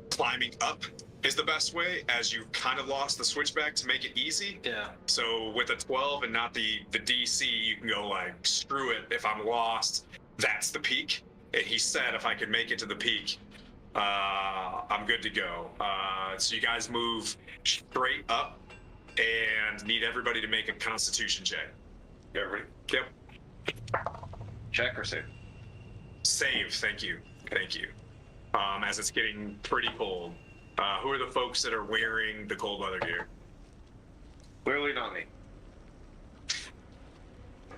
climbing up is the best way, as you kind of lost the switchback to make it easy. Yeah. So with a 12 and not the DC, you can go like, screw it. If I'm lost, that's the peak. And he said if I could make it to the peak, I'm good to go. So you guys move straight up, and need everybody to make a Constitution check. Everybody? Yep. Check or save? Save. Thank you. As it's getting pretty cold. Who are the folks that are wearing the cold weather gear? Clearly not me.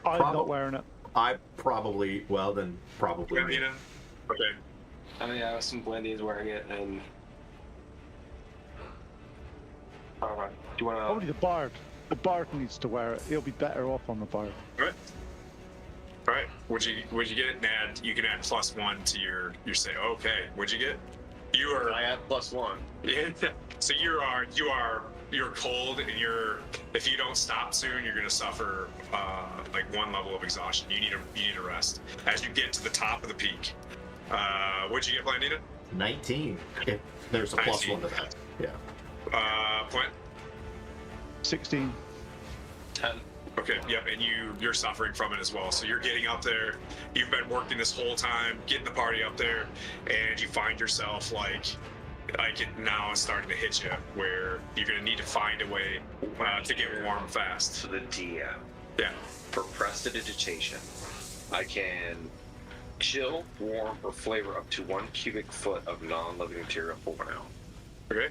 I'm not wearing it. I probably me. Nina? Okay. I mean, I have some blendies wearing it, and all right. Do you want to? Only the bard. The bard needs to wear it. He'll be better off on the bard. All right. Would you get? Add. You can add +1 to your say. Okay. What'd you get? You are. I add +1. Yeah. So you're cold, and if you don't stop soon, you're gonna suffer like 1 level of exhaustion. You need a rest as you get to the top of the peak. What'd you get, Blandina? 19. If there's a 19. +1 to that. Yeah. Point. 16. 10. Okay, yep, and you're suffering from it as well. So you're getting up there. You've been working this whole time, getting the party up there, and you find yourself like it now is starting to hit you, where you're gonna need to find a way to get warm fast. To the DM. Yeah. For prestidigitation, I can chill, warm, or flavor up to 1 cubic foot of non-living material for 1 hour. Okay.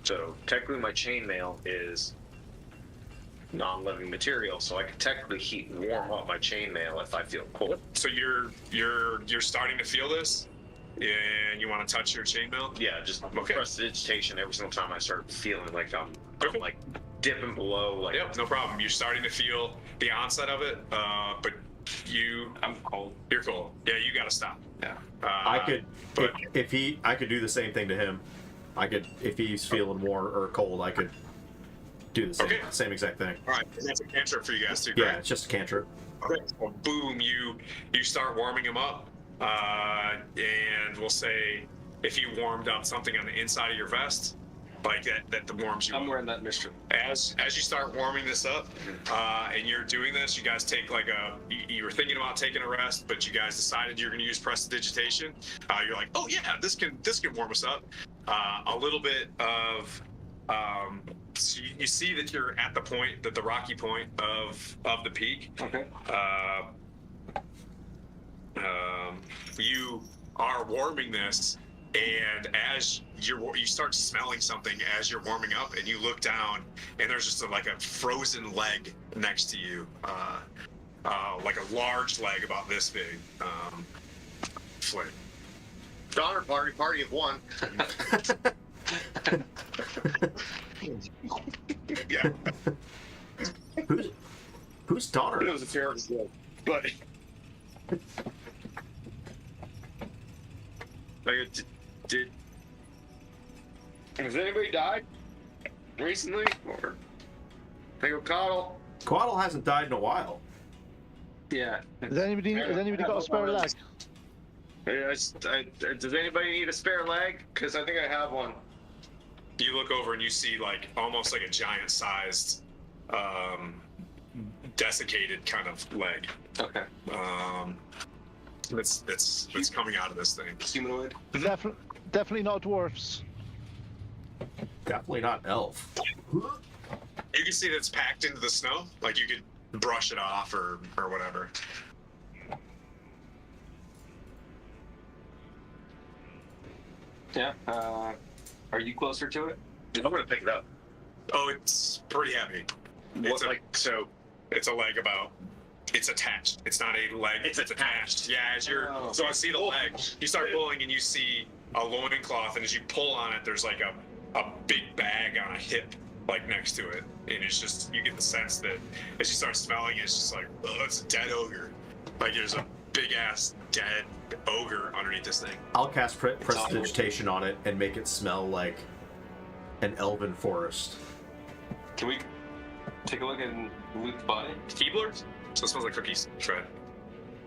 So technically, my chainmail is non-living material, so I can technically warm up my chainmail if I feel cold. So you're starting to feel this, and you want to touch your chainmail? Yeah, just prestidigitation every single time I start feeling like I'm Okay. like dipping below. Like, Yep, no problem. You're starting to feel the onset of it, but I'm cold. you're cold. Yeah, you got to stop. Yeah. I could, but- I could do the same thing to him. I could, if he's feeling warm or cold, I could do the same exact thing. All right, that's a cantrip for you guys too. Yeah, correct? it's just a cantrip. Okay. Well, boom, you start warming him up, and we'll say if you warmed up something on the inside of your vest, like that warms you I'm up. wearing that mystery. As you start warming this up, and you're doing this, you guys take like you were thinking about taking a rest, but you guys decided you're going to use prestidigitation. You're like, oh yeah, this can warm us up. A little bit of so you see that you're at the point, that the rocky point of the peak. Okay. You are warming this, and as you start smelling something as you're warming up, and you look down, and there's just like a frozen leg next to you, like a large leg about this big. Flame. Donner party of one. Yeah. Who's Donner? It was a fair joke, but like, has anybody died recently? Or think of Coddle? Quaddle hasn't died in a while. Yeah. Has anybody got a spare leg? Yeah, does anybody need a spare leg? Because I think I have one. You look over and you see like almost like a giant-sized, desiccated kind of leg. Okay. That's coming out of this thing. Humanoid. Definitely not dwarfs. Definitely not elf. You can see that it's packed into the snow. Like you could brush it off or whatever. Yeah. Are you closer to it? I'm gonna pick it up. Oh, it's pretty heavy. What, It's a leg about. It's attached. It's not a leg. It's attached. Yeah, as you're. Oh. So I see the leg. You start pulling and you see a loincloth, and as you pull on it, there's like a big bag on a hip, like next to it, and it's just you get the sense that as you start smelling, it's just like, oh, it's a dead ogre. Like there's a big ass dead ogre underneath this thing. I'll cast prestidigitation on it and make it smell like an elven forest. Can we take a look and loot the body? Keebler? So it smells like cookies. Shred.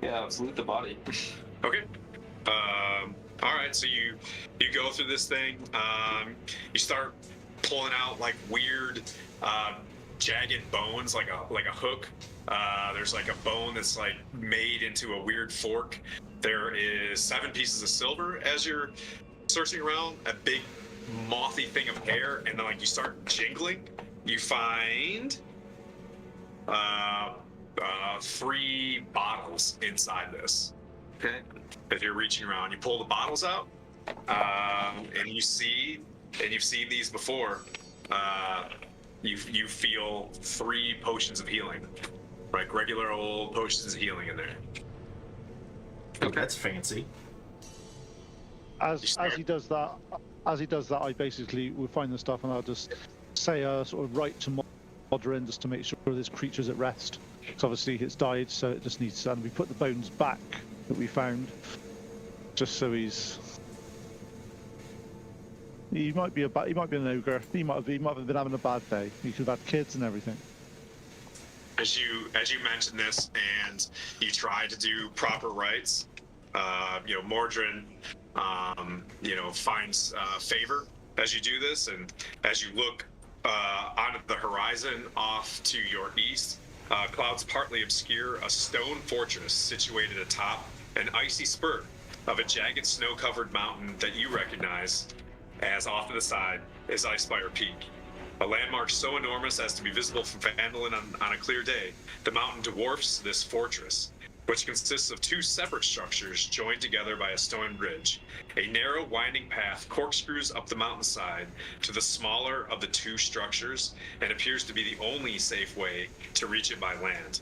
Yeah, let's loot the body. Okay. All right. So you go through this thing. You start pulling out like weird, jagged bones, like a hook. There's like a bone that's like made into a weird fork. There is 7 pieces of silver as you're searching around. A big mothy thing of hair, and then like you start jingling. You find 3 bottles inside this. Okay. As you're reaching around, you pull the bottles out, and you've seen these before. You feel 3 potions of healing, like regular old potions of healing in there. Okay. That's fancy. As he does that, I basically will find the stuff and I'll just say sort of right to Modrin just to make sure this creature's at rest. So obviously it's died, so it just needs to. And we put the bones back that we found, just so he might be an ogre. He might have been having a bad day. He could have had kids and everything. As you mention this and you try to do proper rites, Mordrin, finds favor as you do this, and as you look on the horizon off to your east, clouds partly obscure a stone fortress situated atop an icy spur of a jagged snow-covered mountain that you recognize as off to the side is Icespire Peak. A landmark so enormous as to be visible from Phandalin on a clear day, the mountain dwarfs this fortress, which consists of 2 separate structures joined together by a stone bridge. A narrow, winding path corkscrews up the mountainside to the smaller of the 2 structures and appears to be the only safe way to reach it by land.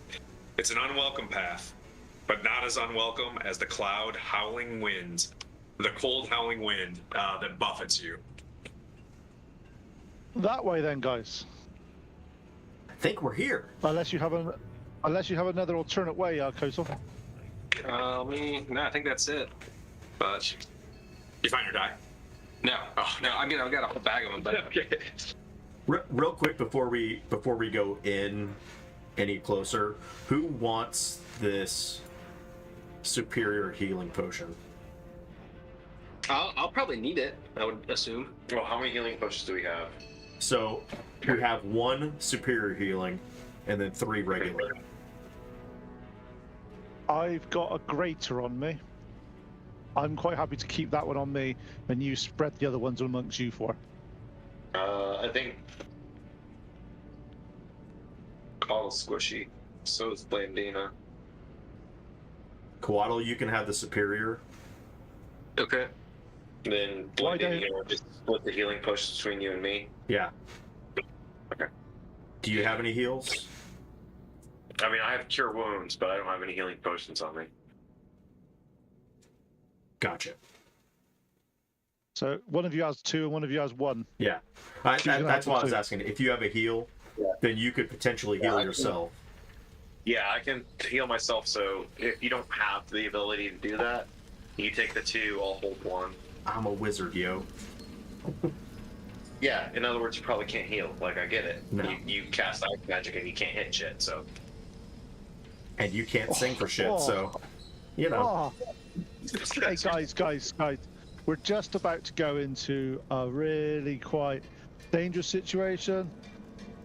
It's an unwelcome path, but not as unwelcome as the cold howling wind that buffets you. That way then, guys. I think we're here. Unless you have another alternate way, Kotal. No, I think that's it. But You find your die? no, no. I mean, I've got a whole bag of them, but Okay. Real quick before we go in any closer, who wants this superior healing potion? I'll probably need it. I would assume. Well, how many healing potions do we have? So you have 1 superior healing, and then 3 regular. I've got a greater on me. I'm quite happy to keep that one on me, and you spread the other ones amongst you four. I think Coddle's squishy. So is Blandina. Coatl, you can have the superior. Okay. Then Why Blandina, don't- just split the healing potions between you and me. Yeah. Okay. Do you have any heals? I mean, I have cure wounds, but I don't have any healing potions on me. Gotcha. So one of you has 2 and one of you has 1. Yeah. She's gonna That's have why I to was too. asking. If you have a heal, Yeah. then you could potentially Yeah, heal I can- yourself. Yeah, I can heal myself. So if you don't have the ability to do that, you take the 2. I'll hold 1. I'm a wizard, yo. Yeah. In other words, you probably can't heal. Like I get it. No. You cast ice magic and you can't hit shit. So And you can't sing for shit, so you know. Oh. Hey guys, we're just about to go into a really quite dangerous situation.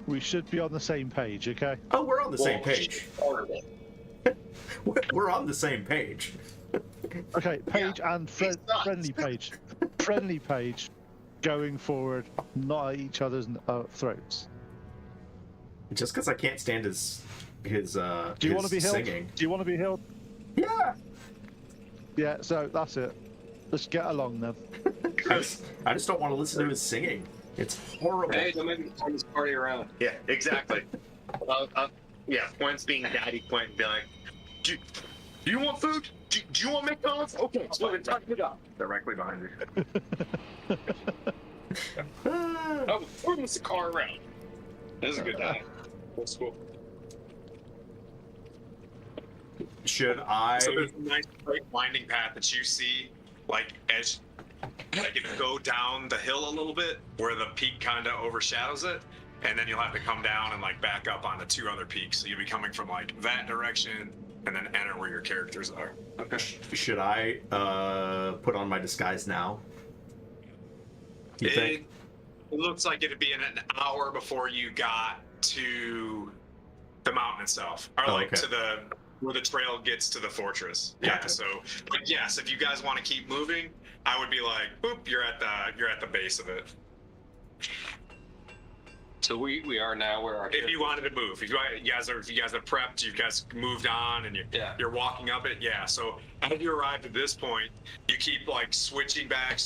We should be on the same page, okay? Oh, we're on the same page. Part of it. We're on the same page. Okay, page and He's not. friendly page. Friendly page going forward, not at each other's throats. Just because I can't stand his Do you his want to be healed? singing. Do you want to be healed? Yeah. Yeah, so that's it. Let's get along then. I just don't want to listen to his singing. It's horrible. Hey, don't make me turn this party around. Yeah, exactly. Yeah, Quinn's being Daddy Quinn, be like, do you want food? Do you want McDonald's? Okay, so then tuck it up. Directly behind you. Ah. Oh, where was the car around? This is a good time. That's cool. Should I? So there's a nice straight winding path that you see, like as like if you go down the hill a little bit, where the peak kind of overshadows it, and then you'll have to come down and like back up onto 2 other peaks. So you'll be coming from like that direction, and then enter where your characters are. Okay. Should I put on my disguise now? You think? It looks like it'd be in an hour before you got to the mountain itself, or Oh, like okay. to the where the trail gets to the fortress. Gotcha. Yeah. So, but yes, if you guys want to keep moving, I would be like, "Boop, you're at the base of it." So we are now where our. If you wanted to move, if you guys are prepped, you guys moved on, and you're walking up it. Yeah. So as you arrived at this point, you keep like switching back,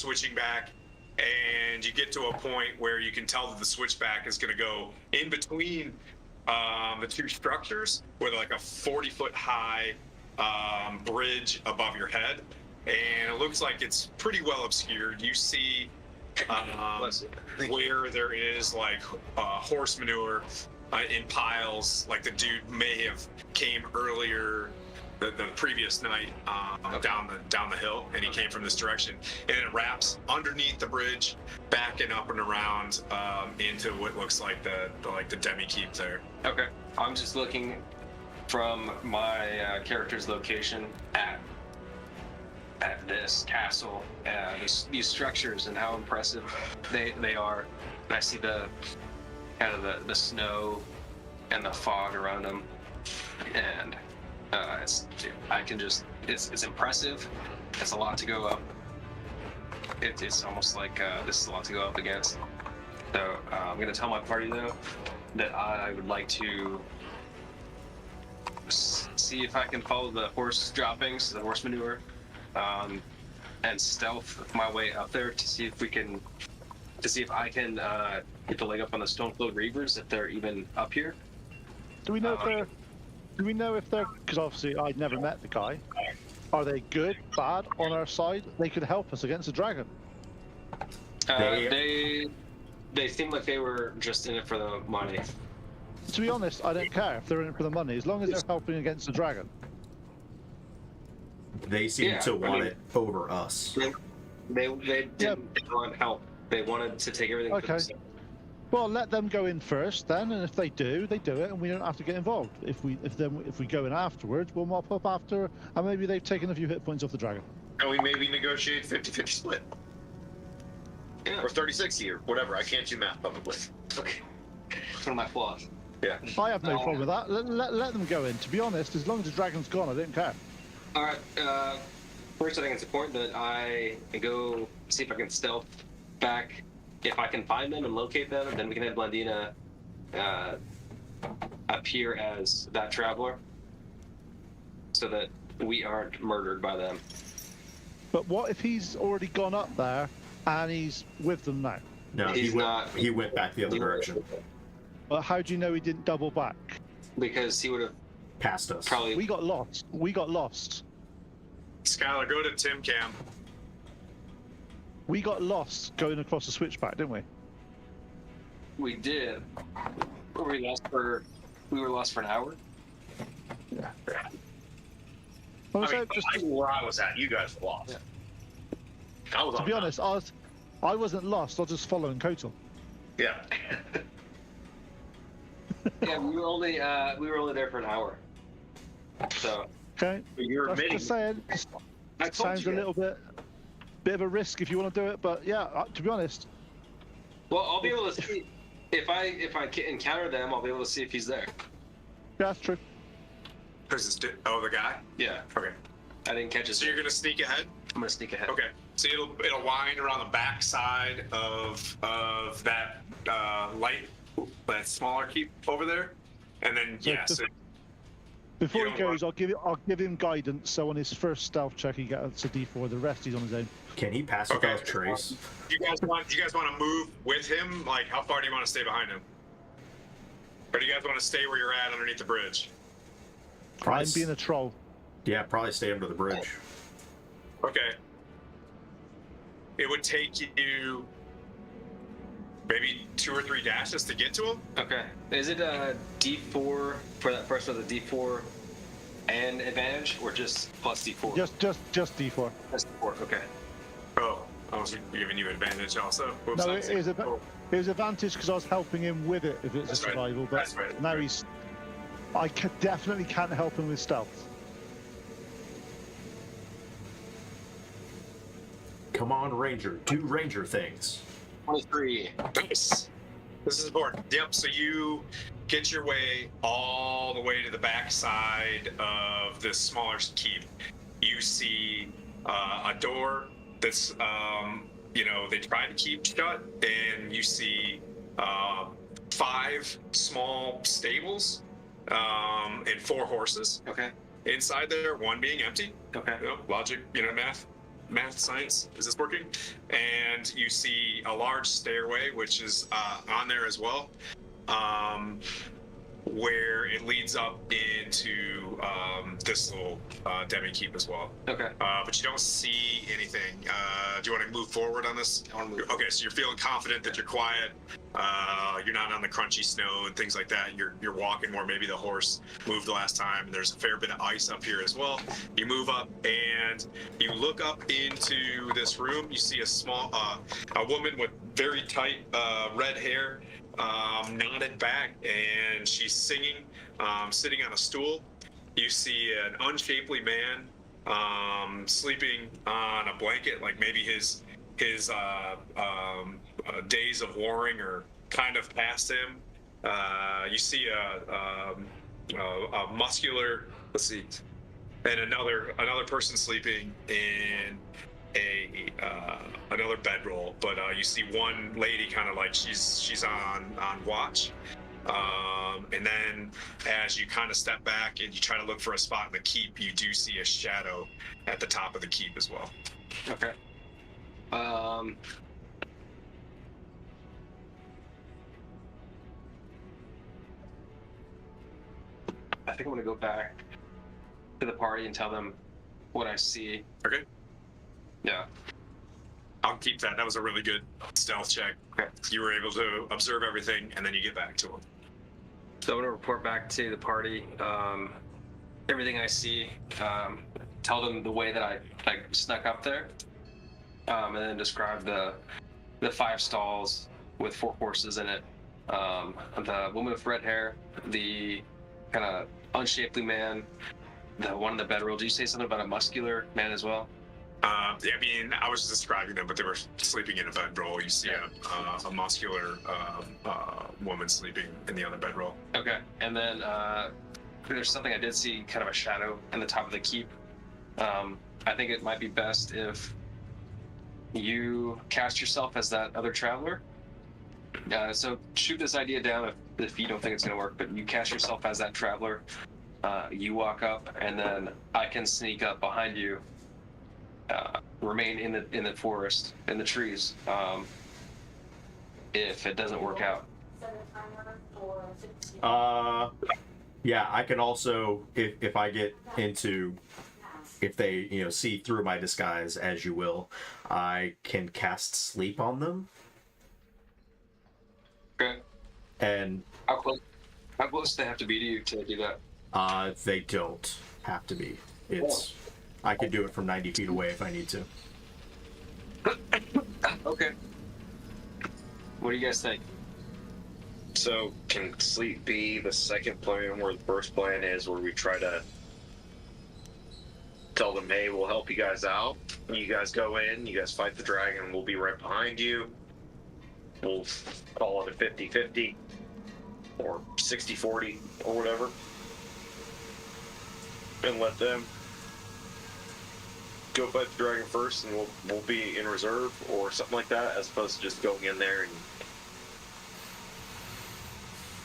and you get to a point where you can tell that the switchback is going to go in between the 2 structures with like a 40-foot high bridge above your head, and it looks like it's pretty well obscured. You see where there is like horse manure in piles, like the dude may have came earlier the previous night down the hill, and he came from this direction, and it wraps underneath the bridge, backing up and around into what looks like the demi keep there. Okay. I'm just looking from my character's location at this castle, these structures, and how impressive they are. And I see the kind of the snow and the fog around them, and it's impressive. It's a lot to go up. It's almost like this is a lot to go up against. So I'm gonna tell my party though that I would like to see if I can follow the horse droppings, the horse manure, and stealth my way up there to see if I can get the leg up on the Stronghold Reavers if they're even up here. Do we know if they're? Because obviously I'd never met the guy. Are they good, bad, on our side? They could help us against the dragon. They seem like they were just in it for the money. To be honest, I don't care if they're in it for the money, as long as they're helping against the dragon. They seem to want it over us. They didn't want help. They wanted to take everything. Okay. For themselves. Well, let them go in first then, and if they do, they do it, and we don't have to get involved. If we go in afterwards, we'll mop up after, and maybe they've taken a few hit points off the dragon. And we maybe negotiate 50-50 split. Yeah. Or 30-60 or whatever. I can't do math publicly. Okay. It's one of my flaws. Yeah. I have no problem with that. Let them go in. To be honest, as long as the dragon's gone, I don't care. All right. First, I think it's important that I go see if I can stealth back. If I can find them and locate them, then we can have Blondina appear as that traveler, so that we aren't murdered by them. But what if he's already gone up there and he's with them now? No, He's not. He went back the other direction, But how do you know he didn't double back? Because he would have past us. probably. We got lost. We got lost. Skylar, go to Tim Cam. We got lost going across the switchback, didn't we? We did. We were lost for an hour. Well, I so mean, just I knew where I was at. You guys were lost. I was to on be top. honest, I wasn't lost. I was just following Kotal. Yeah. Yeah, we were only there for an hour. So Okay. You're That's admitting. just saying. I told Sounds you a guys. little bit of a risk if you want to do it, but yeah, to be honest, Well, I'll be able to see if I encounter them. I'll be able to see if he's there. yeah, that's true. Who's this dude? Oh, the guy? Yeah, Okay. I didn't catch his. So you're going to sneak ahead? I'm gonna sneak ahead. Okay. So it'll wind around the back side of that light, that smaller keep over there. And then, yeah, so Before You he don't goes, I'll give him guidance. So on his first stealth check, he gets a D4. The rest he's on his own. Can he pass Okay. without trace? do you guys want to move with him? Like, how far do you want to stay behind him? Or do you guys want to stay where you're at underneath the bridge? Probably I'm being a troll. Yeah, probably stay under the bridge. Okay. It would take you maybe 2 or 3 dashes to get to him. Okay. Is it a D4 for that first with a D4 and advantage, or just plus D4? Just D4. Just D4. Okay. Oh, I was giving you advantage also. Whoops, No, I'm it saying- is a it was advantage because I was helping him with it if it's That's a right. survival. But That's right. now I definitely can't help him with stealth. Come on, Ranger. Do Ranger things. 23. Nice. This is important. Yep. So you get your way all the way to the back side of this smaller keep. You see a door that's, they tried to keep shut, and you see 5 small stables and 4 horses Okay. inside there. 1 being empty. Okay. Logic, math, science. Is this working? And you see a large stairway, which is on there as well, where it leads up into this little demi keep as well. Okay. But you don't see anything. Do you want to move forward on this? I wanna move. Okay, so you're feeling confident that you're quiet. You're not on the crunchy snow and things like that. You're walking where maybe the horse moved the last time. There's a fair bit of ice up here as well. You move up and you look up into this room. You see a woman with very tight red hair, nodded back, and she's singing, sitting on a stool. You see an unshapely man sleeping on a blanket, like maybe his days of warring are kind of past him. You see a muscular, let's see, and another person sleeping in another bedroll, but you see one lady kind of like she's on watch. And then as you kind of step back and you try to look for a spot in the keep, you do see a shadow at the top of the keep as well. Okay. I think I'm gonna go back to the party and tell them what I see. Okay, Yeah. I'll keep that. That was a really good stealth check. Okay. You were able to observe everything, and then you get back to him. So I'm gonna report back to the party, everything I see, tell them the way that I snuck up there, and then describe the 5 stalls with 4 horses in it. The woman with red hair, the kind of unshapely man, the one in the bedroll. Did you say something about a muscular man as well? I mean, I was describing them, but they were sleeping in a bedroll. You see a muscular woman sleeping in the other bedroll. Okay, and then there's something I did see, kind of a shadow in the top of the keep. I think it might be best if you cast yourself as that other traveler. So shoot this idea down if you don't think it's going to work, but you cast yourself as that traveler. You walk up, and then I can sneak up behind you. Remain in the forest, in the trees. If it doesn't work out. Yeah, I can also, if I get into, if they see through my disguise, as you will, I can cast sleep on them. Okay. And How close do they have to be to you to do that? they don't have to be. I could do it from 90 feet away if I need to. Okay. What do you guys think? So can sleep be the second plan where the first plan is where we try to tell them, hey, we'll help you guys out. You guys go in, you guys fight the dragon, we'll be right behind you. We'll call it a 50-50 or 60-40 or whatever. And let them go fight the dragon first, and we'll be in reserve or something like that, as opposed to just going in there and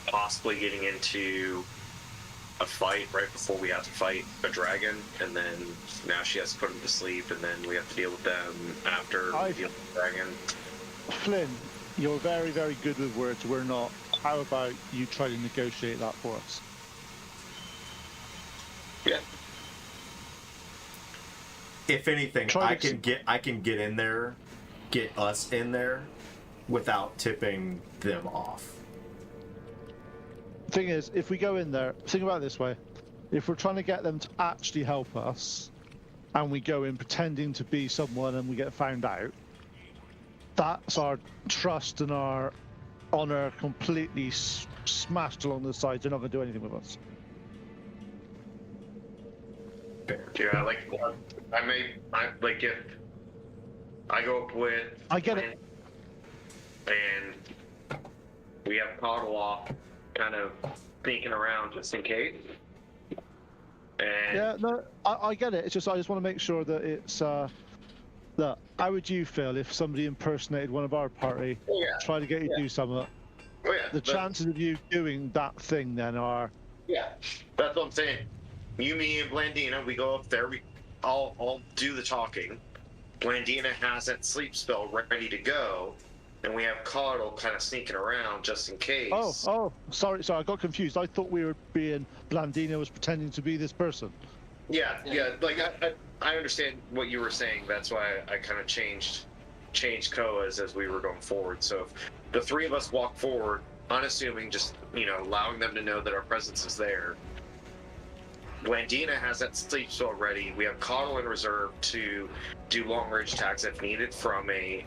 possibly getting into a fight right before we have to fight a dragon, and then now she has to put him to sleep, and then we have to deal with them after we deal with the dragon. Flynn, you're very, very good with words. We're not. How about you try to negotiate that for us? Yeah. If anything, I can get in there, get us in there, without tipping them off. The thing is, if we go in there, think about it this way. If we're trying to get them to actually help us, and we go in pretending to be someone and we get found out, that's our trust and our honor completely smashed along the sides. They're not going to do anything with us. Yeah, like if I go up with, I get it. and we have Coddle off, kind of sneaking around just in case. And Yeah, no, I get it. It's just I just want to make sure that it's that. How would you feel if somebody impersonated one of our party, trying to get you to do something? The chances of you doing that thing then are. Yeah, that's what I'm saying. You, me, and Blandina, we go up there. I'll do the talking. Blandina has that sleep spell ready to go, and we have Coddle kind of sneaking around just in case. Oh, sorry, I got confused. I thought we were being Blandina was pretending to be this person. Yeah. Like I understand what you were saying. That's why I kind of changed Koas as we were going forward. So if the three of us walk forward, unassuming, just allowing them to know that our presence is there. Blandina has that sleep spell ready. We have Coddle in reserve to do long range attacks if needed from a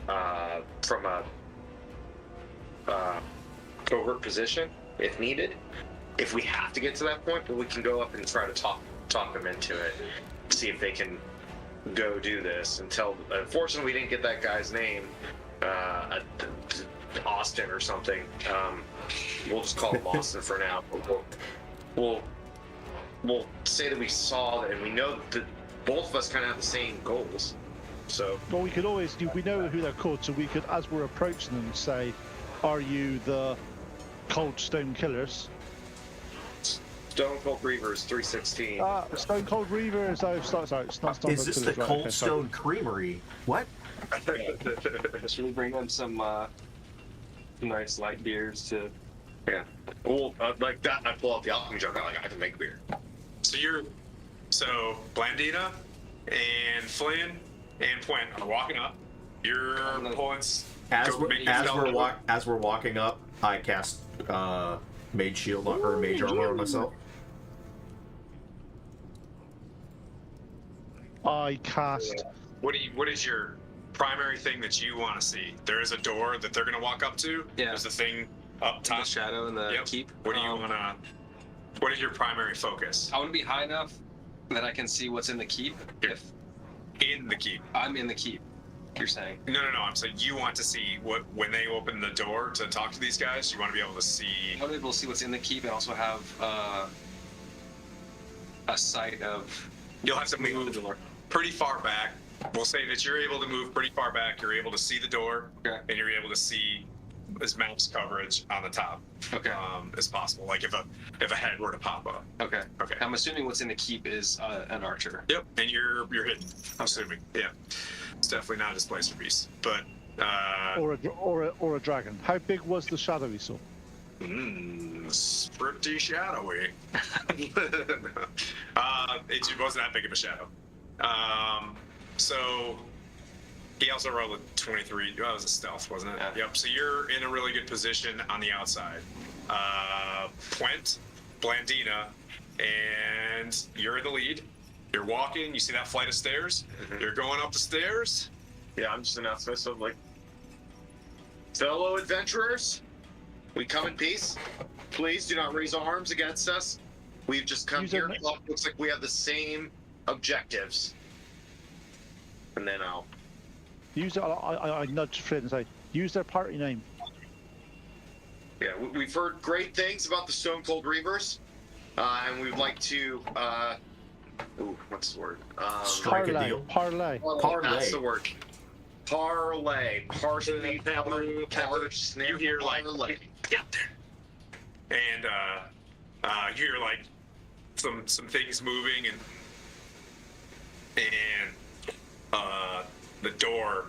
covert position if needed. If we have to get to that point, but we can go up and try to talk them into it, see if they can go do this. Until unfortunately, we didn't get that guy's name, Austin or something. We'll just call him Austin for now. But we'll say that we saw and we know that both of us kind of have the same goals. So. Well, we could always we know who they're called, so we could, as we're approaching them, say, "Are you the Cold Stone Killers?" Stone Cold Reavers 316. Stone Cold Reavers. Oh, sorry, it's not Stone Is Cold this Killers, the right, Cold okay, Stone Creamery? What? Should we bring them some nice light beers to? Yeah. Well, like that, I pull out the alchemy jug. I can make beer. So Blandina and Flynn and Puent are walking up. Your points. As we're walking up, I cast Mage Shield or Mage Armor on myself. I cast. What is your primary thing that you want to see? There is a door that they're going to walk up to. Yeah. There's a thing up top. The shadow and the keep. What do you want to? What is your primary focus? I want to be high enough that I can see what's in the keep. In the keep. I'm in the keep. You're saying? No. I'm saying you want to see what when they open the door to talk to these guys. You want to be able to see. I want to be able to see what's in the keep and also have a sight of. You'll have to the move door. pretty far back. We'll say that you're able to move pretty far back. You're able to see the door, Okay. and you're able to see as max coverage on the top Okay. as possible. Like if a head were to pop up. Okay. Okay. I'm assuming what's in the keep is an archer. Yep, and you're hidden. I'm assuming. Yeah, it's definitely not a displacer beast, but Or a dragon. How big was the shadow we saw? it's pretty shadowy. It wasn't that big of a shadow. So he also rolled a 23. That was a stealth, wasn't it? Yeah. Yep. So you're in a really good position on the outside. Puent, Blandina, and you're in the lead. You're walking. You see that flight of stairs. You're going up the stairs. Yeah, I'm just announcing myself like, fellow adventurers, we come in peace. Please do not raise arms against us. We've just come Use here. our- Looks like we have the same objectives. And then I'll. Use it. I nudge Flynn and say, use their party name. Yeah, we've heard great things about the Stone Cold Reavers, and we'd like to. What's the word? Strike a Parlay. deal. Parlay. Parlay. That's the word. Parlay. Partially powered snare. You hear like, parlay. get there. And you hear like some things moving and the door.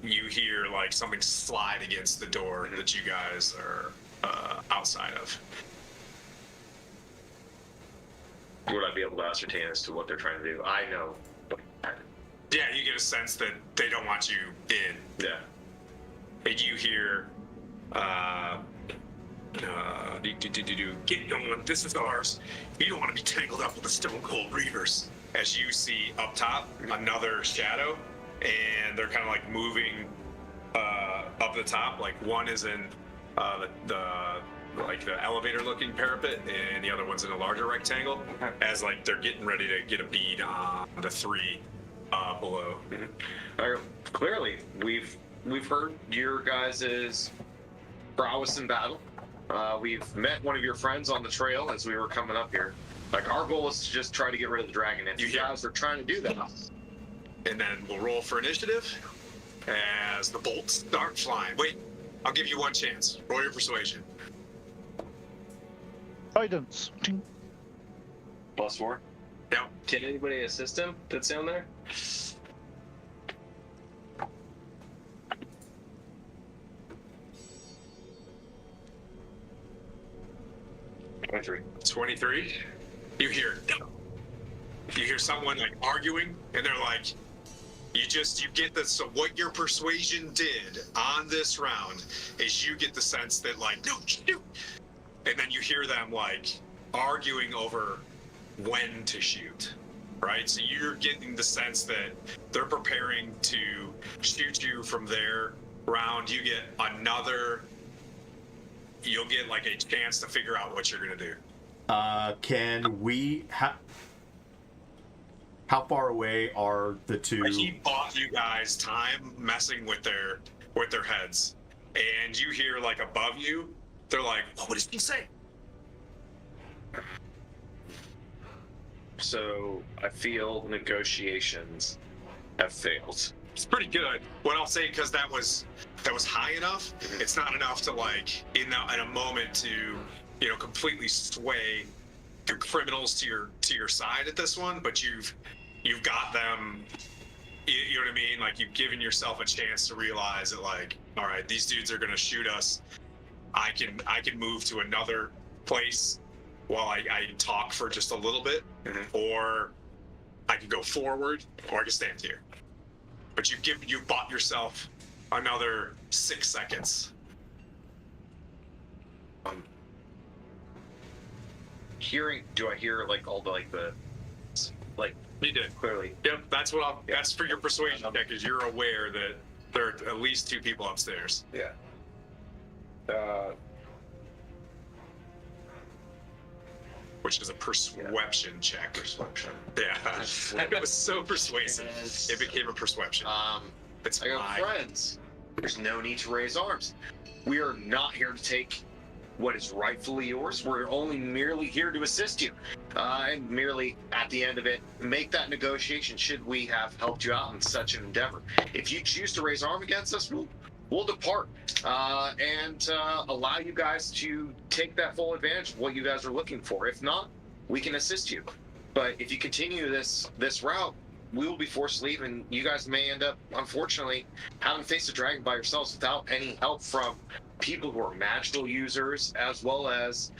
You hear like something slide against the door that you guys are outside of. Would I be able to ascertain as to what they're trying to do? I know. Yeah, you get a sense that they don't want you in. Yeah. And you hear, get going, this is ours. You don't want to be tangled up with the Stone Cold Reavers. As you see up top, another shadow, and they're kind of like moving up the top. Like one is in the elevator-looking parapet, and the other one's in a larger rectangle. As like they're getting ready to get a bead on the three below. Clearly, we've heard your guys' prowess in battle. We've met one of your friends on the trail as we were coming up here. Like, our goal is to just try to get rid of the dragon. If you guys are trying to do that, And then we'll roll for initiative as the bolts start flying. Wait, I'll give you one chance. Roll your persuasion. Guidance. Ting. +4. Yep. Can anybody assist him that's down there? $23. 23. You hear someone like arguing, and they're like, you get this. So what your persuasion did on this round is you get the sense that like, no, shoot. And then you hear them like arguing over when to shoot, right? So you're getting the sense that they're preparing to shoot you from their round. You get you'll get like a chance to figure out what you're gonna do. Can we how far away are the two? He bought you guys time messing with their heads, and you hear like above you, they're like, "Oh, what does he say?" So I feel negotiations have failed. It's pretty good. What I'll say, because that was high enough. It's not enough to like in a moment to completely sway your criminals to your side at this one. But you've got them. You know what I mean? Like you've given yourself a chance to realize that like, all right, these dudes are gonna shoot us. I can move to another place while I talk for just a little bit, or I can go forward, or I can stand here. But you've bought yourself another 6 seconds. Do I hear like all the You did. clearly? Yep, that's that's for your persuasion check, because you're aware that there are at least 2 people upstairs. Yeah. which is a persuasion check. Persuasion. Yeah, it was so persuasive. It became a persuasion. It's I go, fine. friends, there's no need to raise arms. We are not here to take what is rightfully yours. We're only merely here to assist you. And merely, at the end of it, make that negotiation should we have helped you out in such an endeavor. If you choose to raise arm against us, we'll depart and allow you guys to take that full advantage of what you guys are looking for. If not, we can assist you. But if you continue this route, we will be forced to leave, and you guys may end up, unfortunately, having to face the dragon by yourselves without any help from people who are magical users, as well as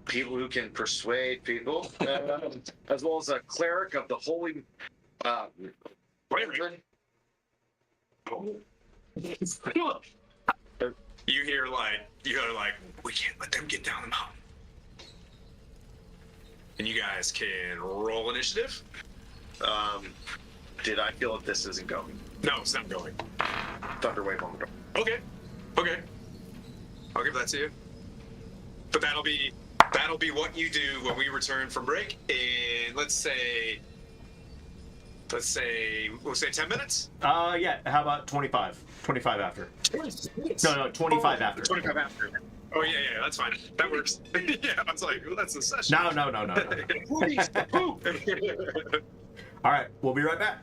people who can persuade people, as well as a cleric of the holy. You hear like, we can't let them get down the mountain. And you guys can roll initiative. Did I feel that this isn't going? No, it's not going. Thunderwave on the door. Okay. I'll give that to you. But that'll be what you do when we return from break in let's say 10 minutes. Yeah. How about 25? 25 after. No, 25 after. 25 after. Oh yeah, that's fine. That works. Yeah, I was like, well, that's the session. No. All right, we'll be right back.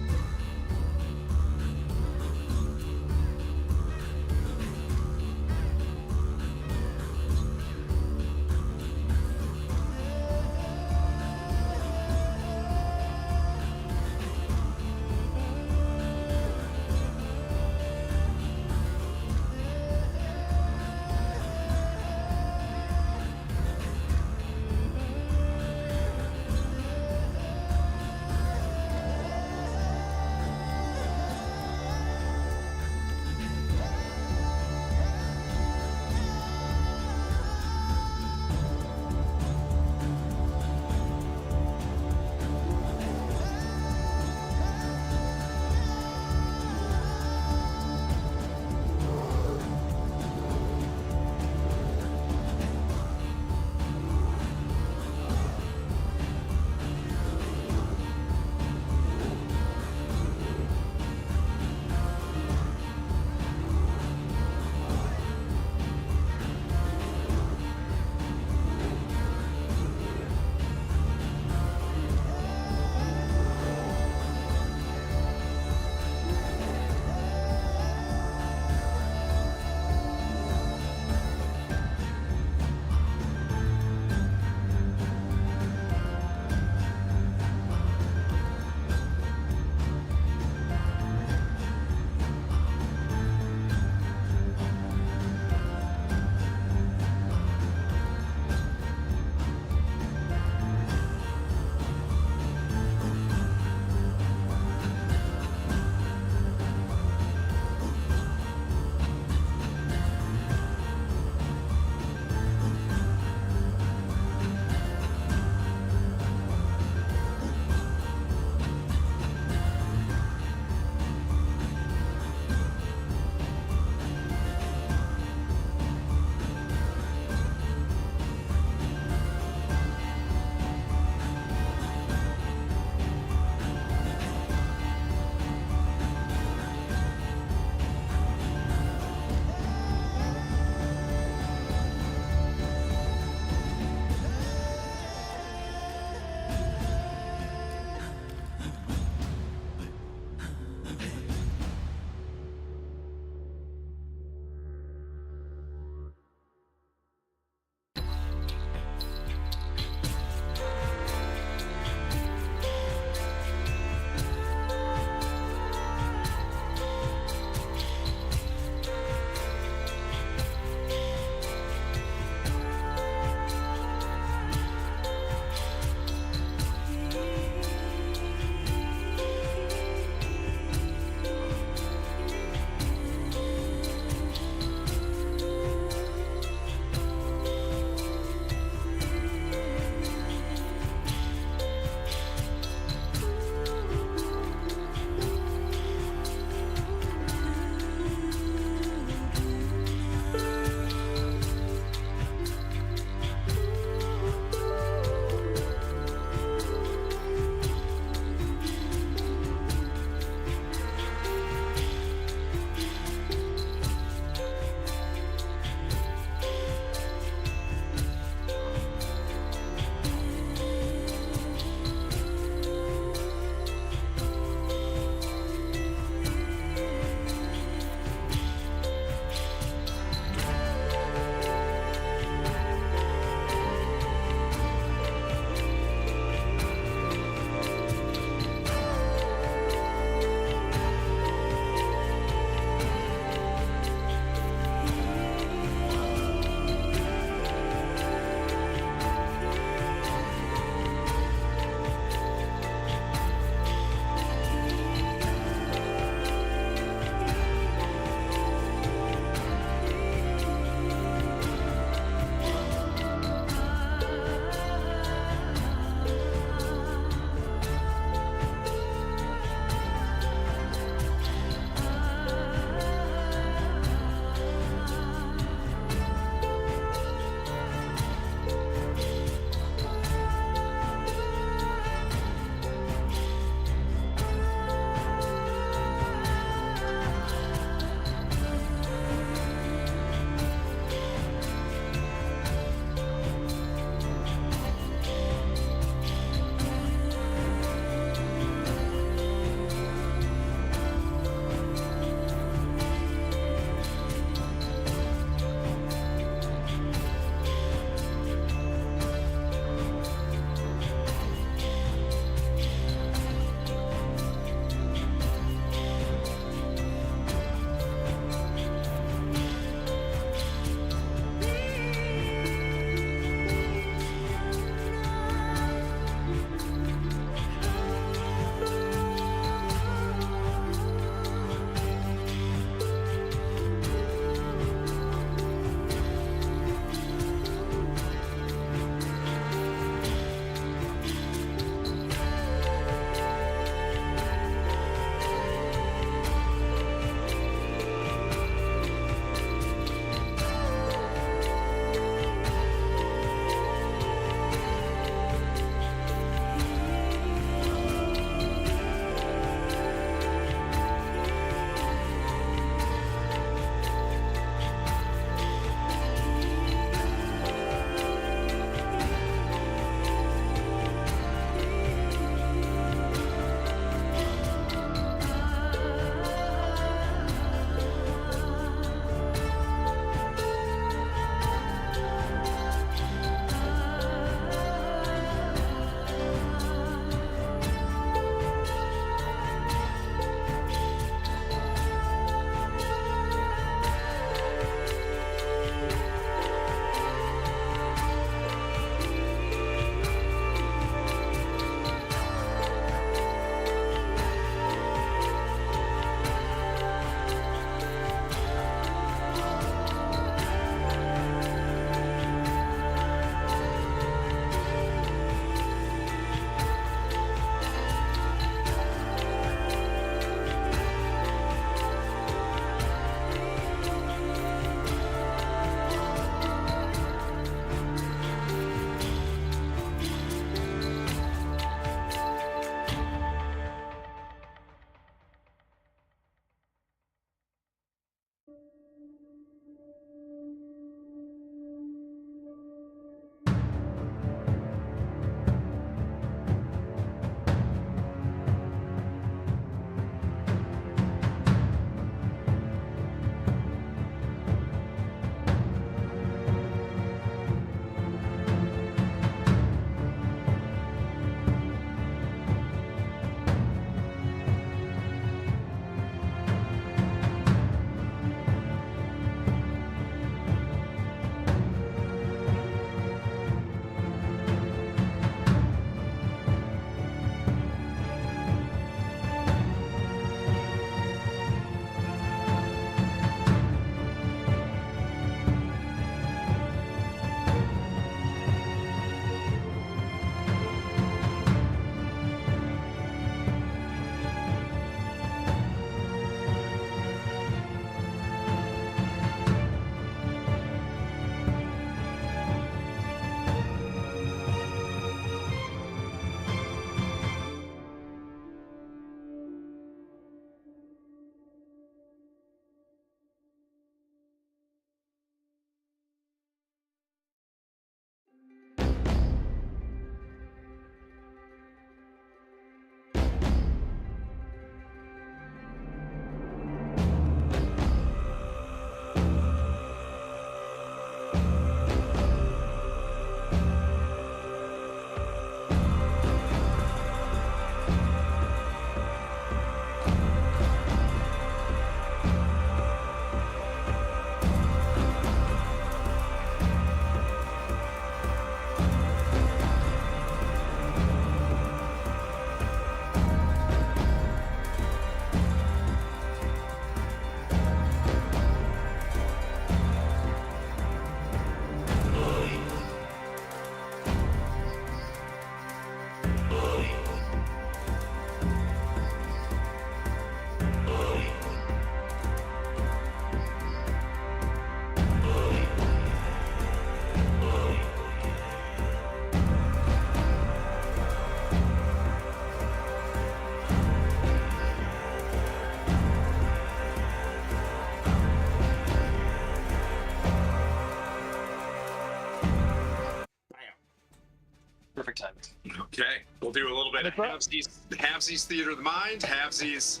Perfect time. Okay, we'll do a little bit of halvesies theater of the mind, halvesies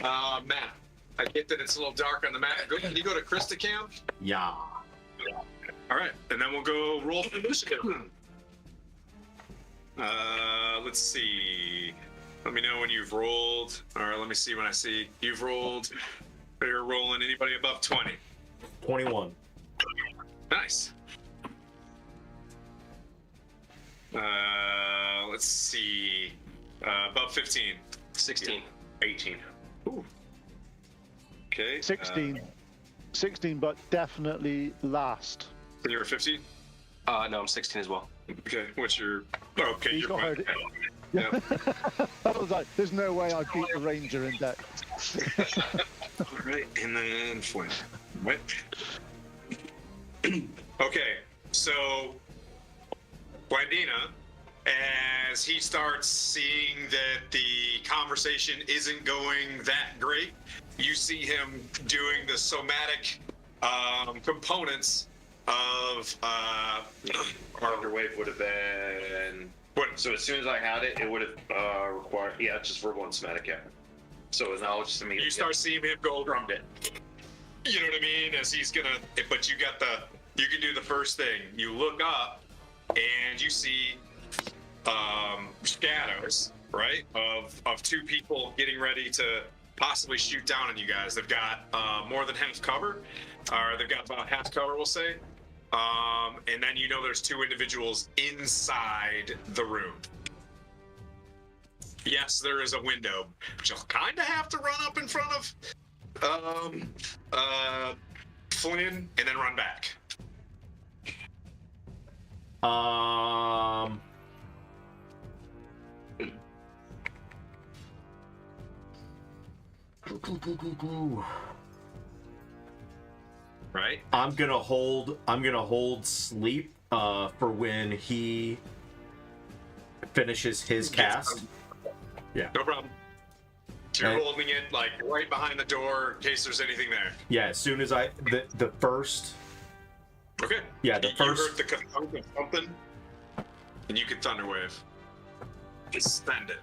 map. I get that it's a little dark on the map. Can you go to Christicam? Yeah. All right, and then we'll go roll for initiative. Let's see. Let me know when you've rolled. Or let me see when I see you've rolled. You're rolling anybody above 20. 21. Nice. Let's see. Above 15. 16. 18. Ooh. Okay. 16. 16, but definitely last. And you were 15? No, I'm 16 as well. Okay. What's your... Oh, okay, He's you're got fine. hurt. Yeah. I was like, there's no way I beat the ranger in deck. All right, and then Flint. What? Okay, so Blandina, as he starts seeing that the conversation isn't going that great, you see him doing the somatic components of Underwave would have been. what? So as soon as I had it, it would have required. Yeah, it's just verbal and somatic. Yeah. So now it's just immediately. You start seeing him go. drummed it. You know what I mean? As he's gonna, but you got the, you can do the first thing. You look up, and you see shadows, right, of two people getting ready to possibly shoot down on you guys. They've got more than half cover, or they've got about half cover, we'll say. And then you know there's two individuals inside the room. Yes, there is a window, but you'll kind of have to run up in front of Flynn and then run back. Right? I'm gonna hold sleep for when he finishes his cast. Yeah. No problem. So you're And- holding it like right behind the door in case there's anything there. Yeah, as soon as the first. Okay. Yeah, the You first. heard the thunk of something, and you can Thunderwave. Just send it.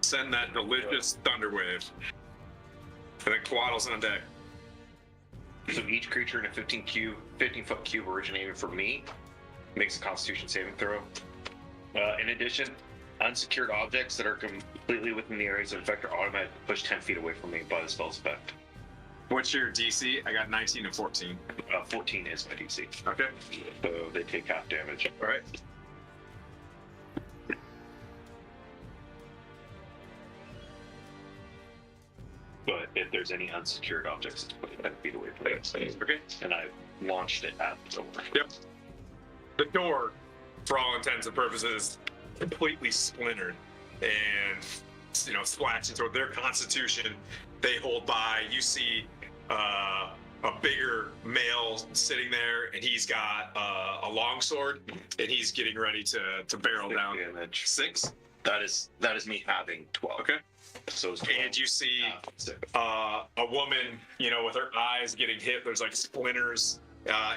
Send that delicious Thunderwave. And then Quaddle's on deck. So each creature in a 15-foot cube originating from me makes a Constitution saving throw. In addition, unsecured objects that are completely within the areas of effect are automatically pushed 10 feet away from me by the spell's effect. What's your DC? I got 19 and 14. 14 is my DC. Okay. So they take half damage. All right. But if there's any unsecured objects, it's put 10 feet away from me. Okay. And I launched it at the door. Yep. The door, for all intents and purposes, completely splintered and, you know, splashed into their constitution. They hold by. You see a bigger male sitting there, and he's got a longsword, and he's getting ready to barrel down. Damage. 6. That is me having 12. Okay. So it's 12. And you see Six. a woman, you know, with her eyes getting hit. There's like splinters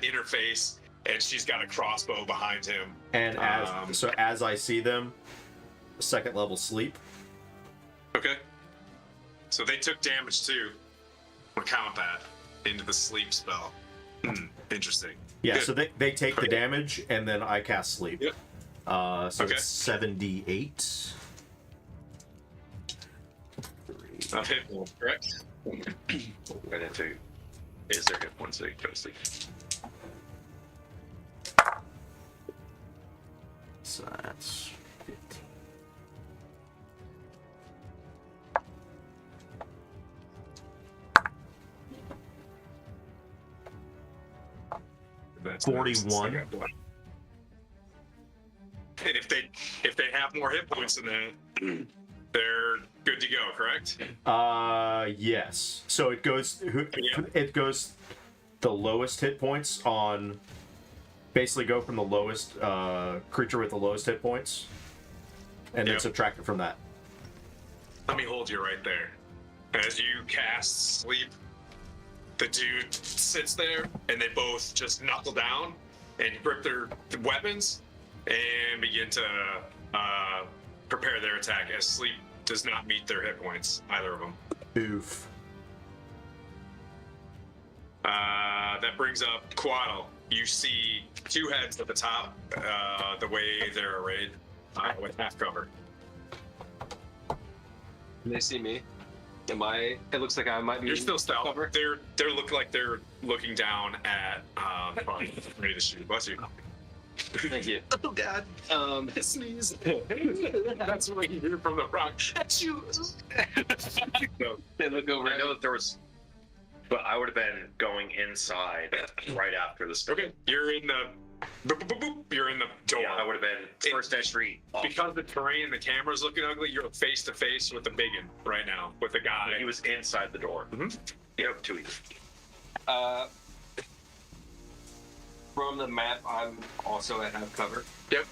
in her face, and she's got a crossbow behind him. And as I see them, second level sleep. Okay. So they took damage too. We'll count that into the sleep spell. Interesting. Yeah, Good. so they take the damage, and then I cast sleep. Yep. So Okay. it's 78. Of hit pool, correct? And if it, is there hit points that you go to sleep? So that's 15. That's 41. nice. And if they have more hit points than that, they're good to go, correct? Yes. So it goes. Yeah. It goes the lowest hit points on. Basically, go from the lowest creature with the lowest hit points, and then Yep. subtract it from that. Let me hold you right there. As you cast sleep, the dude sits there, and they both just knuckle down and grip their weapons, and begin to prepare their attack as sleep does not meet their hit points, either of them. Oof. That brings up Quaddle. You see two heads at the top, the way they're arrayed, with half cover. They see me. Am I? It looks like I might be. You're still stealth. Cover. They look like they're looking down at ready to shoot. Bless you. Thank you. Oh God. Sneeze. That's what you hear from the rock. Achoo. So, They look over. I know that there was, but I would have been going inside right after the spin. okay, you're in the. Boop, boop, boop, boop. You're in the door. Yeah, I would have been first entry. off. Because the terrain and the camera's looking ugly, you're face to face with the biggin right now, with the guy. He was inside the door. Mhm. Yep, too easy. From the map, I'm also at half cover. Yep.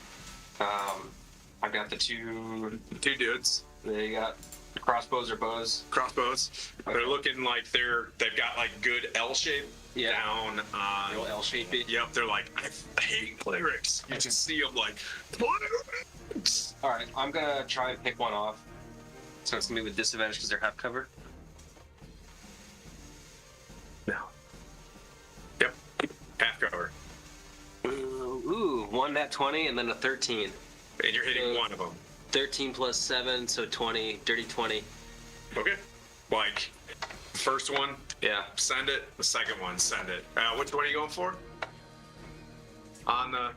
I got the two. Two dudes, They got crossbows or bows. crossbows. They're looking like they've got like good L shape Yeah. down on. Real L-shapey. Yep, they're like, I hate clerics. You just see them like, clerics. All right, I'm gonna try and pick one off. So it's gonna be with disadvantage because they're half cover. No. Yep, half cover. Ooh, one nat 20 and then a 13. And you're hitting one of them. 13 plus 7, so 20. Dirty 20. Okay. Like, first one, Yeah. send it. The second one, send it. Which one are you going for? On the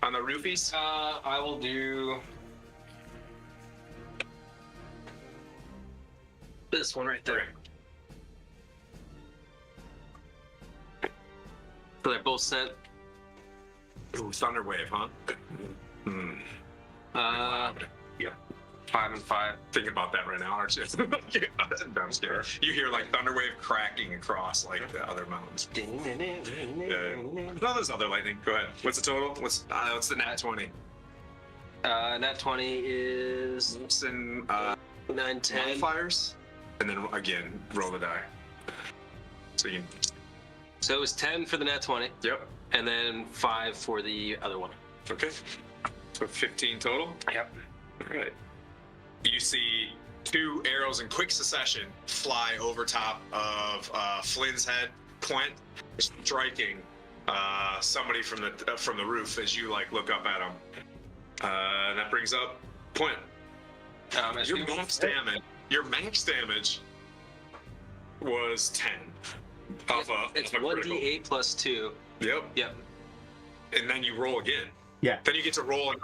roofies? I will do this one right there. So they're both sent. Ooh, Thunder Wave, huh? Hmm. Yeah. 5 and 5. Thinking about that right now, aren't you? I'm scared. You hear like Thunder Wave cracking across like the other mountains. No, there's other lightning. Go ahead. What's the total? What's the nat 20? Nat 20 is It's in 9, 10. modifiers, and then again roll the die. So you. So it was 10 for the nat 20, Yep. and then 5 for the other one. Okay. So 15 total. Yep. All right. You see two arrows in quick succession fly over top of Flynn's head, Quint, striking somebody from the roof as you like look up at him. That brings up Quint. Your max damage was 10. It's of a critical. 1d8 plus 2. Yep. Yep. And then you roll again. Yeah. Then you get to roll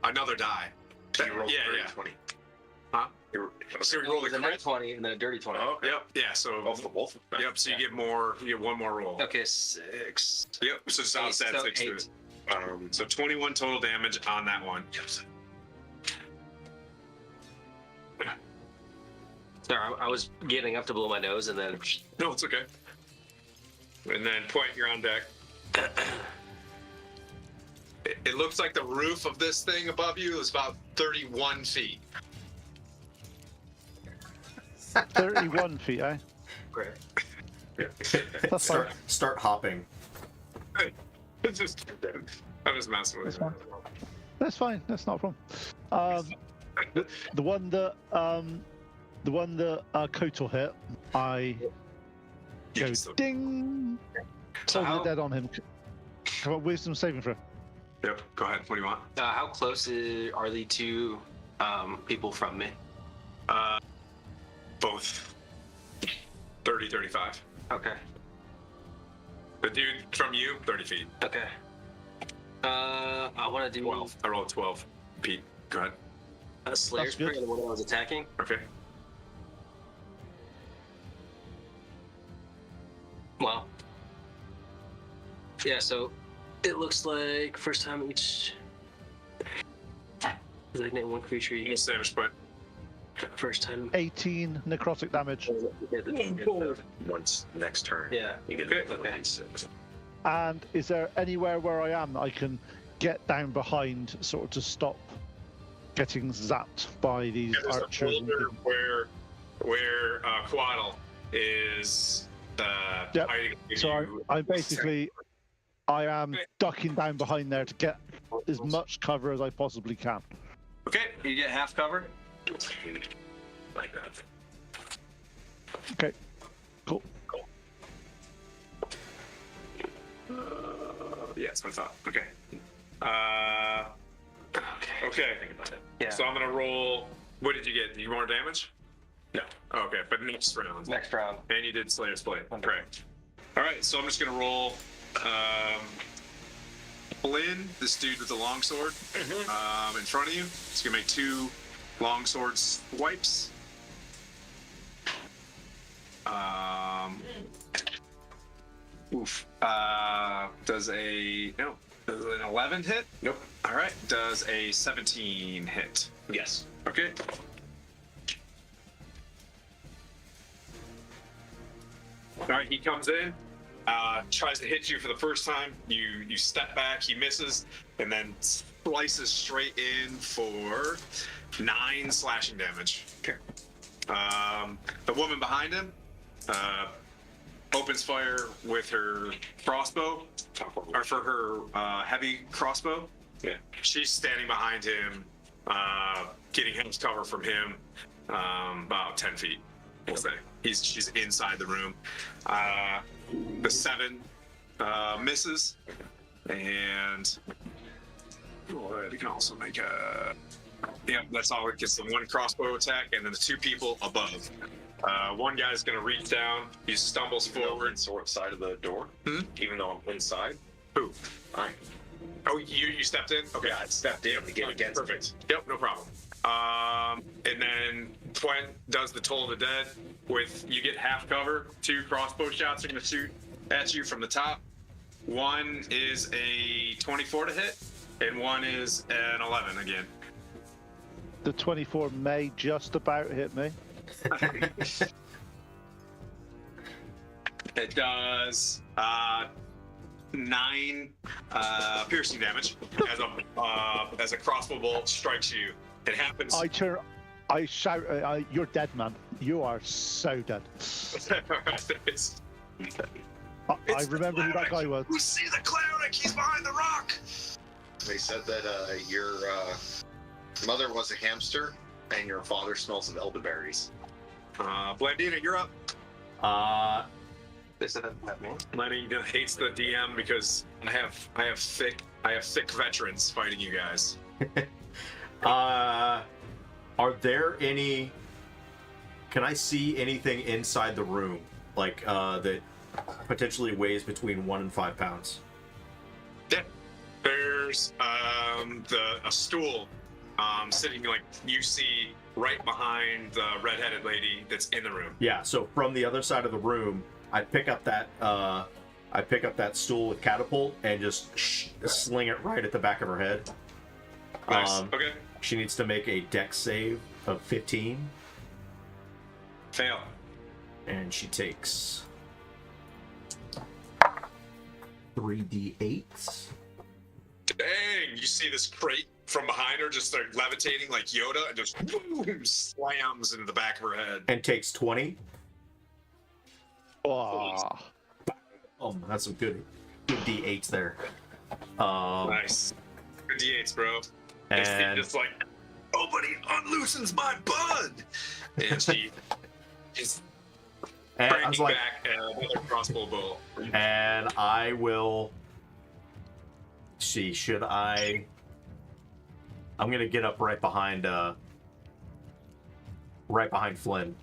another die. So you rolled Yeah, 30, yeah. 20. Huh? So you roll It was the a nat crit. 20 and then a dirty 20. Oh, okay. Yep. Yeah. So. Both. Yep. So Yeah. you get one more roll. Okay, 6. Yep. So just offset So 6 to 8. it. So 21 total damage on that one. Sorry, I was getting up to blow my nose and then. No, it's okay. And then Point, you're on deck. It looks like the roof of this thing above you is about 31 feet. 31 feet, eh? Great. That's fine. Start hopping. It's just, I'm just messing with That's you. fine. That's fine. That's not a problem. The one that Kotal hit, I You go can still- ding. So Hold the dead on him. Come on, wisdom saving throw. Yep. Go ahead. What do you want? how close are the two people from me? Both 30, 35. Okay. The dude from you, 30 feet. Okay. I want to do 12. I rolled 12. Pete, go ahead. a Slayer's That's good. Prayer, the one I was attacking. Okay. Wow. Yeah, so it looks like first time each. Designate one creature you Each hit damage point. first time. 18 necrotic damage. Once next turn. Yeah. You get Okay. Okay. 6. And is there anywhere where I am that I can get down behind, sort of to stop getting zapped by these Yeah, there's a archers? and boulder things? where Quaddle is Yep. hiding. So you. I am ducking down behind there to get as much cover as I possibly can. Okay, you get half cover. Like that. Okay, cool. Yeah, it's my thought. Okay. Okay. Think about it. Yeah. So I'm gonna roll. What did you get? You more damage? No. Oh, okay, but next round. Next round. And you did Slayer's Blade. Okay. Correct. All right, so I'm just gonna roll. Flynn, this dude with the longsword, in front of you. He's gonna make 2 longsword swipes. Oof. Does an 11 hit? Nope. All right. Does a 17 hit? Yes. Okay. All right. He comes in, tries to hit you for the first time. You step back. He misses, and then slices straight in for 9 slashing damage. Okay. The woman behind him opens fire with her crossbow, or for her heavy crossbow. Yeah. She's standing behind him, getting him cover from him, about 10 feet, we'll say. She's inside the room. The 7 misses, and you can also make a. Yep, that's all. It gets the 1 crossbow attack, and then the 2 people above. One guy's gonna reach down. He stumbles forward. Sort side of the door. Even though I'm inside. Who? I. Oh, you stepped in? Okay. Yeah, I stepped in to get against. Perfect. Yep, no problem. And then Twent does the Toll of the Dead with, you get half cover. 2 crossbow shots are gonna shoot at you from the top. 1 is a 24 to hit, and 1 is an 11 again. The 24 may just about hit me. It does 9 piercing damage as a crossbow bolt strikes you. It happens. I shout, "You're dead, man! You are so dead." I remember who that guy was. We see the cleric. He's behind the rock. They said that your mother was a hamster and your father smells of elderberries. Blandina, you're up. They said that me. Lenny hates the DM because I have thick veterans fighting you guys. Are there any? Can I see anything inside the room, like that potentially weighs between 1 and 5 pounds? Yeah. There's a stool sitting, like, you see right behind the redheaded lady that's in the room. Yeah. So from the other side of the room, I pick up that stool with catapult and just sling it right at the back of her head. Nice. Okay. She needs to make a dex save of 15, Fail. and she takes 3d8. Dang! You see this crate from behind her just start levitating like Yoda, and just boom, slams into the back of her head. And takes 20. Oh, That's some good d8s there. Nice. Good D8s, bro. And And just like, nobody unloosens my bud! And she is and I was cranking like, back another crossbow bolt. and I will see. Should I? I'm gonna get up right behind Flynn.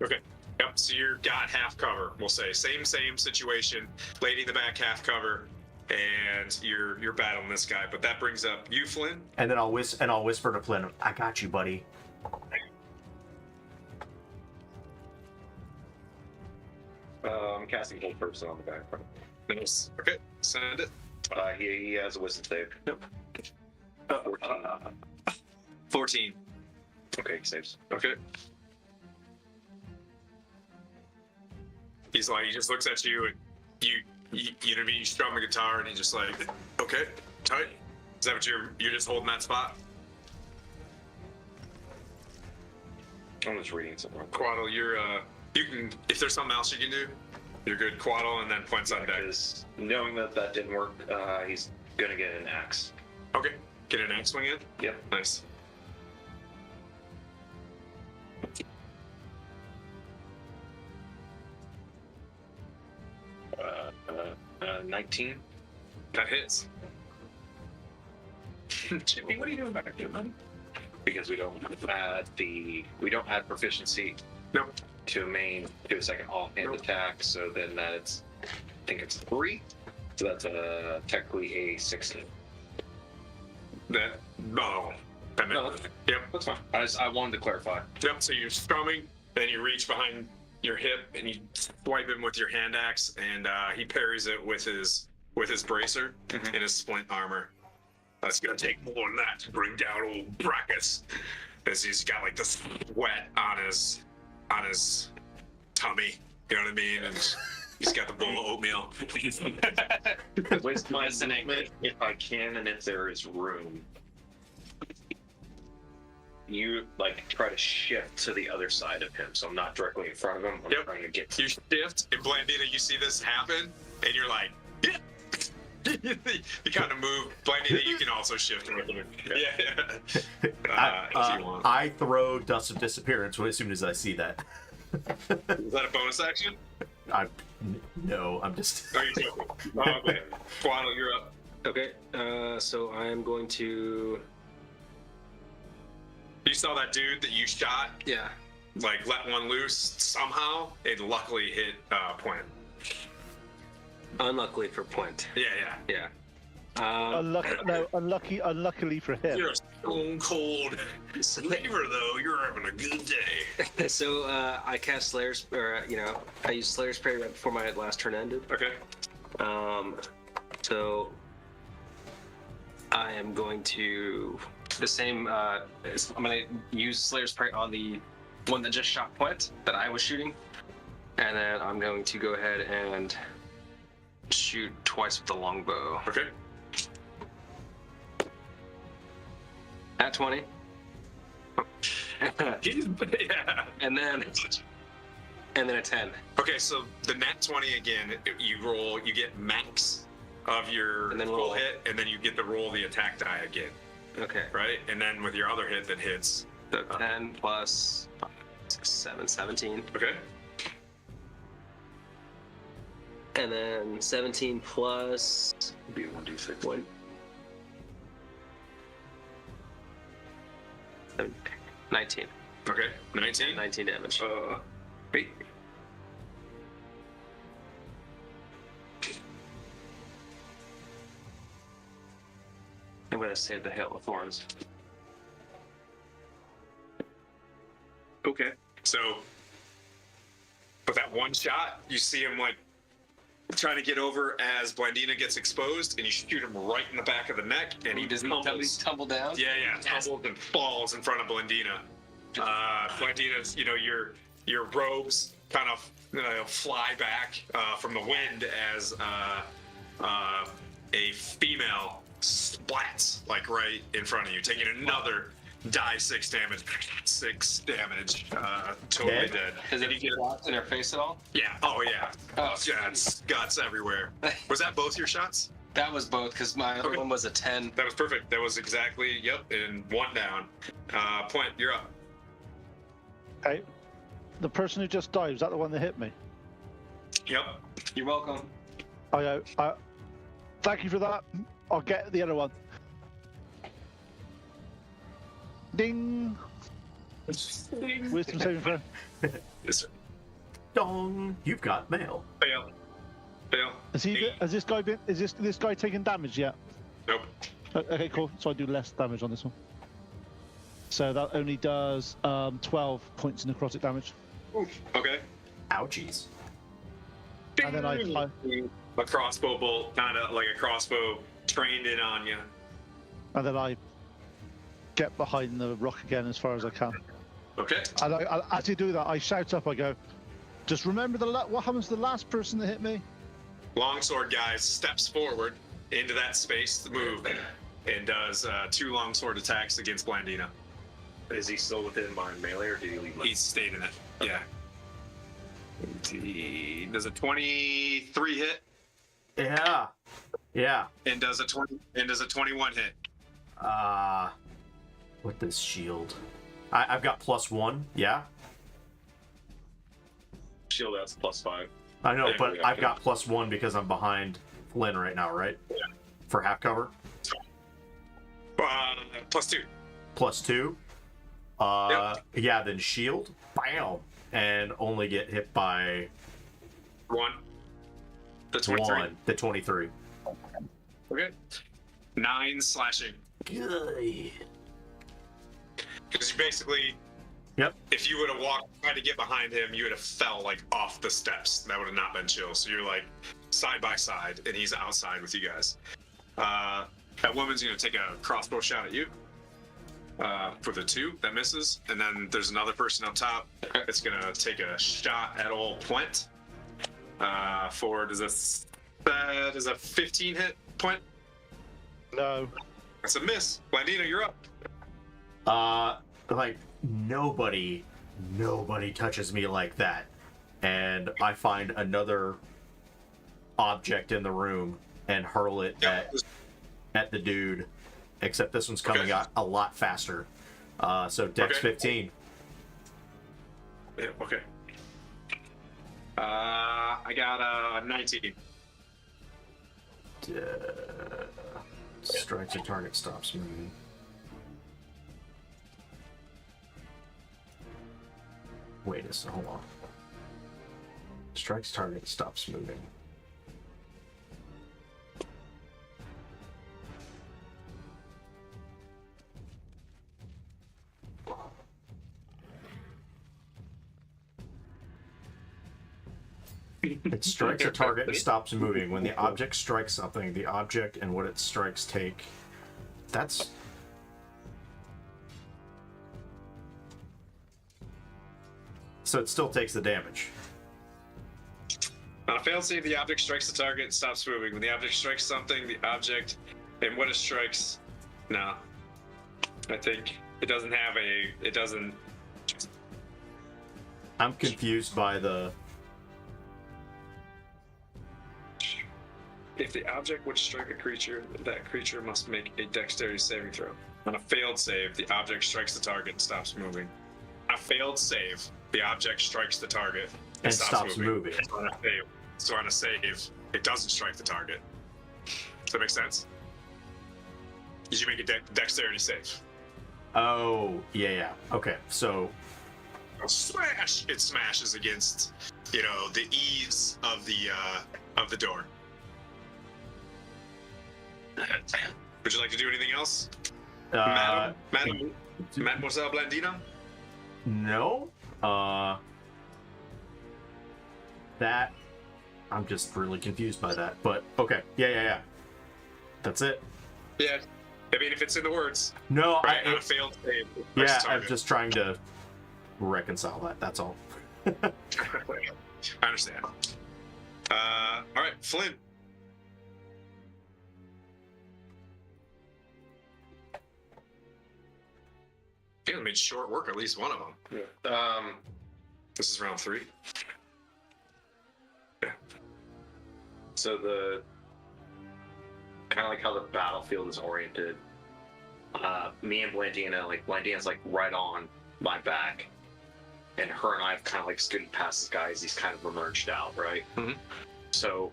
Okay. Yep, so you're got half cover, we'll say. Same situation. Lady in the back, half cover, and you're battling this guy. But that brings up you, Flynn. And then I'll whisper to Flynn, "I got you, buddy." I'm casting hold person on the back. Nice. Okay, send it. He has a wisdom save. Yep. 14. 14. Okay, he saves. Okay. He's like, he just looks at you, and you know what I mean? You strum the guitar, and he's just like, okay, tight. Is that what you're just holding that spot? I'm just reading something. Quaddle, you're you can, if there's something else you can do. You're good, Quaddle, and then Point's on deck. Because knowing that that didn't work, he's gonna get an axe. Okay, get an axe swing in? Yep. Nice. Uh, 19. That hits. Chippy, what are you doing back there, buddy? Because we don't add proficiency Nope. to a second offhand attack, so then that's, I think it's 3. So that's technically a 16. That, no. That No, Yep. that's fine. I wanted to clarify. Yep, so you're strumming, then you reach behind your hip and you swipe him with your hand axe, and he parries it with his bracer in his splint armor. That's gonna take more than that to bring down old Brackus, as he's got like this sweat on his tummy. You know what I mean? And he's got the bowl of oatmeal. With my movement, if I can and if there is room, you like try to shift to the other side of him, so I'm not directly in front of him. I'm trying to get. You shift, and Blandina, you see this happen, and you're like, yeah. You kind of move. Blandina, you can also shift with him. Yeah. If you want. I throw Dust of Disappearance as soon as I see that. Is that a bonus action? No, I'm just. Are you joking? Oh, okay. Quaddle, you're up. Okay, so I am going to. You saw that dude that you shot, Yeah. like let one loose somehow, and luckily hit Point. Unluckily for Point. Yeah. Yeah. Unluckily for him. You're a stone cold slaver, though. You're having a good day. So I cast Slayer's, or I used Slayer's Prey right before my last turn ended. Okay. So I am going to the same. I'm going to use Slayer's Prey on the one that just shot Point that I was shooting, and then I'm going to go ahead and shoot twice with the longbow. Okay. At 20. Yeah. And then a 10. Okay, so the nat 20 again, you get max of your And then full roll. hit, and then you get to roll the attack die again, Okay. right? And then with your other hit that hits. So 10 plus 5, 6, 7, 17. Okay. And then 17 plus Be 1d6. 1. 19. Okay. 19. 19 damage. Wait. I'm going to save the Hail of Thorns. Okay. So, with that one shot, you see him like trying to get over as Blandina gets exposed, and you shoot him right in the back of the neck, and he Does tumbles. he tumble down? Yeah, tumbles and falls in front of Blandina. Blandina's, your robes kind of fly back from the wind as a female splats like right in front of you, taking another die 6 damage. 6 damage. Totally Dead? dead. Does it get blocked in her face at all? Yeah. Oh yeah. Oh, Yeah, it's guts everywhere. Was that both your shots? That was both, because my other Okay. one was a 10. That was perfect. That was exactly, yep, and one down. Point, you're up. Okay. The person who just died, was that the one that hit me? Yep. You're welcome. Thank you for that. I'll get the other one. Ding! Wisdom saving throw. Yes, sir. Dong! You've got mail. Fail. Fail. Has this guy taken damage yet? Nope. Okay, cool. So I do less damage on this one. So that only does 12 points of necrotic damage. Okay. Ouchies. And then I A crossbow bolt, kind of like a crossbow trained in on you. Get behind the rock again as far as I can. Okay. And as you do that, I shout up. I go, "Just remember what happens to the last person that hit me." Longsword guy steps forward into that space to move and does 2 longsword attacks against Blandina. Is he still within my melee, or did he leave? He's stayed in it. Yeah. Does a 23 hit? Yeah. Yeah. And does a 21 hit? With this shield. I've got +1, yeah? Shield has +5. I know, Yeah, but yeah, I've got +1 because I'm behind Flynn right now, right? Yeah. For half cover? +2. +2? Yeah, then shield. Bam! And only get hit by 1. The 23. 1. The 23. Okay. 9 slashing. Good. Because you basically, Yep. if you would have walked, tried to get behind him, you would have fell like off the steps. That would have not been chill. So you're like side by side, and he's outside with you guys. That woman's gonna take a crossbow shot at you. For the 2 that misses, and then there's another person up top that's gonna take a shot at old Puent. Does a 15 hit Puent? No. That's a miss. Blandino, you're up. Like nobody touches me like that, and I find another object in the room and hurl it at the dude. Except this one's coming out a lot faster. So Dex 15. Yeah, okay. I got 19. Strikes a target, stops moving. Wait a second, hold on. Strikes target, stops moving. It strikes a target and stops moving. When the object strikes something, the object and what it strikes take. That's... So it still takes the damage. On a failed save, the object strikes the target and stops moving. When the object strikes something, the object and what it strikes... No. I think it doesn't have a... It doesn't... I'm confused by the... If the object would strike a creature, that creature must make a dexterity saving throw. On a failed save, the object strikes the target and stops moving. On a failed save, the object strikes the target and stops moving. So on a save, it doesn't strike the target. Does that make sense? Did you make a dexterity save? Oh, yeah. Okay, so... Smash! It smashes against, the eaves of the door. Would you like to do anything else? Mademoiselle Blandino? No. That... I'm just really confused by that, but okay. Yeah. That's it. Yeah. I mean, if it's in the words. No, right, on a failed save. Yeah, I'm just trying to reconcile that, that's all. I understand. All right, Flynn. I think I made short work at least one of them. Yeah. This is round 3. Yeah. So the kind of like how the battlefield is oriented. Me and Blandina, Blandina's right on my back, and her and I have kind of scooted past this guy as he's kind of emerged out, right? Mm-hmm. So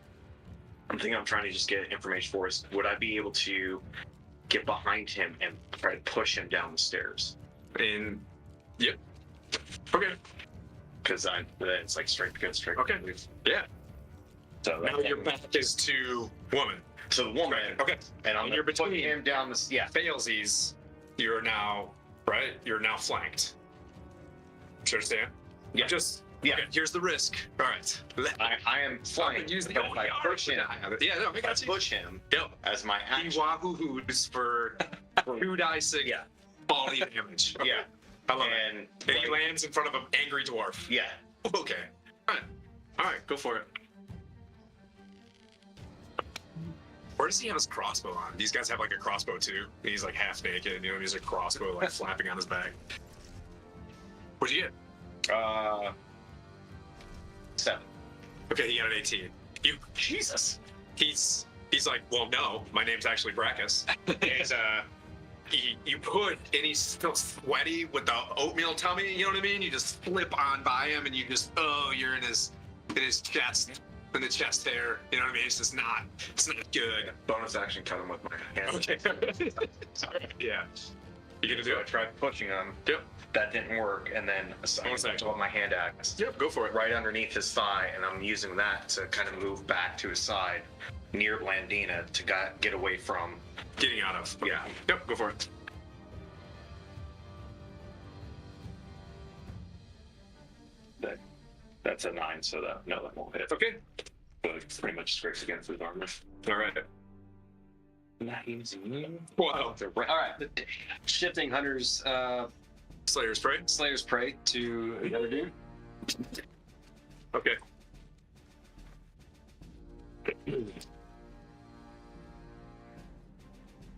I'm trying to just get information for us. Would I be able to get behind him and try to push him down the stairs? Yep. Okay. Because it's strength against strength. Okay. Yeah. So now your back is to woman. So the woman. Okay. And I'm you're between him down the. Yeah. Failsies. You're now flanked. Do you understand? Yeah. Okay, here's the risk. All right. I am flanked. Use the I push him. Yeah, no, I got you. Push him. Yep. As my action. He wahoo-hoos for 2d6 body damage. Yeah. I love it. And he lands in front of an angry dwarf. Yeah. Okay. All right, go for it. Where does he have his crossbow on? These guys have a crossbow too. And he's half naked, and he's a crossbow flapping on his back. What'd you get? 7. Okay, he got an 18. You, Jesus. He's like, well, no, my name's actually Brackus. And you put, and he's still sweaty with the oatmeal tummy. You know what I mean? You just flip on by him, and you just, you're in his chest, in the chest hair. You know what I mean? It's just not, it's not good. Bonus action, cut him with my hand. Okay. Yeah. You gonna do So I it? tried pushing him. Yep. That didn't work, and then Bonus action. what my hand axe Yep. Go for it. right underneath his thigh, and I'm using that to kind of move back to his side near Blandina to get away from. Getting out of. Yeah. Yep. Go for it. That's a 9, so that won't hit. Okay. So it pretty much scrapes against his armor. All right. Not easy. Wow. All right. Shifting Hunter's Slayer's Prey. Slayer's Prey to another dude. Okay.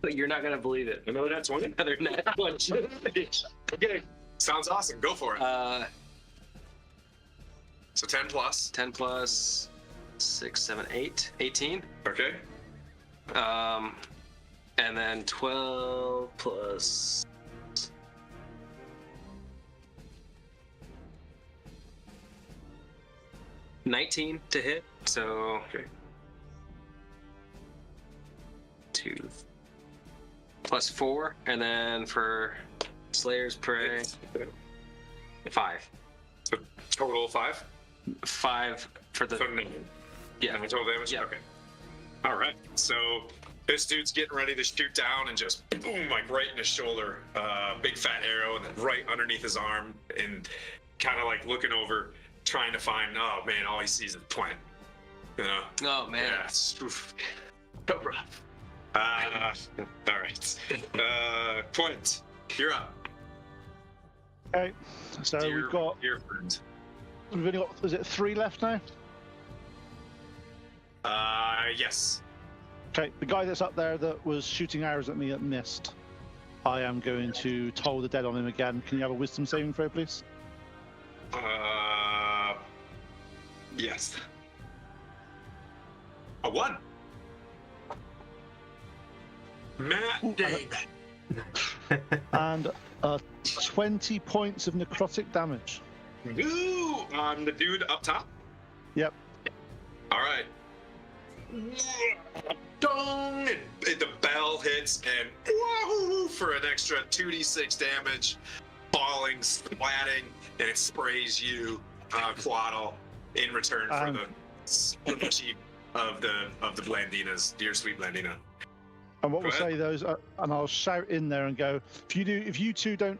But you're not gonna believe it. Another net 20. Another net punch. Okay. Sounds awesome. Go for it. So 10 plus. 10 plus 6, 7, 8, 18. Okay. And then 12 plus 19 to hit. So Okay. 2 plus 4, and then for Slayer's Prey, 5. So total 5. 5 for the So 9. yeah. Total damage? Yeah. Okay. All right. So this dude's getting ready to shoot down and just boom, like right in his shoulder. Big fat arrow, and then right underneath his arm, and kind of like looking over, trying to find, oh man, all he sees is plant. You know? Oh man. Yeah. Oof. So rough. All right. Point. You're up. Okay, so we've got, Dear friend. we've only got, is it 3 left now? Yes. Okay, the guy that's up there that was shooting arrows at me that missed, I am going to toll the dead on him again. Can you have a wisdom saving throw, please? Yes. A 1. Matt Ooh, Damon. And 20 points of necrotic damage. Ooh, I'm the dude up top. Yep. All right. Dong! The bell hits, and wahoo for an extra 2d6 damage, falling, splatting, and it sprays you, Quaddle, in return for the cheap of the Blandinas, dear sweet Blandina. And what Go we'll ahead. say those, and I'll shout in there and go, if you two don't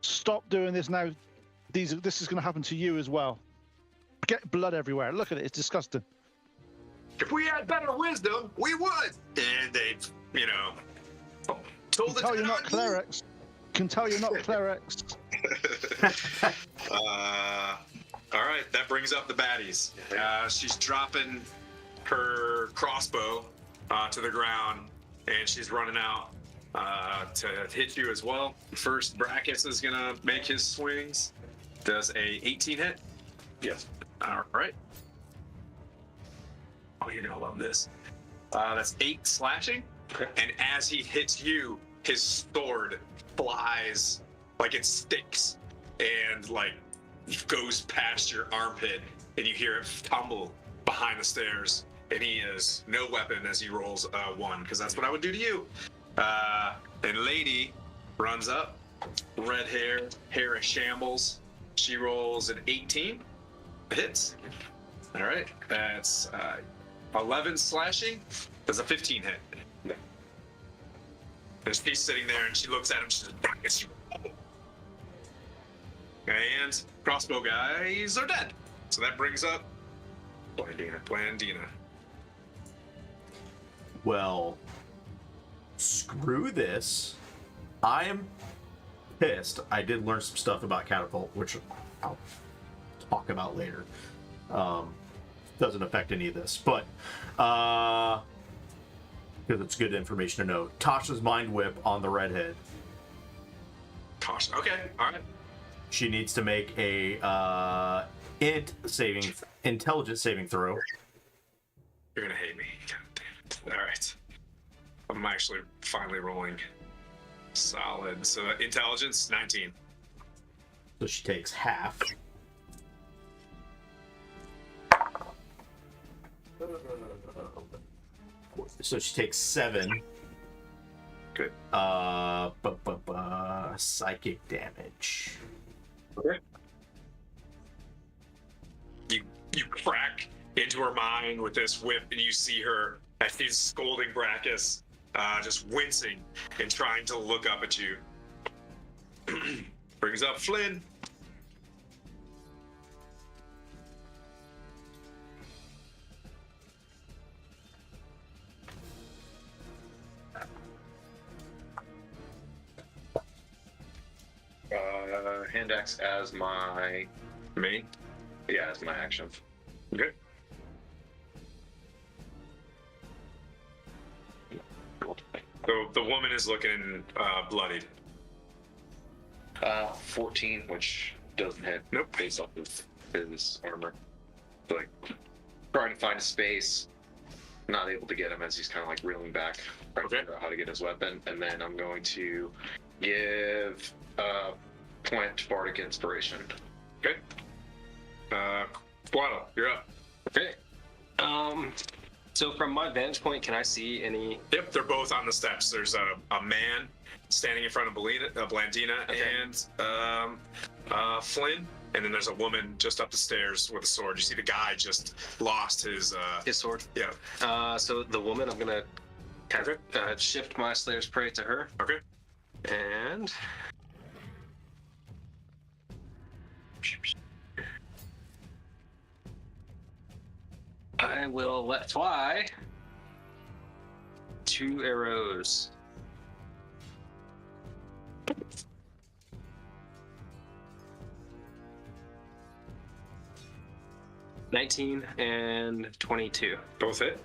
stop doing this now, this is going to happen to you as well. Get blood everywhere. Look at it; it's disgusting. If we had better wisdom, we would. And they, told Can tell you're not clerics. Can tell you're not clerics. All right, that brings up the baddies. She's dropping her crossbow to the ground, and she's running out to hit you as well. First, Brackus is gonna make his swings. Does a 18 hit? Yes. All right. Oh, you're gonna love this. That's 8 slashing, and as he hits you, his sword flies like it sticks and like goes past your armpit, and you hear it tumble behind the stairs. And he has no weapon as he rolls 1, because that's what I would do to you. And Lady runs up, red hair of shambles. She rolls an 18, hits. All right, that's 11 slashing. Does a 15 hit? No. And she's sitting there, and she looks at him. She says, and crossbow guys are dead. So that brings up Blandina. Well, screw this. I am pissed. I did learn some stuff about catapult, which I'll talk about later. Doesn't affect any of this, but because it's good information to know. Tasha's mind whip on the redhead. Caution. Okay, all right. she needs to make a intelligence saving throw. You're gonna hate me. God damn it. All right. I'm actually finally rolling solid. So intelligence 19. So she takes half. So she takes 7. Good. Psychic damage. Okay. You crack into her mind with this whip, and you see her as she's scolding Brackus, just wincing and trying to look up at you. Brings up Flynn. Hand axe as my Me. yeah, as my action. Okay. So the woman is looking bloodied. 14, which doesn't hit. Nope. Based off of his armor. Like trying to find a space, not able to get him as he's kind of like reeling back, trying to figure out how to get his weapon, and then I'm going to give point bardic inspiration. Okay. Squaddle, you're up. Okay. So from my vantage point, can I see any? Yep, they're both on the steps. There's a man standing in front of Blandina Okay. and Flynn, and then there's a woman just up the stairs with a sword. You see the guy just lost his. His sword. Yeah. So the woman, I'm gonna kind of shift my Slayer's Prey to her, Okay. and I will let fly 2 arrows. $19 and 22. Both hit.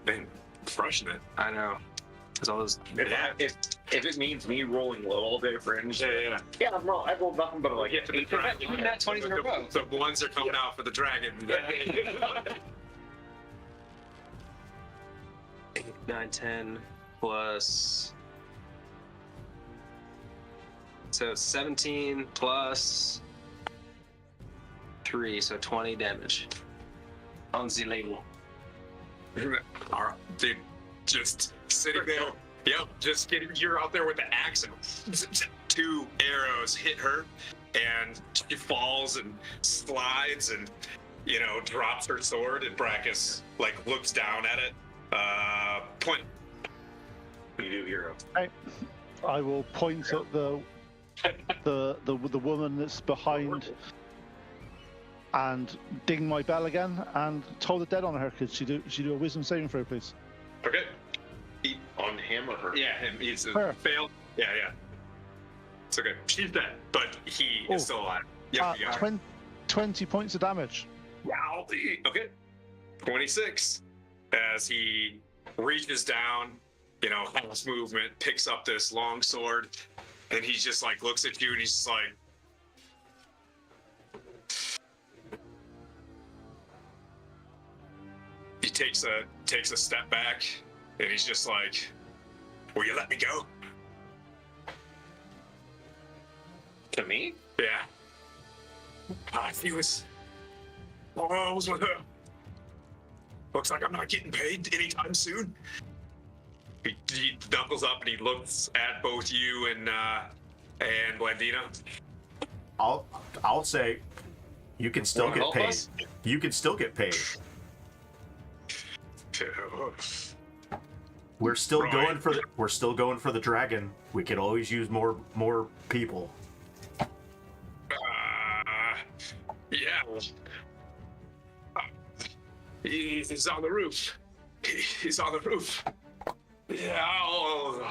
Man, crushing it. I know. Because all those. If it means me rolling low all day, Fringe. Yeah. Yeah, I rolled nothing but like Get to the dragon. Even that 20s in a row. The ones are coming out for the dragon. 8, 9, 10 plus. So 17 plus 3, so 20 damage on the label. All right, dude, just sitting there. Yep, just getting. You're out there with the axe, and 2 arrows hit her, and she falls and slides, and drops her sword. And Brackus looks down at it. Point. you do, hero. I will point at the woman that's behind and ding my bell again and toll the dead on her. Could she do a wisdom saving throw, please? Okay. On him or her? Yeah, he's Her. failed. Yeah. It's okay. She's dead, but he is still alive. Yep, you got her. 20 points of damage. Wow. Okay. 26. As he reaches down, half movement, picks up this long sword, and he just looks at you and he's just like, he takes a step back and he's just like, will you let me go? To me? Yeah. He was with her. Looks like I'm not getting paid anytime soon. He knuckles up and he looks at both you and Blandina. I'll say you can still Wanna get help paid. us? You can still get paid. We're still Right. going for the dragon. We could always use more people. Yeah. He's on the roof. He's on the roof. Yeah, I'll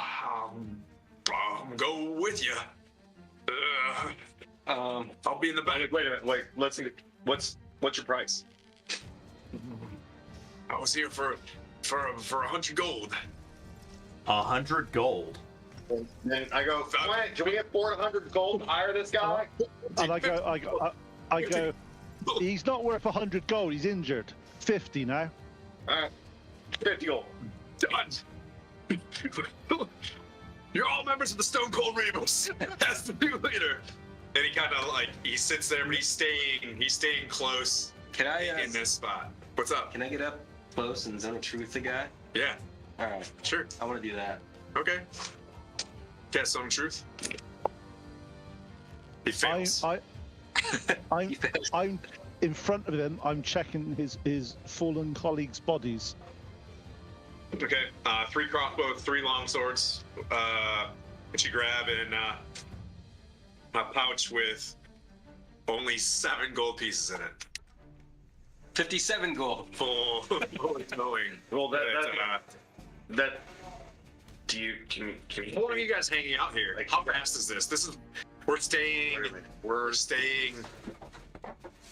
go with you. I'll be in the back. Wait a minute. Wait. Let's see. What's your price? I was here for 100 gold. 100 gold. Then I go, Clint, can we get 400 gold to hire this guy? And I go, he's not worth 100 gold. He's injured. 50 now. All right, 50 gold. Done. You're all members of the Stone Cold Rebels. That's the new leader. And he kind of like he sits there, but he's staying close Can I in this spot. What's up? Can I get up close and zone of truth the guy? Yeah, All right, sure. I want to do that. Okay. Guess some truth. He fails. I'm in front of him. I'm checking his fallen colleagues' bodies. Okay. 3 crossbows, 3 long swords. That you grab in a pouch with only 7 gold pieces in it. 57 gold. Full towing. Well, that do you can you? How long are you guys hanging out here? Like- How fast is this? We're staying.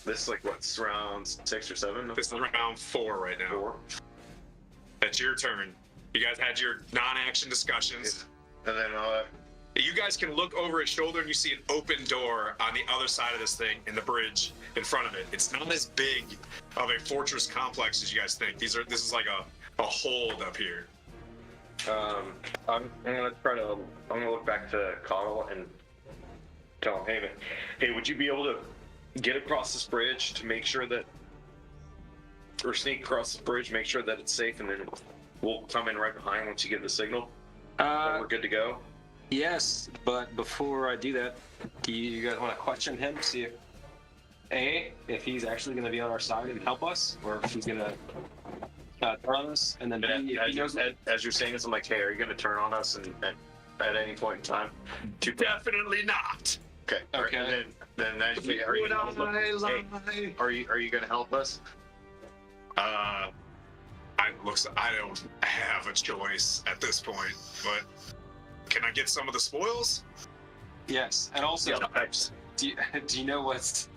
This is like what's around 6 or 7? This is around 4 right now. 4. That's your turn. You guys had your non-action discussions. And then You guys can look over his shoulder and you see an open door on the other side of this thing in the bridge in front of it. It's not as big of a fortress complex as you guys think. This is like a hold up here. I'm gonna look back to Connell and tell him, hey, would you be able to get across this bridge to make sure that, or sneak across this bridge, make sure that it's safe, and then we'll come in right behind once you give the signal. And we're good to go. Yes, but before I do that, do you guys want to question him, see if he's actually going to be on our side and help us, or if he's going to turn on us, and then B, if he knows As you're saying this, I'm like, hey, are you gonna turn on us and at any point in time? Definitely not. Okay. Okay. And then are you gonna help us? Hey, are you gonna help us? I don't have a choice at this point, but can I get some of the spoils? Yes, and also, do you know what's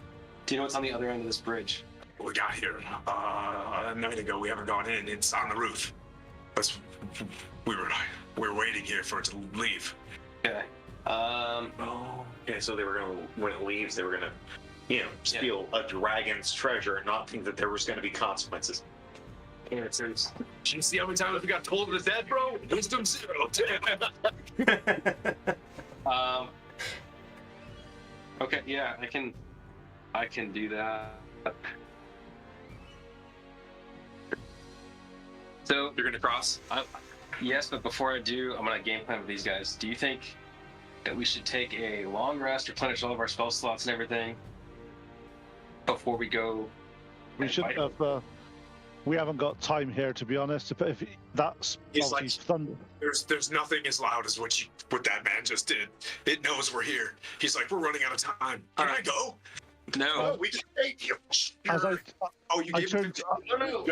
on the other end of this bridge? We got here a night ago. We haven't gone in. It's on the roof. We were waiting here for it to leave. Okay. Okay, so they were gonna, when it leaves, they were gonna, steal a dragon's treasure and not think that there was gonna be consequences. Yeah, it says. Did you see how many times we got told to dead, bro? Wisdom 0. Okay, yeah, I can do that. So You're gonna cross? yes, but before I do, I'm gonna game plan with these guys. Do you think that we should take a long rest, replenish all of our spell slots and everything before we go? We and should fight? have. We haven't got time here, to be honest. But if that's He's obviously thunder. There's nothing as loud as what that man just did. It knows we're here. He's like, we're running out of time. Can I go? No. We just ate you. As Oh, you I gave turned, No.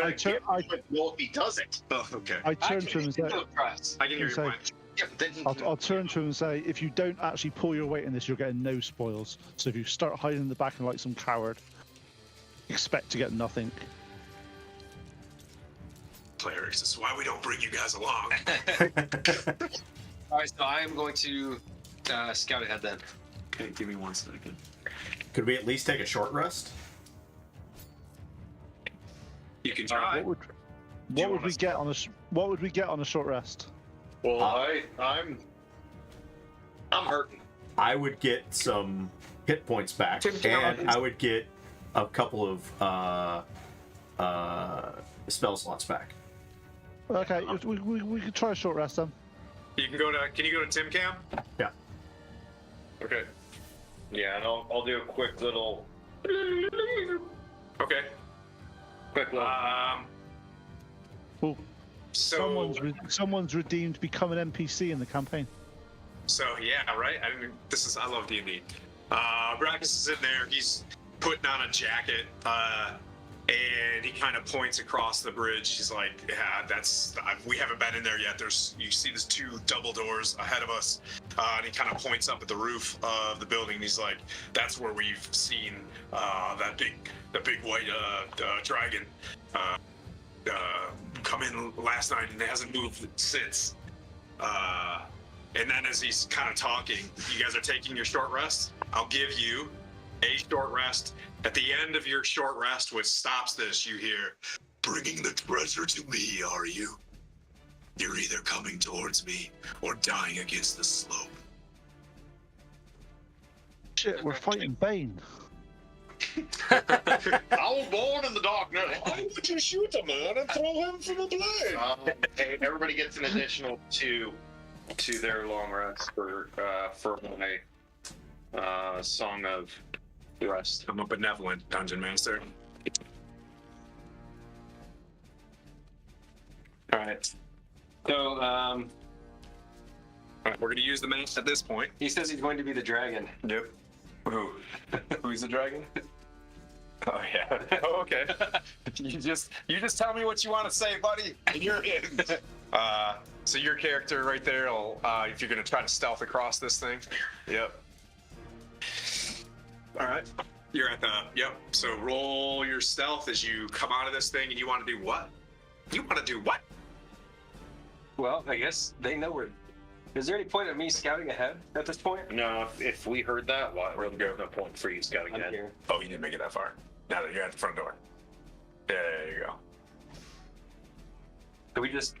Well, if he doesn't. Oh, okay. I turned to him and said, I can hear your So- point. Yeah, but then he. I'll turn to him and say, if you don't actually pull your weight in this, you're getting no spoils. So if you start hiding in the back and like some coward, expect to get nothing. Clerics, this is why we don't bring you guys along. All right, so I am going to scout ahead then. Okay, give me 1 second. Could we at least take a short rest? You can try. What you would want we us- get on what would we get on a short rest? Well, I'm hurting. I would get some hit points back, and I would get a couple of spell slots back. Okay, we could try a short rest then. Can you go to Tim Cam? Yeah. Okay. Yeah, and I'll do a quick little. Okay. Quick little. Well, So someone's redeemed become an NPC in the campaign. So yeah, right. I love D&D. Brackus is in there. He's putting on a jacket, and he kind of points across the bridge. He's like, "Yeah, we haven't been in there yet. You see, there's 2 double doors ahead of us." And he kind of points up at the roof of the building. He's like, "That's where we've seen the big white dragon come in last night, and it hasn't moved since." And then as he's kind of talking, you guys are taking your short rest. I'll give you a short rest. At the end of your short rest, which stops this, you hear, "Bringing the treasure to me, are you? You're either coming towards me or dying against the slope." Shit, we're fighting Bane. I was born in the darkness. Why would you shoot the man and throw him from a plane? Hey, everybody gets an additional 2 to their long rest for my Song of Rest. I'm a benevolent dungeon master. All right. So All right, we're going to use the map at this point. he says he's going to be the dragon. Yep. Who? Who's the dragon? Oh yeah. Oh, okay. you just tell me what you want to say, buddy, and you're in. So your character right there, will, if you're gonna try to stealth across this thing. Yep. All right. You're at the. Yep. So roll your stealth as you come out of this thing, and you want to do what? You want to do what? Well, I guess they know where. Is there any point of me scouting ahead at this point? No, if we heard that, why? There's no point for you scouting I'm ahead. here. Oh, you didn't make it that far. Now that you're at the front door. Yeah, there you go. So we just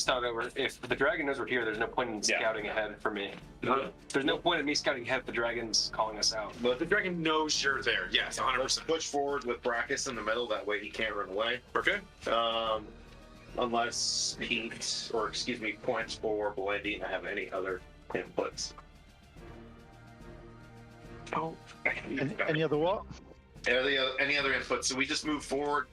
thought over. If the dragon knows we're here, there's no point in Yeah. scouting ahead for me. No. There's no point in me scouting ahead if the dragon's calling us out. But the dragon knows you're there. Yes, 100%. Push forward with Brackus in the middle. That way he can't run away. Okay. Unless Pete, or excuse me, points for Blending have any other inputs. Oh. Any other what? Any other inputs? So we just move forward,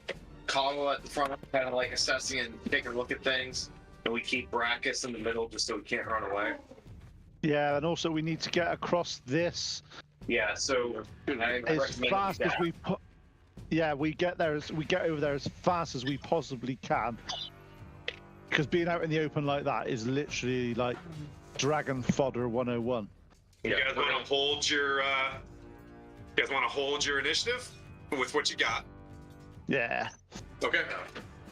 Coggle at the front, kind of like assessing and taking a look at things, and we keep Brackus in the middle just so we can't run away. Yeah, and also we need to get across this Yeah. So I as recommend fast that. as we put. Yeah, we get over there as fast as we possibly can. Because being out in the open like that is literally like dragon fodder 101. You guys want to hold your initiative with what you got? Yeah. Okay.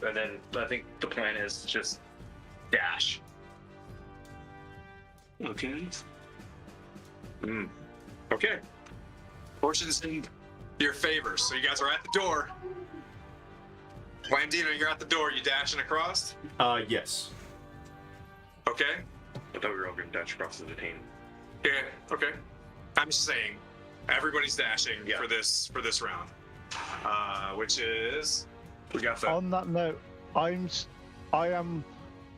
And then I think the plan is just dash. Okay. Okay. Fortune's in your favor. So you guys are at the door. Blandino, you're at the door. You dashing across? Yes. Okay. I thought we were all going to dash across the team. Yeah. Okay. I'm just saying, everybody's dashing Yeah. for this round, which is we got the. On that note, I am,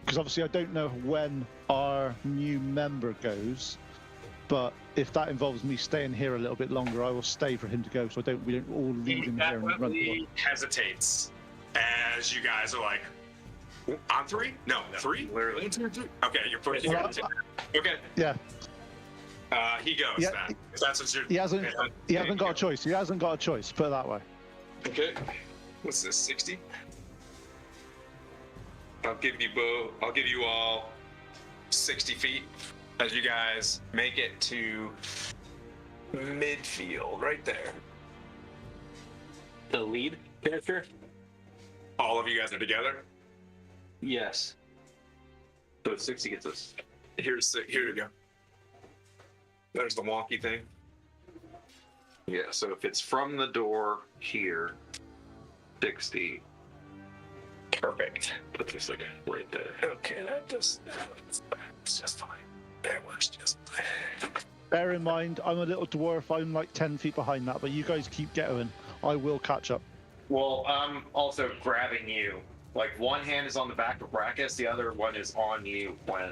because obviously I don't know when our new member goes, but if that involves me staying here a little bit longer, I will stay for him to go, so we don't all He leave him here and run. definitely hesitates as you guys are like, on 3? No, 3? Literally. 1, 2, 3. Okay, you're pushing. Well, Okay. Yeah, He goes Yeah, then. If that's what you're. he hasn't got a choice. He hasn't got a choice. Put it that way. Okay. What's this? 60? I'll give you all 60 feet as you guys make it to midfield, right there. The lead character? All of you guys are together. Yes. So 60 gets us. Here you go. There's the wonky thing. Yeah, so if it's from the door here, 60. Perfect. Put this like right there. Okay, it's just fine. That works just fine. Bear in mind, I'm a little dwarf. I'm like 10 feet behind that, but you guys keep going. I will catch up. Well, I'm also grabbing you. Like one hand is on the back of Brackus, the other one is on you when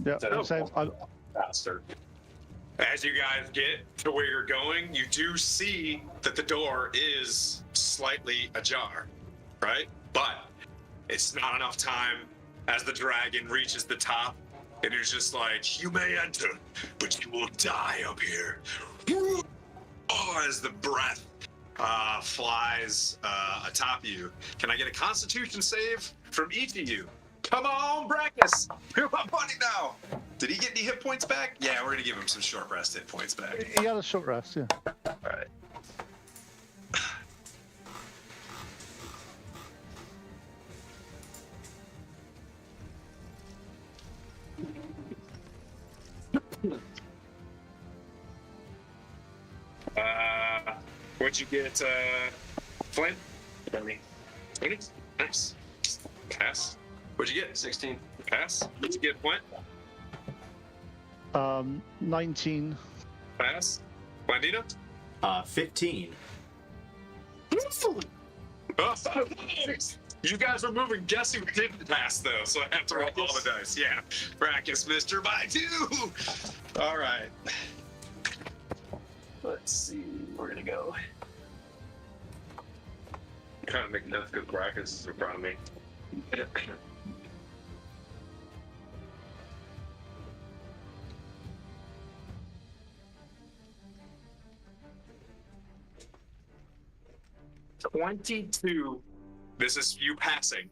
Yeah, So- I'm saying, faster. As you guys get to where you're going, you do see that the door is slightly ajar, right? But it's not enough time as the dragon reaches the top, and it's just like, you may enter, but you will die up here. Oh, as the breath flies atop you. Can I get a Constitution save from each of you? Come on, Brackus! You're my buddy now! Did he get any hit points back? Yeah, we're gonna give him some short rest hit points back. he had a short rest, yeah. Alright. What'd you get, Flynn? 20. Nice. Pass. What'd you get? 16. Pass. What'd you get, Flint? 19. Pass. Blandina? 15. You guys were moving. Guess who didn't pass, though? So I have to roll all the dice. Yeah. Brackus, Mr. by 2. All right. Let's see. We're gonna go. Kind of making nothing good brackets in front of me. 22. This is you passing.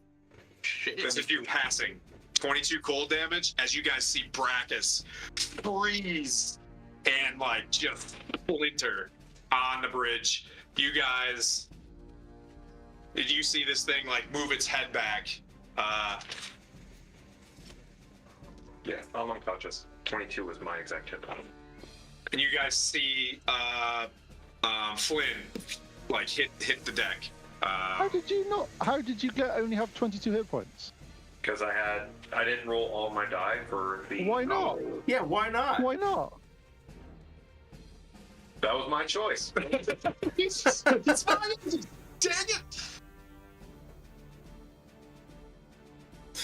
This is you passing. 22 cold damage as you guys see Brackus freeze and like just splinter on the bridge. You guys, did you see this thing like move its head back? Yeah, I'm unconscious. 22 was my exact hit. And you guys see Flynn like hit the deck. How did you only have 22 hit points? Because I didn't roll all my die for the. Why not? Yeah, why not? Why not? That was my choice. It's fine. Dang it!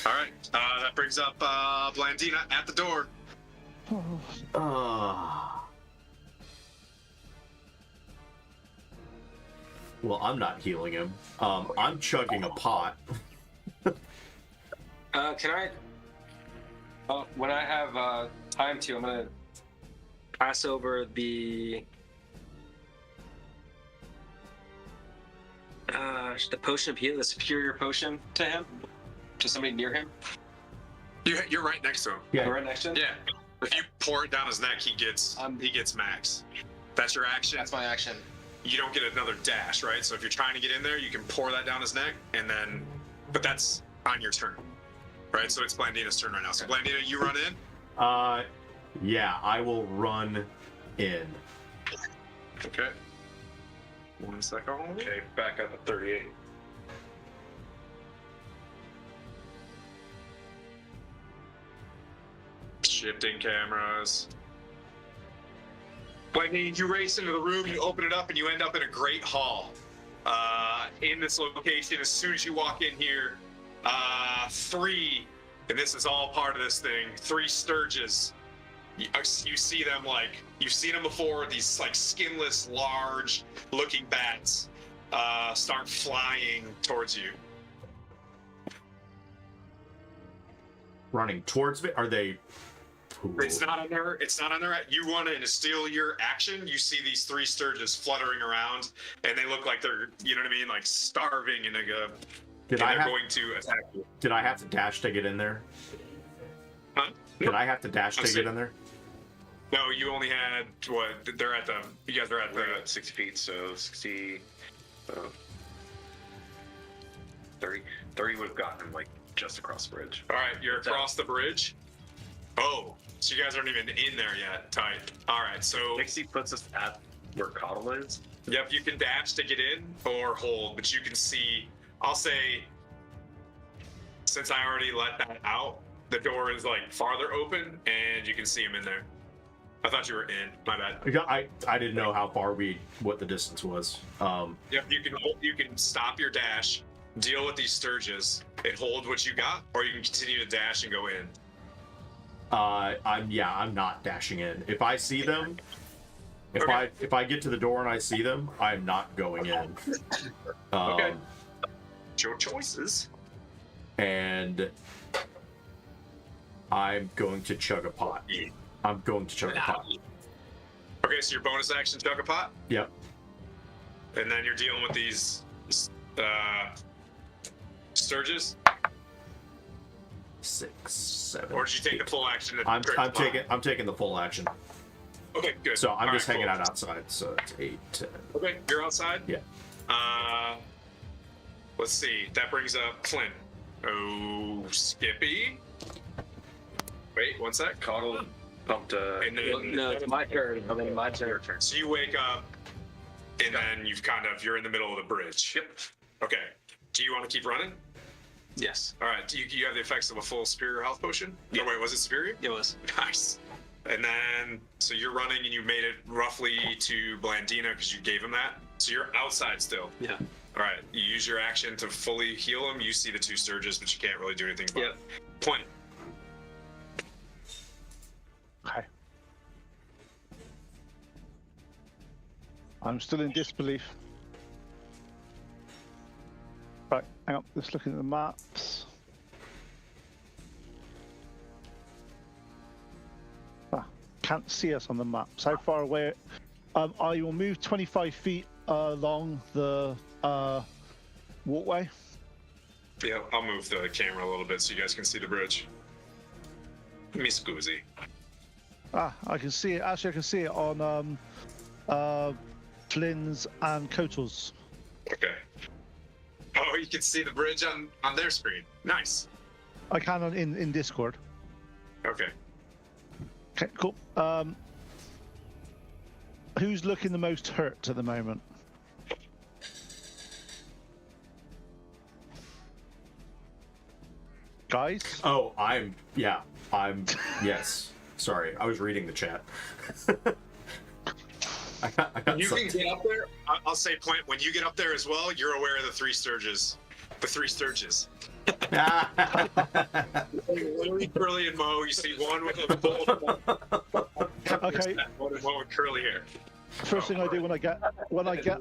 All right, that brings up Blandina at the door. Well, I'm not healing him. I'm chugging a pot. Can I? When I have time to, I'm gonna pass over the potion of heal, the superior potion to him, to somebody near him. You're right next to him. Yeah. Right next to him. Yeah. If you pour it down his neck, he gets max. That's your action. That's my action. You don't get another dash, right? So if you're trying to get in there, you can pour that down his neck, and then, but that's on your turn, right? So it's Blandina's turn right now. So Blandina, you run in. Yeah, I will run in. Okay. 1 second. Okay, back up at 38. Shifting cameras. Blandina, you race into the room, you open it up, and you end up in a great hall. In this location, as soon as you walk in here, 3, and this is all part of this thing, 3 Sturges. You see them like, you've seen them before, these like skinless, large looking bats start flying towards you. Running towards me? Are they? It's not on their. You run in to steal your action. You see these 3 Sturges fluttering around, and they look like they're, you know what I mean, like starving, and they're going to attack you. Did I have to dash to get in there? Huh? Did I have to dash to get in there? No, you only had what? They're at the. You guys are at We're the. at 60 feet, so 60. 30 would have gotten him like just across the bridge. All right, you're across the bridge. Oh, so you guys aren't even in there yet. Tight. All right, so 60 puts us at where Coddle is. yep, you can dash to get in or hold, but you can see. I'll say, since I already let that out, the door is like farther open, and you can see him in there. I thought you were in. My bad. I didn't know how far what the distance was. Yep, you can stop your dash, deal with these Sturges, and hold what you got, or you can continue to dash and go in. I'm not dashing in. If I see them, if I get to the door and I see them, I'm not going in. Okay. Your choices. And I'm going to chug a pot. I'm going to chug a pot. Okay, so your bonus action chug a pot, Yep. and then you're dealing with these Sturges. 6, 7. Or did you take the 8. full action? To I'm drink the pot? taking the full action. Okay, good. So I'm All just right, hanging cool. out outside. So it's 8, 10. Okay, you're outside. Yeah. Let's see. That brings up Clint. Oh, Skippy. Wait, one sec. Coddle Pumped. And then, No, it's my turn. I mean, my turn. so you wake up, and then you're in the middle of the bridge. Yep. Okay. Do you want to keep running? Yes, All right. Do you have the effects of a full superior health potion? Yeah. Oh, wait, was it superior? it was. Nice. And then, so you're running and you made it roughly to Blandina because you gave him that. So you're outside still. Yeah. All right. You use your action to fully heal him. You see the 2 Sturges, but you can't really do anything about Yep. it. Point. Okay. I'm still in disbelief. Right, hang on. Let's look at the maps. Can't see us on the maps. How far away? I will move 25 feet along the walkway. Yeah, I'll move the camera a little bit so you guys can see the bridge. Me scusi. I can see it. Actually, I can see it on Flynn's and Kotal's. Okay. Oh, you can see the bridge on their screen. Nice. I can in Discord. Okay. Okay, cool. Who's looking the most hurt at the moment? Guys? Oh, yes. Sorry, I was reading the chat. I got You something. can get up there. I'll say point. When you get up there as well, you're aware of the 3 Sturges. The 3 Sturges. Literally Curly and Mo. You see one with a full. Okay. One with curly hair. First thing I do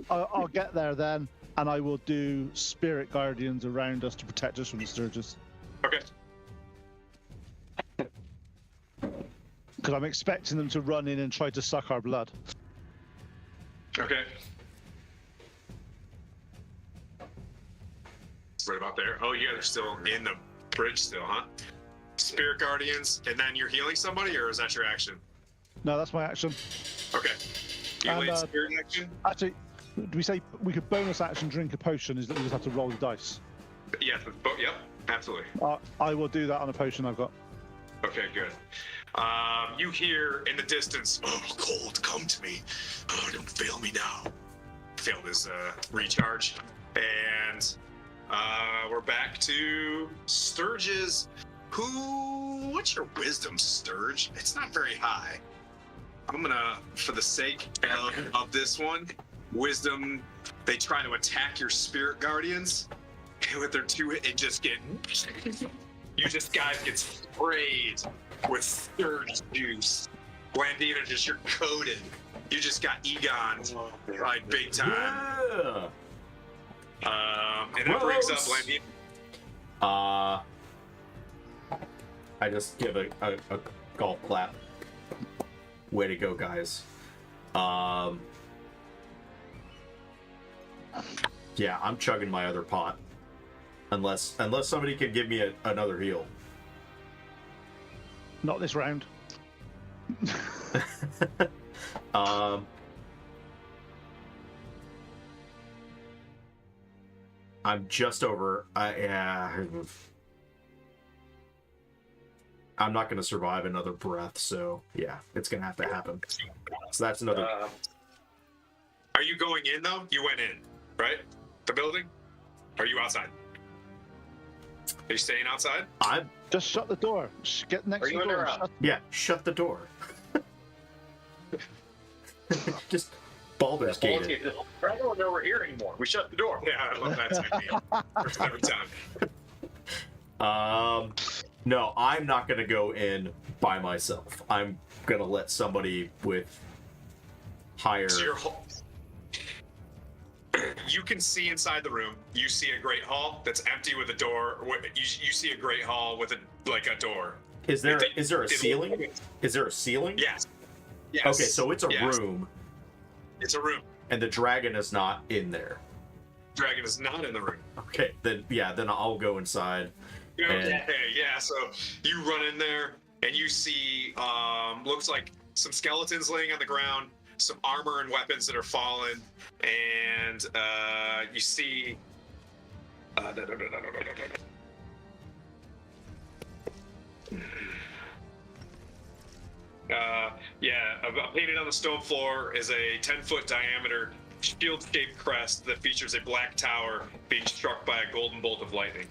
I'll get there then, and I will do spirit guardians around us to protect us from the Sturges. Okay. Because I'm expecting them to run in and try to suck our blood. Okay. Right about there. Oh, yeah, they're still in the bridge still, huh? Spirit guardians, and then you're healing somebody, or is that your action? No, that's my action. Okay. You And, lead spirit action? Actually, do we say we could bonus action drink a potion? Is that we just have to roll the dice? Yeah, yep, absolutely. I will do that on a potion I've got. Okay, good. You hear in the distance, "Oh, cold, come to me. Oh, don't fail me now." Failed his recharge. And we're back to Sturges. What's your wisdom, Sturge? It's not very high. I'm gonna, for the sake of this one, wisdom, they try to attack your spirit guardians. And with their 2 hit, you just guys get sprayed with Sturge juice. Blandina, you're coated. You just got Egon'd like big time. Yeah. And that brings up Gross. Blandina. I just give a golf clap. Way to go, guys. Yeah, I'm chugging my other pot. Unless somebody can give me another heal. Not this round. I'm just over. I'm not going to survive another breath, so yeah, it's going to have to happen. So that's another. Are you going in though? You went in, right? The building? Or are you outside? Are you staying outside? I'm. Just shut the door. Get next Are to you the in door. or out? Yeah, shut the door. Just Baldur's Gate it. I don't know we're here anymore. We shut the door. Yeah, I love that technique. Every time. No, I'm not gonna go in by myself. I'm gonna let somebody with higher. So you can see inside the room. You see a great hall that's empty with a door. You see a great hall with a door. Is there a ceiling? Is there a ceiling? Yes. Yes. Okay, so it's a Yes. room, It's a room. and the dragon is not in there. Dragon is not in the room. Okay, then I'll go inside. Okay, yeah. So you run in there and you see, looks like some skeletons laying on the ground, some armor and weapons that are fallen, and you see. Painted on the stone floor is a 10-foot diameter shield-shaped crest that features a black tower being struck by a golden bolt of lightning.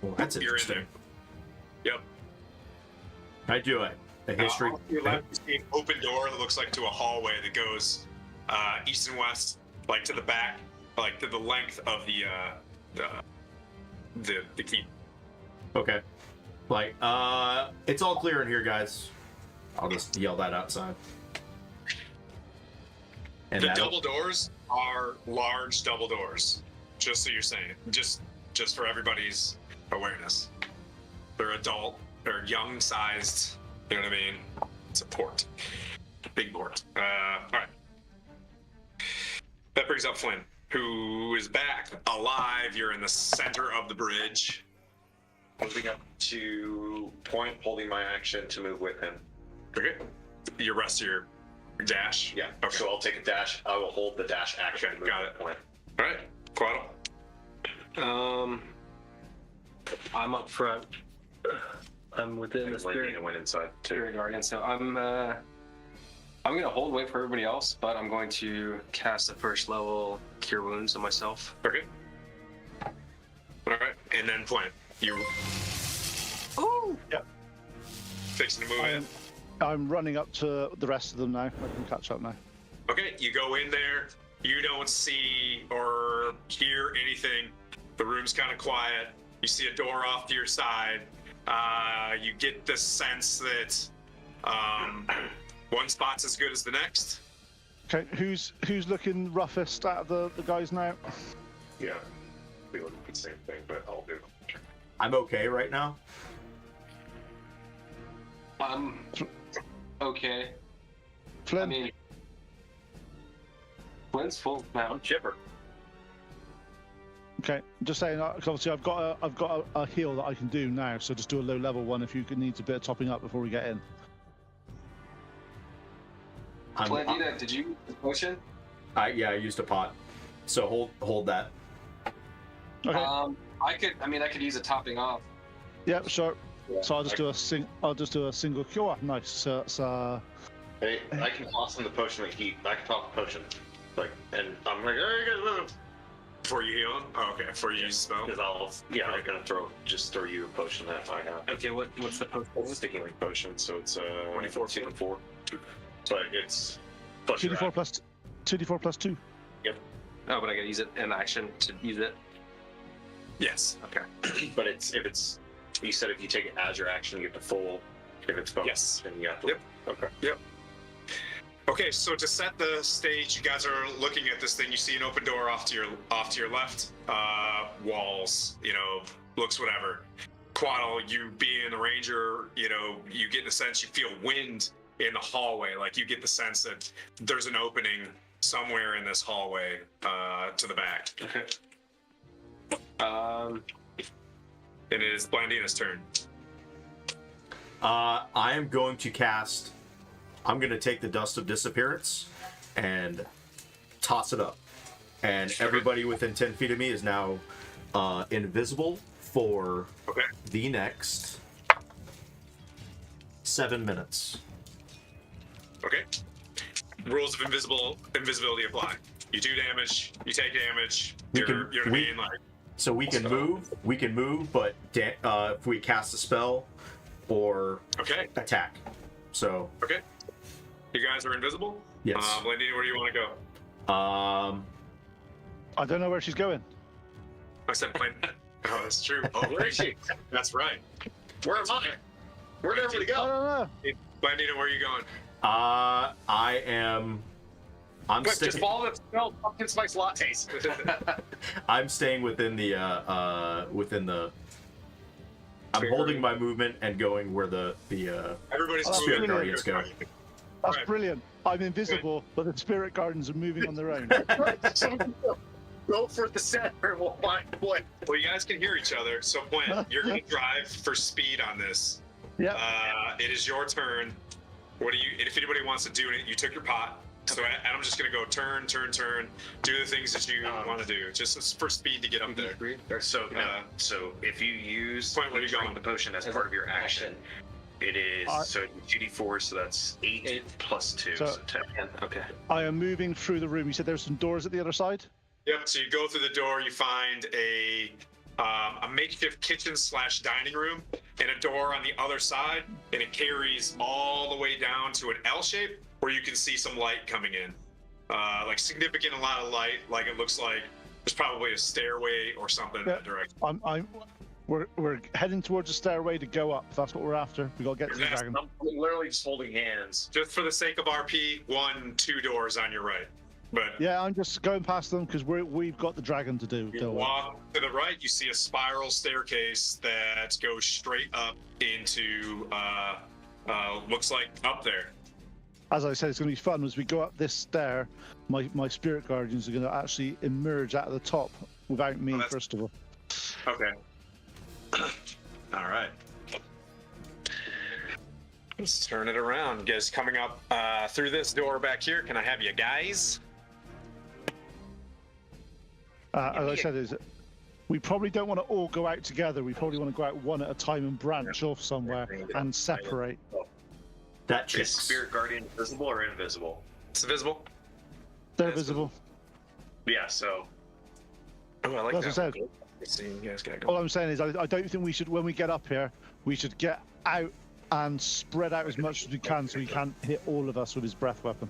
Well, that's You're in interesting. there. Yep. I do it. A history. Off to your left, you see an open door that looks like to a hallway that goes east and west, like to the back, like to the length of the keep. Okay. Like, it's all clear in here, guys. I'll just yell that outside. And The double doors are large double doors. Just so you're saying, just for everybody's awareness. They're adult, they're young-sized. You know what I mean? It's a port, big port. All right. That brings up Flynn, who is back alive. You're in the center of the bridge. Moving up to point, holding my action to move with him. Okay. You rest your dash. Yeah. Okay. So I'll take a dash. I will hold the dash action. Okay, to move got with it. Point. All right. Quaddle. I'm up front. I'm within the And Lenny spirit went inside too. Spirit Guardian, so I'm gonna hold wait for everybody else, but I'm going to cast the first level Cure Wounds on myself. Okay. All right. And then Flynn, you Ooh! Yep. fixing to move in. I'm running up to the rest of them now. I can catch up now. Okay, you go in there. You don't see or hear anything. The room's kind of quiet. You see a door off to your side. You get the sense that one spot's as good as the next. Okay, who's looking roughest out of the guys now? Yeah. We look at the same thing, but I'll do. I'm okay right now. Okay. Flynn. I mean, Flynn's full now. I'm chipper. Okay, just saying. 'Cause obviously, I've got a heal that I can do now. So just do a low level one if you need a bit of topping up before we get in. Flynn, did you use the potion? I used a pot. So hold that. Okay. I could use a topping off. Yeah, sure. Yeah. So I'll just do a single cure. Nice. So it's Hey, I can toss him the potion of heat. I can toss the potion. Like, and I'm like, hey, you guys move. Before you heal him? Oh, okay. Before you use the spell? Because I'm gonna throw you a potion that I have. Okay, what's the potion? It's a sticky link potion, so it's 24. 2d4. But it's plus your 2d4 plus 2d4 plus 2. Oh, but I gotta use it in action to use it. Yes. Okay. But you said if you take it as your action, you get the full. If it's bonus, Yes. then you got the. Yep. Okay. Yep. Okay, so to set the stage, you guys are looking at this thing. You see an open door off to your left. Walls, looks whatever. Quaddle, you being the ranger, you get the sense you feel wind in the hallway. Like you get the sense that there's an opening somewhere in this hallway to the back. Okay. And it is Blandina's turn. I am going to cast. I'm going to take the Dust of Disappearance and toss it up. And everybody within 10 feet of me is now invisible for the next 7 minutes. Okay. Rules of invisibility apply. You do damage, you take damage. You know what I mean? Like, so we can move, but if we cast a spell or attack. So okay. You guys are invisible? Yes. Blandina, where do you want to go? I don't know where she's going. I said Blandina. Oh, that's true. Oh, Where is she? That's right. Where am I? Where did everybody I go? don't know. Blandina, where are you going? I'm Quick, sticking. just follow the smell pumpkin spice lattes. I'm staying within the I'm holding my movement and going where the Everybody's Spirit moving. Guardians go. That's Right. brilliant. I'm invisible, but the spirit gardens are moving on their own. Go for the center. We'll find what. Well, you guys can hear each other. So, Gwen, you're going to drive for speed on this. Yeah. It is your turn. What do you? If anybody wants to do it, you took your pot. So Adam's just going to go turn, do the things that you want to do, just for speed to get up there. So if you use Point, where you drink going? the potion as part of your action, It is so 2d4, so that's 8 plus 2, so 10. Okay. I am moving through the room. You said there's some doors at the other side? Yep. So you go through the door, you find a makeshift kitchen / dining room and a door on the other side, and it carries all the way down to an L shape where you can see some light coming in, like significant amount of light. Like it looks like there's probably a stairway or something in that direction. We're heading towards the stairway to go up. That's what we're after. We got to get to the dragon. I'm literally just holding hands. Just for the sake of RP, 2 doors on your right. But Yeah, I'm just going past them because we've got the dragon to do. you Don't worry. walk to the right, you see a spiral staircase that goes straight up into looks like up there. As I said, it's going to be fun as we go up this stair. My spirit guardians are going to actually emerge out of the top without me, first of all. Okay. All right. Let's turn it around. You guys coming up through this door back here. Can I have you guys? As I said, is we probably don't want to all go out together. We probably want to go out one at a time and branch off somewhere and separate. That Is checks. Spirit Guardian visible or invisible? It's visible. They're visible. Yeah, so Oh, I like As I that. said, See, you guys gotta go. all I'm saying is I don't think we should, when we get up here, we should get out and spread out as much as we can so he can't hit all of us with his breath weapon.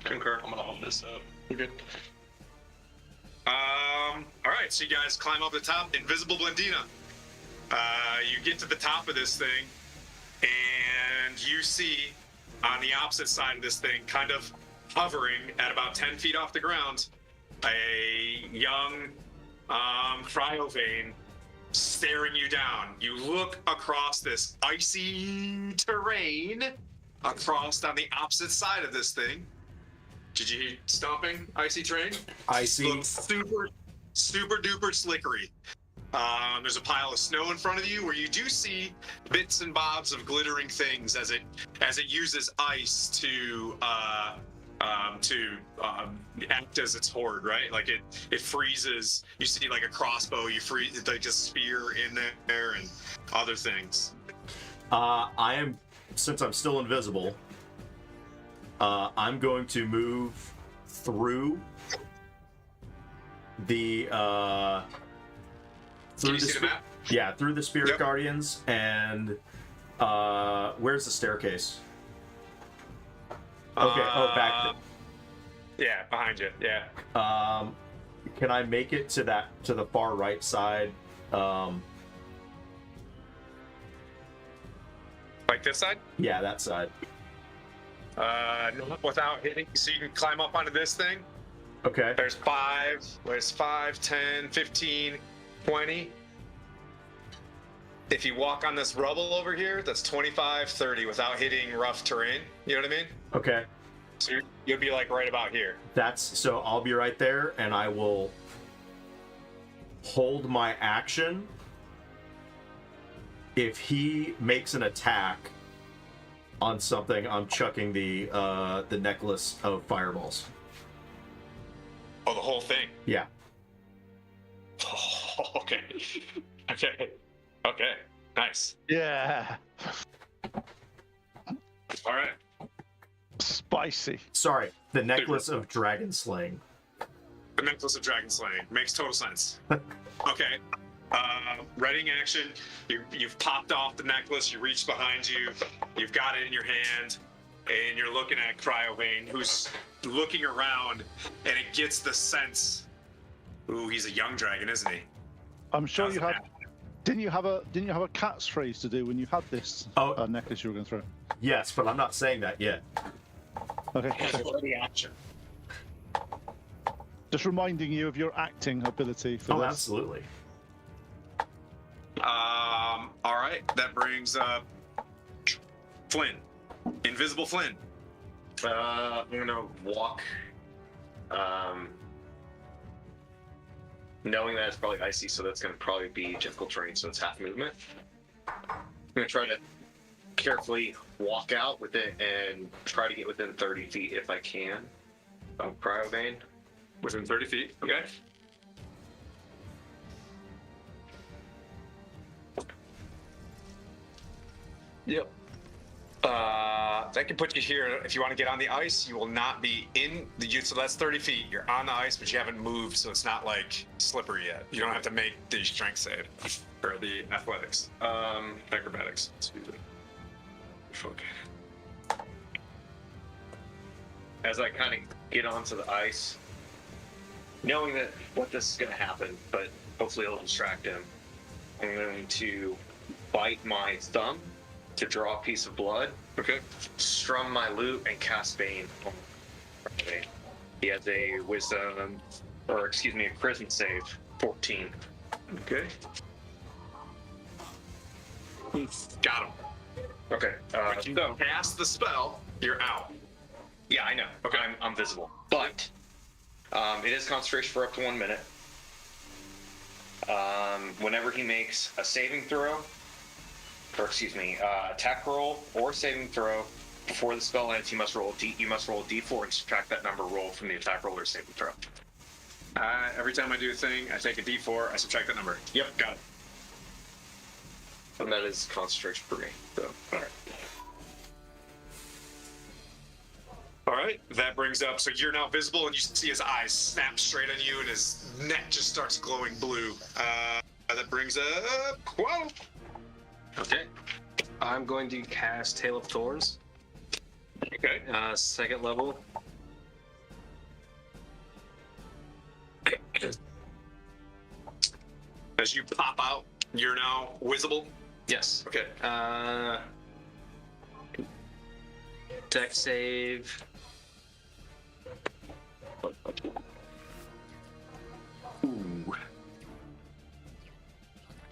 Concur. I'm gonna hold this up. You're good. All right, so you guys climb up the top. Invisible Blendina. You get to the top of this thing, and you see on the opposite side of this thing, kind of hovering at about 10 feet off the ground, a young Cryovane staring you down. You look across this icy terrain, across on the opposite side of this thing. Did you hear stomping? Icy terrain? Icy. Looks super duper slickery. There's a pile of snow in front of you where you do see bits and bobs of glittering things as it uses ice to act as its horde, right? Like it freezes. You see like a crossbow, you freeze like a spear in there and other things. Since I'm still invisible, I'm going to move through the Can you see the map? Yeah, through the Spirit Yep. Guardians, and where's the staircase? Okay, back. Yeah, behind you. Yeah. Can I make it to the far right side? Like this side? Yeah, that side. No, without hitting, so you can climb up onto this thing. Okay. There's 5, 10, 15, 20. If you walk on this rubble over here, that's 25, 30 without hitting rough terrain. You know what I mean? Okay. So you'll be like right about here. So I'll be right there, and I will hold my action. If he makes an attack on something, I'm chucking the necklace of fireballs. Oh, the whole thing. Yeah. Oh, okay. Okay. Nice. Yeah. All right. Spicy. Sorry, the necklace of dragon slaying. The necklace of dragon slaying makes total sense. Okay. Readying action. You've popped off the necklace. You reach behind you. You've got it in your hand, and you're looking at Cryovane, who's looking around, and it gets the sense. Ooh, he's a young dragon, isn't he? I'm sure How's you that? had. Didn't you have a cat's phrase to do when you had this necklace you were going to throw? Yes, but I'm not saying that yet. Okay. Ready action. Just reminding you of your acting ability for this. Absolutely. All right. That brings up Flynn. Invisible Flynn. I'm gonna walk, knowing that it's probably icy, so that's gonna probably be difficult terrain, so it's half movement. I'm gonna try to carefully walk out with it and try to get within 30 feet if I can of Cryovane. Within 30 feet. Okay. Yep. That can put you here. If you want to get on the ice, you will not be in the so that's 30 feet. You're on the ice, but you haven't moved, so it's not like slippery yet. You don't have to make the strength save or the athletics, acrobatics. Excuse me. Fuck. As I kind of get onto the ice, knowing that what this is going to happen, but hopefully it'll distract him, I'm going to bite my thumb to draw a piece of blood. Okay. Strum my lute and cast Bane on Ray. He has a wisdom, or excuse me, a charisma save, 14. Okay. Got him. Okay. You cast the spell, you're out. Yeah, I know. Okay, I'm visible, but it is concentration for up to 1 minute. Whenever he makes a saving throw, or excuse me, attack roll or saving throw before the spell ends, you must roll a D4 and subtract that number rolled from the attack roll or saving throw. Every time I do a thing, I take a D4, I subtract that number. Yep. Got it. And that is concentration for me. So, all right. All right, that brings up, so you're now visible and you see his eyes snap straight on you and his neck just starts glowing blue. That brings up Quo. Okay. I'm going to cast Tail of Thorns. Okay. Second level. As you pop out, you're now visible. Yes. Okay. Dex save. Ooh.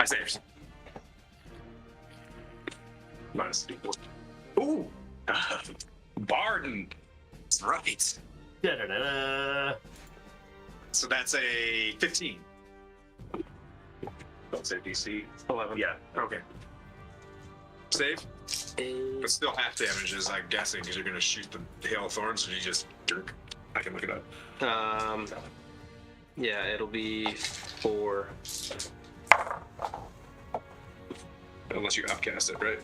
I saved. Minus D4. Ooh. Barden. That's right. Da-da-da-da. So that's a 15. Don't say DC. 11. Yeah. Okay. Save? But still half damages, I'm guessing, because you're going to shoot the Hail of Thorns, and you just jerk. I can look it up. Yeah, it'll be 4. Unless you upcast it, right?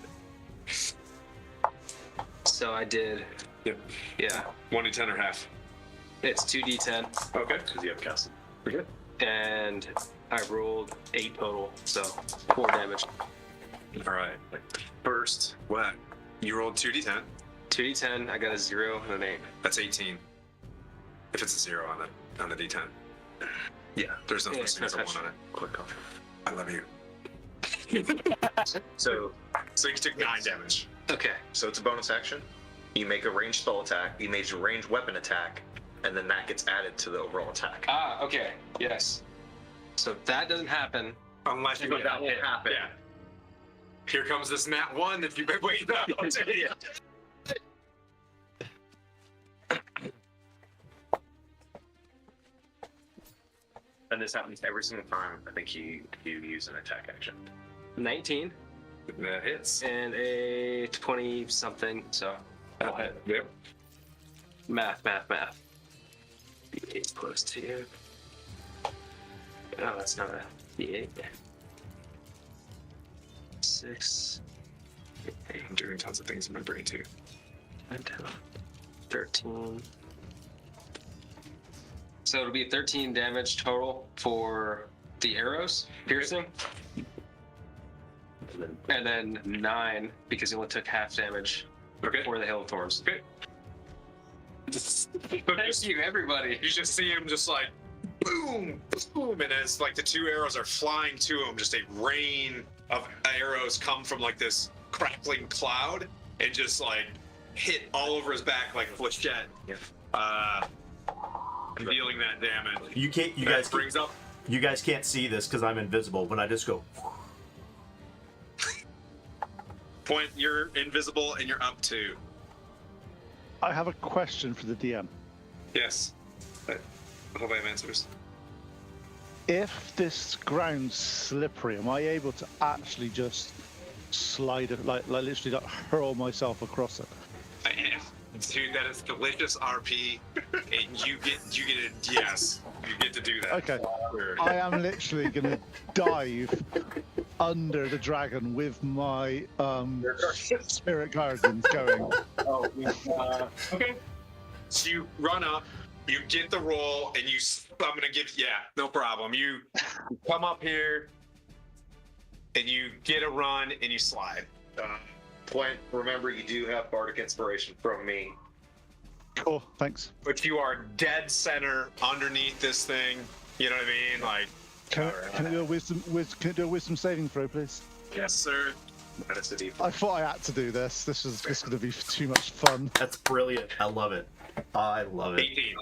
So I did. Yep. Yeah. 1d10 or half. It's 2d10. Okay. Because you have cast. Pretty good. And I rolled 8 total, so 4 damage. All right. First, what? You rolled 2d10. 2d10, I got a 0 and an 8. That's 18. If it's a 0 on the d10. Yeah, there's no Yeah, such thing as a 1 on it. Click off. I love you. So you took 9 damage. Okay. So it's a bonus action. You make a ranged spell attack. You make a ranged weapon attack, and then that gets added to the overall attack. Okay. Yes. So that doesn't happen. Unless you But get that won't happen. Yeah. Here comes this nat 1 that you've been waiting on. And this happens every single time. I think you use an attack action. 19 That hits. and a 20 something. So That'll hit. Yep. math. 8 plus 2. Oh, that's not a D8. 6. I'm doing tons of things in my brain too. 13. So it'll be 13 damage total for the arrows piercing. And then 9 because he only took half damage Okay. for the Hail of Thorns. Okay. Thank you, everybody. You just see him just like boom, boom, and as like the 2 arrows are flying to him, just a rain of arrows come from like this crackling cloud and just like hit all over his back like a flechette. Dealing that damage. You can't. You That guys. brings up. You guys can't see this because I'm invisible, but I just go. Point, you're invisible and you're up 2. I have a question for the DM. Yes. I hope I have answers. If this ground's slippery, am I able to actually just slide it, like literally like hurl myself across it? I am. Dude, that is delicious RP, and you get a yes. You get to do that. Okay. I am literally gonna dive under the dragon with my spirit guardians going. Oh, okay. So you run up, you get the roll, and I'm gonna give. Yeah, no problem. You come up here, and you get a run, and you slide. Point. Remember, you do have bardic inspiration from me. Cool, thanks. But you are dead center underneath this thing. You know what I mean? Like, Can I do a wisdom saving throw, please? yes, sir. Minus a D4. I thought I had to do this. This is going to be too much fun. That's brilliant. I love it. I love it. 18.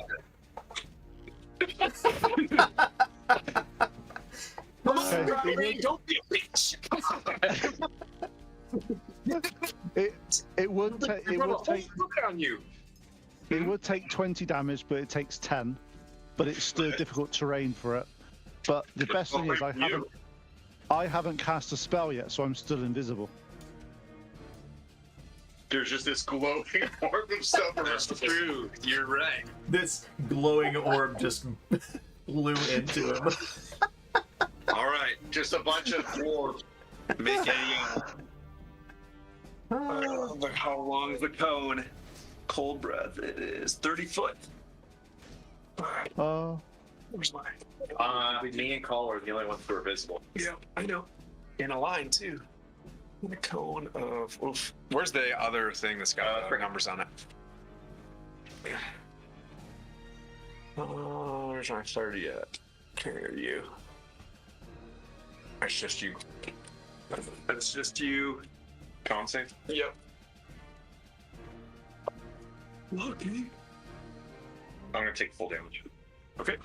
Okay. Don't be a bitch. It would take on you. it would take 20 damage, but it takes 10. But it's still difficult terrain for it. But the best thing is I haven't cast a spell yet, so I'm still invisible. There's just this glowing orb of stuff around. That's true. You're right. This glowing orb just blew into him. All right. Just a bunch of dwarves. Make a. How long is the cone? Cold breath. It is 30 foot. Where's mine? Me and Call are the only ones who are visible. Yeah, I know. In a line too. The cone of. Oof. Where's the other thing that's got numbers on it? There's not 30 yet. Can't hear you. That's just you. That's just you. Con save? Yep. Lucky. I'm gonna take full damage. Okay.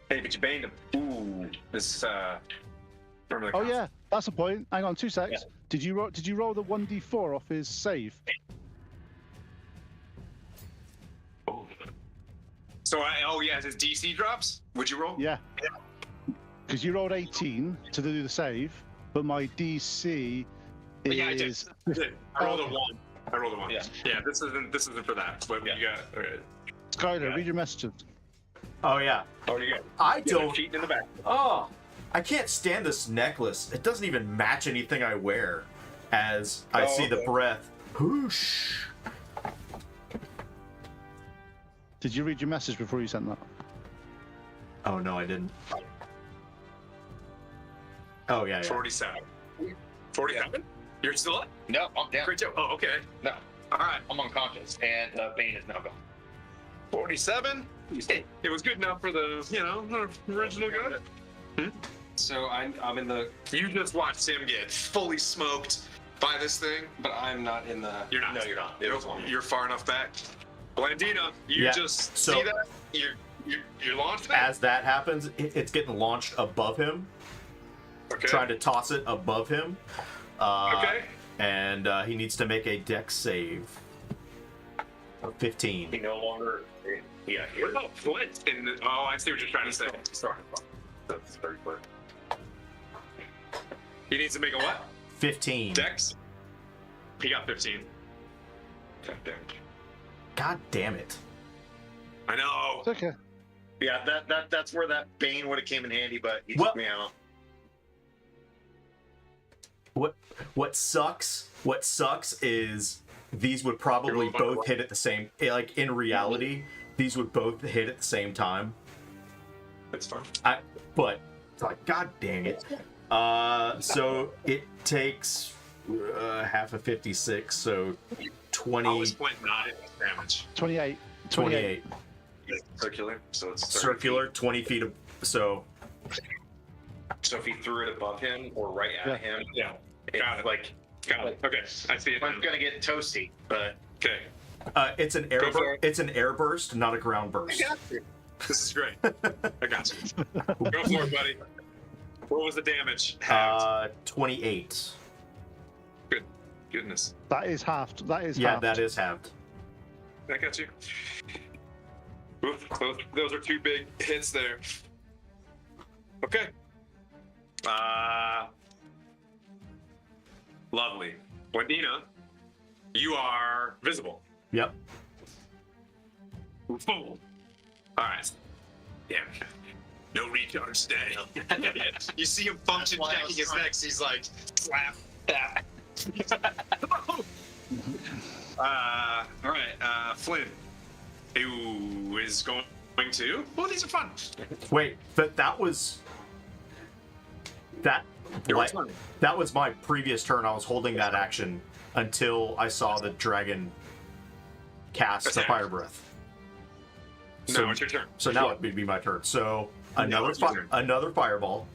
Hey, but you banged him. Ooh. This remember the Oh yeah, that's a point. Hang on, 2 secs. Yeah. Did you roll the 1d4 off his save? So yeah, his DC drops. Would you roll? Yeah. Because you rolled 18 to do the save, but my DC is. Yeah, I did. I rolled a 1. I rolled a 1. Yeah. Yeah. This isn't for that. But you got. Okay. Skyler, read your messages. Oh yeah. Oh, you got. I don't. Cheating in the back. Oh, I can't stand this necklace. It doesn't even match anything I wear. As I see the breath. Whoosh. Did you read your message before you sent that? Oh no, I didn't. Oh yeah. 47. 47? You're still up? No, I'm down. Great job. Oh, okay. No, All right. I'm unconscious, and Bane is now gone. 47. It was good enough for the original guy. So I'm in the, You just watched him get fully smoked by this thing. but I'm not in the. You're not. No, you're not. It was one. You're far enough back. Blandina, you Yeah, just so- see that? You're launched it? As that happens, it's getting launched above him. Okay. Trying to toss it above him. Okay. And he needs to make a dex save. Of 15. He no longer. Yeah, What about Flint? I see what you're trying to say. Sorry. That's very clear. He needs to make a what? 15. Dex? He got 15. God damn it. I know. It's okay. Yeah, that's where that Bane would have came in handy, but he Well- took me out. What sucks is these would probably both hit at the same, like in reality, these would both hit at the same time. That's fine. But like, god dang it. So it takes half of 56, so 20, How is Flint not in damage? 28. 28. Circular, so it's 30 Circular, 20 feet of, so feet. So if he threw it above him or right at him, Yeah. it's Got it. like Got it. Okay. I see it. I'm gonna get toasty, but Okay. it's an air Go for it. it's an air burst, not a ground burst. This is great. I got you. Go for it, buddy. What was the damage? Halved. 28. Good. Goodness. That is halved. That is Yeah, halved. that is halved. I got you. Oof, those are 2 big hits there. Okay. Lovely. Wendina, you are visible. Yep. Boom. All right. Yeah. No recharge stay. You see him function That's why I checking was his trying- next. He's like, slap. All right, Flynn, who is going to? Oh, these are fun. Wait, that was that. Your Like, turn. that was my previous turn. I was holding that action until I saw the dragon cast the Attack. fire breath. No, it's your turn. So now it would be my turn. So another it's your turn. another fireball,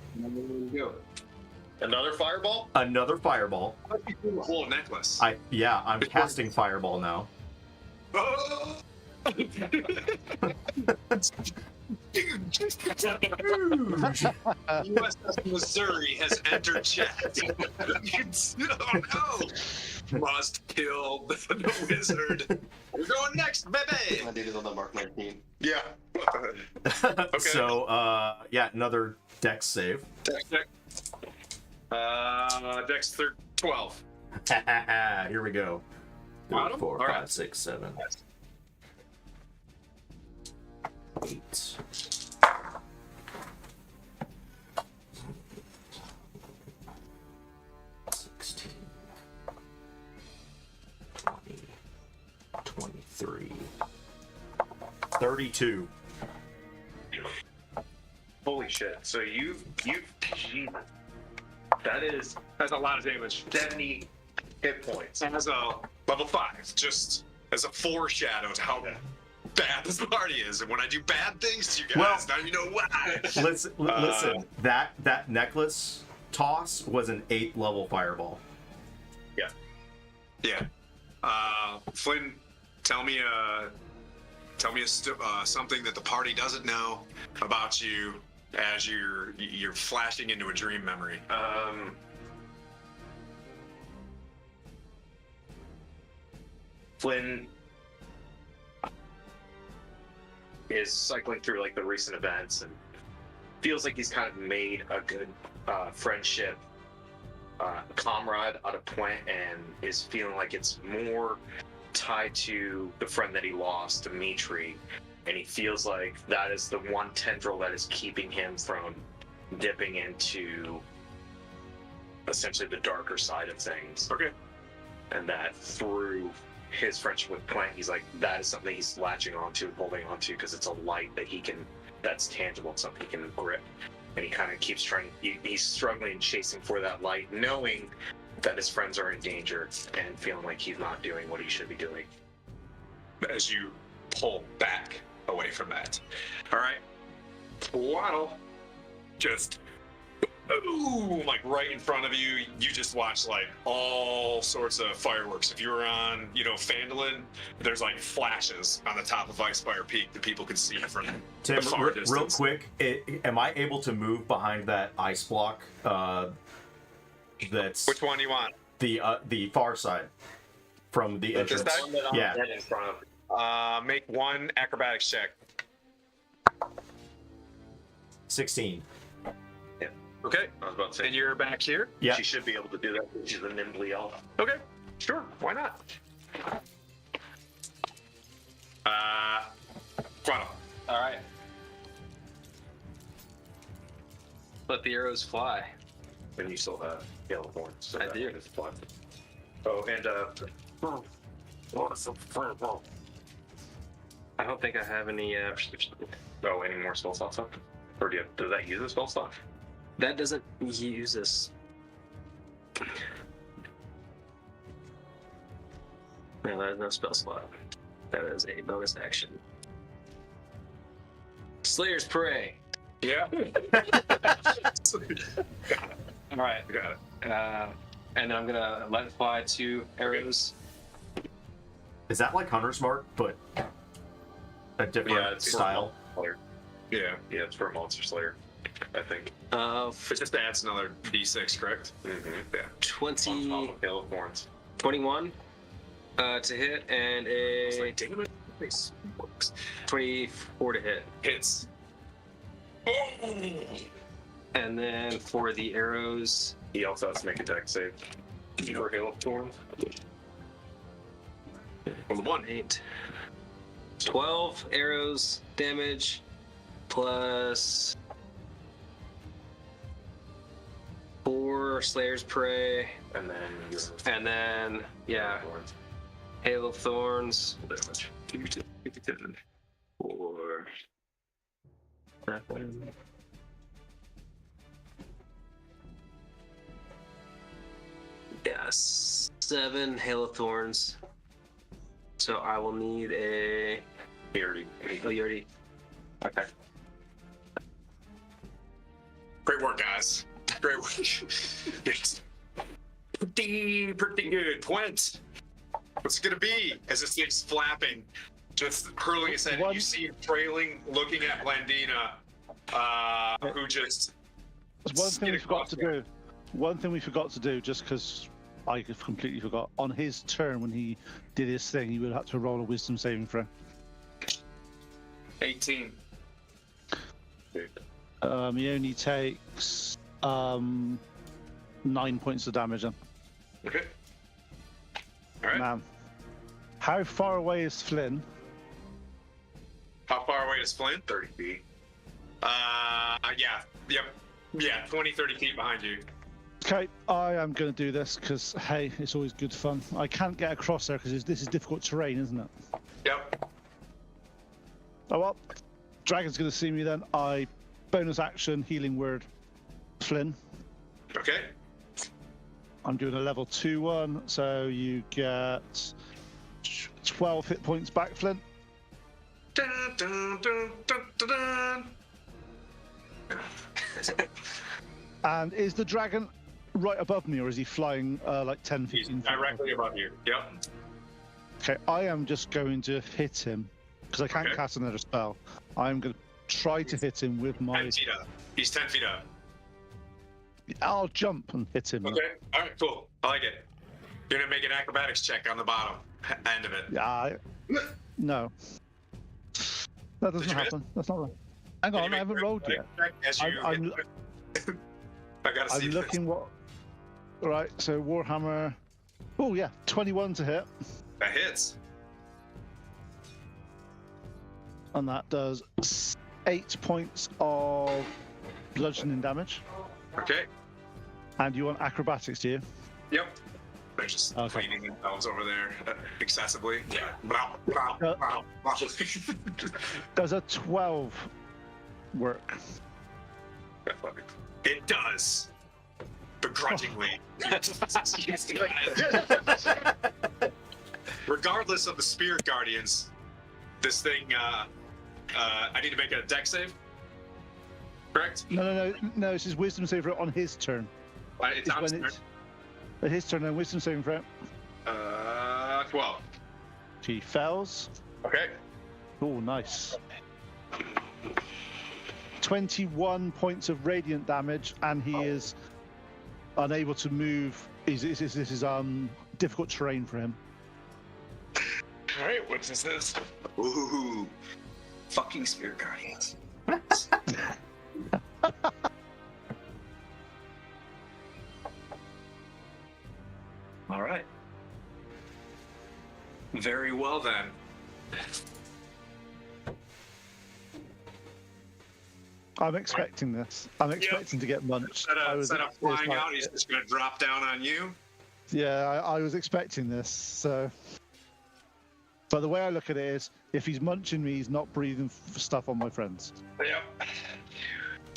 Another fireball? another fireball. The whole necklace. I'm casting fireball now. Oh! USS Missouri has entered chat. Oh no! Must kill the wizard. We're going next, baby. My dude is on the Mark 19. Yeah. Okay. So yeah, another dex save. Dex 12. Here we go. Got 'em? 4, All 5, right. 6, 7, 8. 16, 20, 23, 32. Holy shit. So you've Jesus. That's a lot of damage. 70 hit points. As a level 5, just as a foreshadow to how bad this party is. And when I do bad things to you guys, now you know why. Listen. That necklace toss was an 8th level fireball. Yeah. Flynn, tell me something that the party doesn't know about you as you're flashing into a dream memory. Flynn is cycling through like the recent events and feels like he's kind of made a good friendship comrade out of Point, and is feeling like it's more tied to the friend that he lost, Dimitri, and he feels like that is the one tendril that is keeping him from dipping into essentially the darker side of things. Okay. And that through his friendship with Plank, he's like, that is something he's latching onto and holding onto because it's a light that that's tangible and something he can grip. And he kind of keeps trying, he's struggling and chasing for that light, knowing that his friends are in danger and feeling like he's not doing what he should be doing. As you pull back away from that. All right. Waddle. Just boom, like right in front of you. You just watch like all sorts of fireworks. If you were on, Phandalin, there's like flashes on the top of Icespire Peak that people can see from Tim, a far real distance. quick, am I able to move behind that ice block? That's Which one do you want? the far side from the entrance. that? One that I'm Yeah. dead in front of. Make one acrobatics check. 16. Okay. I was about to say, And you're back here? Yeah. she should be able to do that because she's a nimbly elf. Okay. Sure. Why not? Quaddle. All right. Let the arrows fly. And you still have yellow horns. So I that do. is fun. Oh, and I don't think I have any. any more spell slots up? Or does that use a spell slot? That doesn't use this. No, that is no spell slot. That is a bonus action. Slayer's Prey. Yeah. All right. Got it. And then I'm gonna let it fly 2 arrows. Is that like Hunter's Mark, but a different it's style? Slayer. Yeah. Yeah, it's for a monster slayer, I think. It just adds another D6, correct? Mm-hmm. Yeah. 20, On top of yellow horns. 21 to hit, and It's a like, damn it. This works. 24 to hit. Hits. And then for the arrows, He also has to make a dex save. For hail of thorns. On the one. 8, 12 arrows damage plus 4 Slayer's Prey, And then your and then Hail of Thorns. damage. 4. Yeah, 7 Hail of Thorns. So I will need a. Oh, you already. Okay. Great work, guys. Great work. Yes. Pretty good. Twent. What's it gonna be? As this thing's flapping, just hurling his head, and you see him trailing, looking at Blandina, who just. There's one thing we forgot to do. One thing we forgot to do, just because I completely forgot. On his turn, when he did his thing, he would have to roll a wisdom saving throw. 18. He only takes 9 points of damage. Then. Okay. All right. Man, how far away is Flynn? How far away is Flint? 30 feet. Yeah, 20, 30 feet behind you. Okay, I am going to do this because, hey, it's always good fun. I can't get across there because this is difficult terrain, isn't it? Yep. Oh well, Dragon's going to see me then. I bonus action healing word Flynn. Okay. I'm doing a level 2 one, so you get 12 hit points back, Flynn. Dun, dun, dun, dun, dun, dun. And is the dragon right above me, or is he flying like 10 feet? He's directly above you. Yep. Okay, I am just going to hit him because I can't Okay. cast another spell. I'm going to try to hit him with 10 my. feet up. He's 10 feet up. I'll jump and hit him. Okay. All right. Cool. I like it. You're gonna make an acrobatics check on the bottom end of it. Yeah. No. That doesn't Did you happen. That's not right. Hang Can you on, I make haven't an rolled yet. acrobatics check as you I'm hit it? I gotta see I'm this. looking what. Right, so Warhammer. Oh yeah, 21 to hit, That hits. and that does 8 points of bludgeoning damage. Okay. And you want acrobatics, do you? Yep. They're just Okay. cleaning themselves over there excessively. Yeah. Blah, blah, blah, blah. Does a 12 work? It does. Begrudgingly. Regardless of the spirit guardians, this thing, I need to make a deck save. Correct? No. This is wisdom saving throw on his turn. It's on when turn. it's at his turn, and wisdom saving throw. 12. He fails. Okay. Oh, nice. 21 points of radiant damage, and he is unable to move. This is difficult terrain for him. All right, what's this? Ooh. Fucking spirit guardians. All right. Very well then. I'm expecting this. I'm expecting to get munched. Instead of it's flying like- out, he's just gonna drop down on you. Yeah, I was expecting this. So, but the way I look at it is, if he's munching me, he's not breathing stuff on my friends. Yep.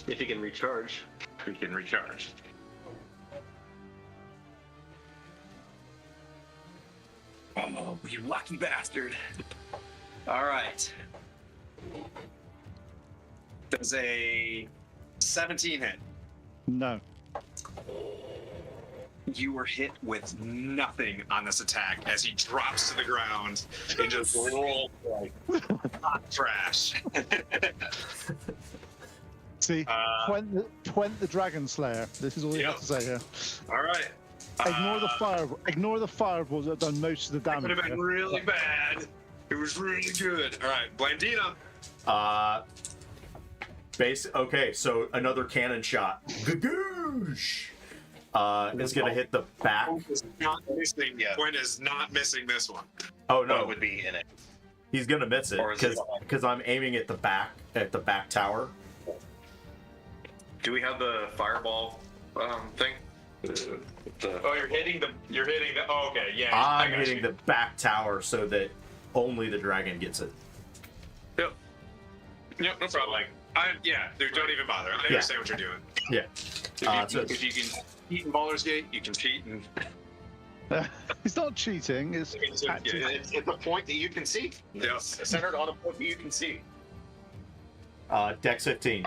If you can recharge. We can recharge. Oh, you lucky bastard. All right. Does a 17 hit? No. You were hit with nothing on this attack as he drops to the ground and just rolls like hot trash. See, Twent the Dragon Slayer. This is all you Yep. have to say here. All right. Ignore the fireballs that have done most of the That damage. would have been really bad. It was really good. All right, Blandina. Okay, so another cannon shot. Gagoosh! Is gonna hit the back. Is not missing. Yeah. Quinn is not missing this one. Oh No, no, it would be in it. he's gonna miss it Or is it- because I'm aiming at the back tower. Do we have the fireball thing. Oh, you're hitting the. Oh, okay, yeah. I'm I got hitting you. the back tower so that only the dragon gets it. Yep, no problem. Yeah, dude, don't even bother. I understand what you're doing. Yeah. If you can cheat in Baldur's Gate, you can cheat in. It's not cheating. It's acting. It's a point that you can see. Yeah. It's centered on a point that you can see. Dex 15.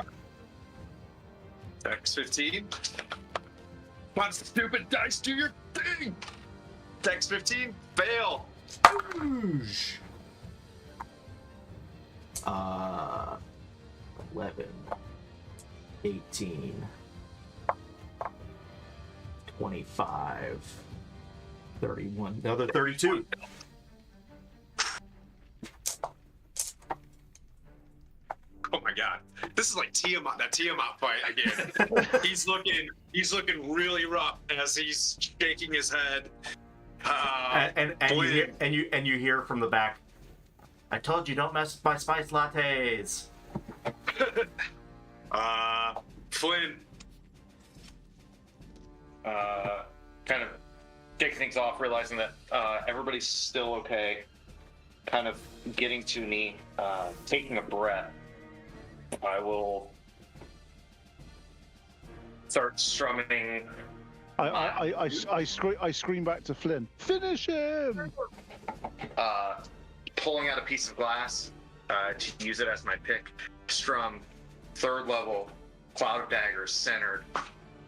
Dex 15. Come on, stupid dice, do your thing. Dex 15. Fail. 11, 18, 25, 31, another 32. Oh my god, this is like Tiamat, that Tiamat fight again. he's looking really rough as he's shaking his head. And you hear from the back, I told you don't mess with my spice lattes. Flynn. Kind of taking things off, realizing that everybody's still okay. Kind of getting to knee, taking a breath. I will start strumming. I scream back to Flynn. Finish him! Pulling out a piece of glass to use it as my pick. Strum, 3rd level, cloud of daggers centered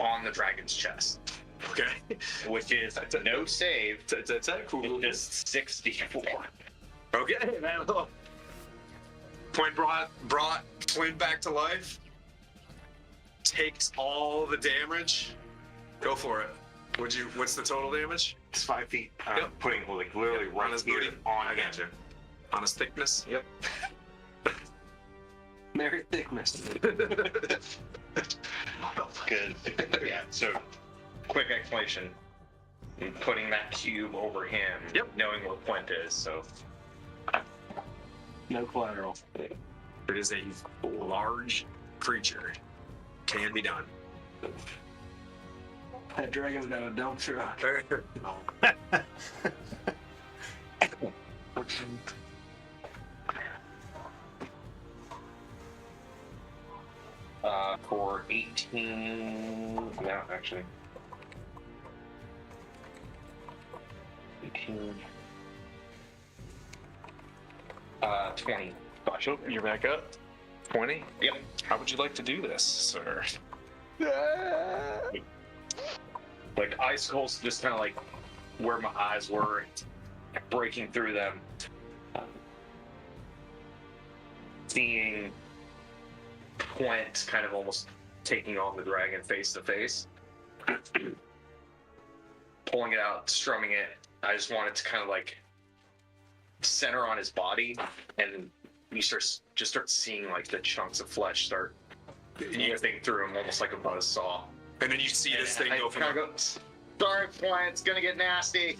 on the dragon's chest. Okay. Which is no save. That's cool. Just 64. Okay. Point brought Flynn back to life. Takes all the damage. Go for it. What's the total damage? It's 5 feet. Yep. Putting like literally On right his here booty. on I him. got you. On his thickness. Yep. Merry Thickness. Good. Yeah, so quick explanation. I'm putting that cube over him, Yep. knowing where Point is, so No collateral. It is a large creature. Can be done. That dragon's got a dump truck. 18. No, actually. 18. 20. Gotcha. You're back up. 20. Yep. How would you like to do this, sir? Like icicles just kind of like where my eyes were, breaking through them. Seeing Point kind of almost taking on the dragon face to face. Pulling it out, strumming it. I just wanted to kind of like center on his body, and you start seeing like the chunks of flesh start ripping through him almost like a buzzsaw. And then you see this thing go from kind of go, sorry, Point, it's gonna get nasty.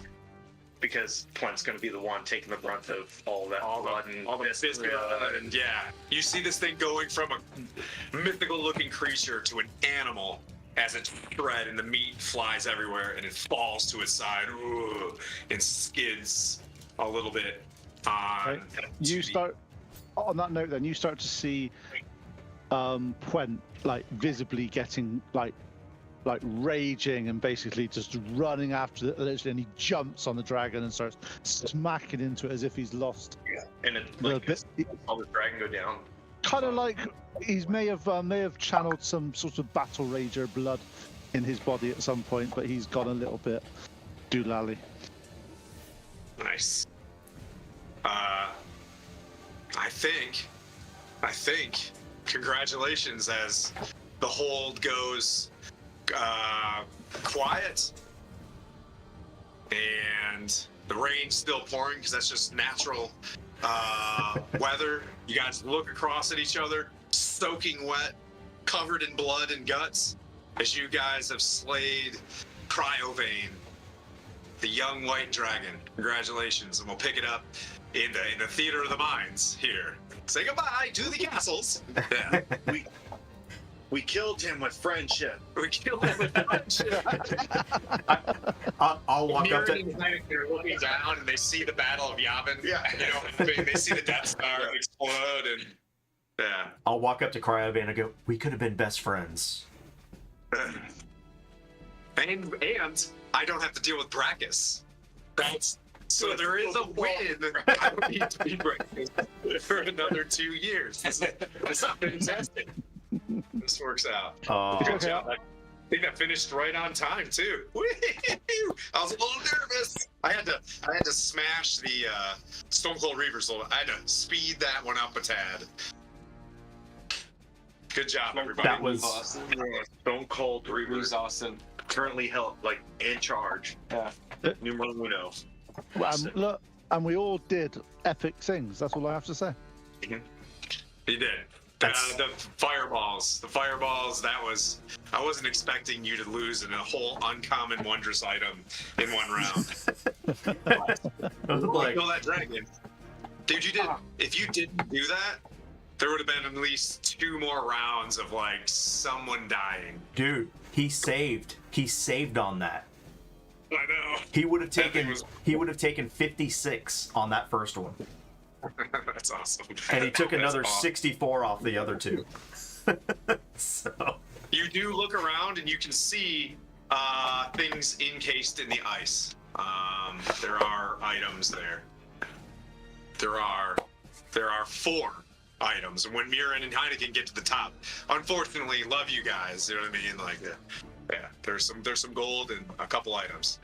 Because Point's gonna be the one taking the brunt of all that blood and all the fist blood, and yeah, you see this thing going from a mythical-looking creature to an animal as it's shred and the meat flies everywhere and it falls to its side and skids a little bit. Right. You start on that note. Then you start to see Puent like visibly getting like raging and basically just running after it, literally, and he jumps on the dragon and starts smacking into it as if he's lost. And it The like bit- all the dragon go down. Kind of like he may have channeled some sort of battle rager blood in his body at some point, but he's gone a little bit doolally. Nice. I think, congratulations, as the hold goes quiet and the rain's still pouring because that's just natural weather. You guys look across at each other, soaking wet, covered in blood and guts, as you guys have slayed Cryovane, the young white dragon. Congratulations, and we'll pick it up in the Theater of the Minds here. Say goodbye to the castles. Yeah. We killed him with friendship. We killed him with friendship. I'll walk up Mirren to. and Heineck are looking down and they see the Battle of Yavin. Yeah. You know, they see the Death Star explode and yeah. I'll walk up to Cryovan and go, "We could have been best friends." And I don't have to deal with Brachus. So there is a win. I don't need to be Brachus for another 2 years. This is fantastic. This works out. Good job. I think that finished right on time too. Woo-hoo-hoo. I was a little nervous. I had to smash the Stronghold Reavers. I had to speed that one up a tad. Good job, everybody. That was Stone Cold It Reavers was awesome. currently held like in charge. Yeah. Numero uno. Look, and we all did epic things. That's all I have to say. He did. The fireballs. The fireballs, I wasn't expecting you to lose in a whole uncommon wondrous item in one round. like, Kill that dragon. Dude, you did. If you didn't do that, there would have been at least 2 more rounds of like someone dying. dude, he saved on that. I know. He would have That thing taken 56 on that first one. That's awesome. And he took That's another awesome. 64 off the other 2. So You do look around and you can see things encased in the ice. There are items there. There are 4 items. And when Mirren and Heineken get to the top, unfortunately, love you guys. You know what I mean? Like, yeah, there's some gold and a couple items.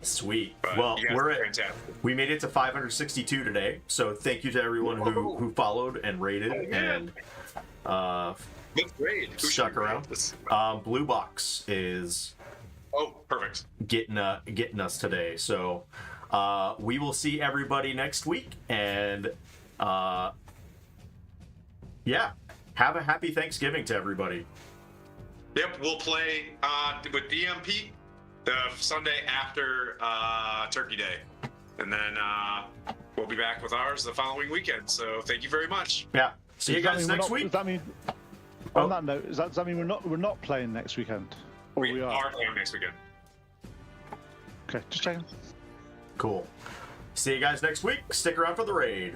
sweet. But Well, you guys we're are at fantastic. we made it to 562 today. So thank you to everyone who followed and rated and That's great. Who stuck should we around. rate this? Blue Box is Oh, perfect. getting us today. So we will see everybody next week, and yeah, have a happy Thanksgiving to everybody. Yep, we'll play with DMP the Sunday after Turkey Day. And then we'll be back with ours the following weekend. So thank you very much. Yeah, see you Does that guys mean we're next not- week. Does that mean, on that note, does that mean we're not playing next weekend? Or We are playing next weekend. Okay, just checking. Cool. See you guys next week. Stick around for the raid.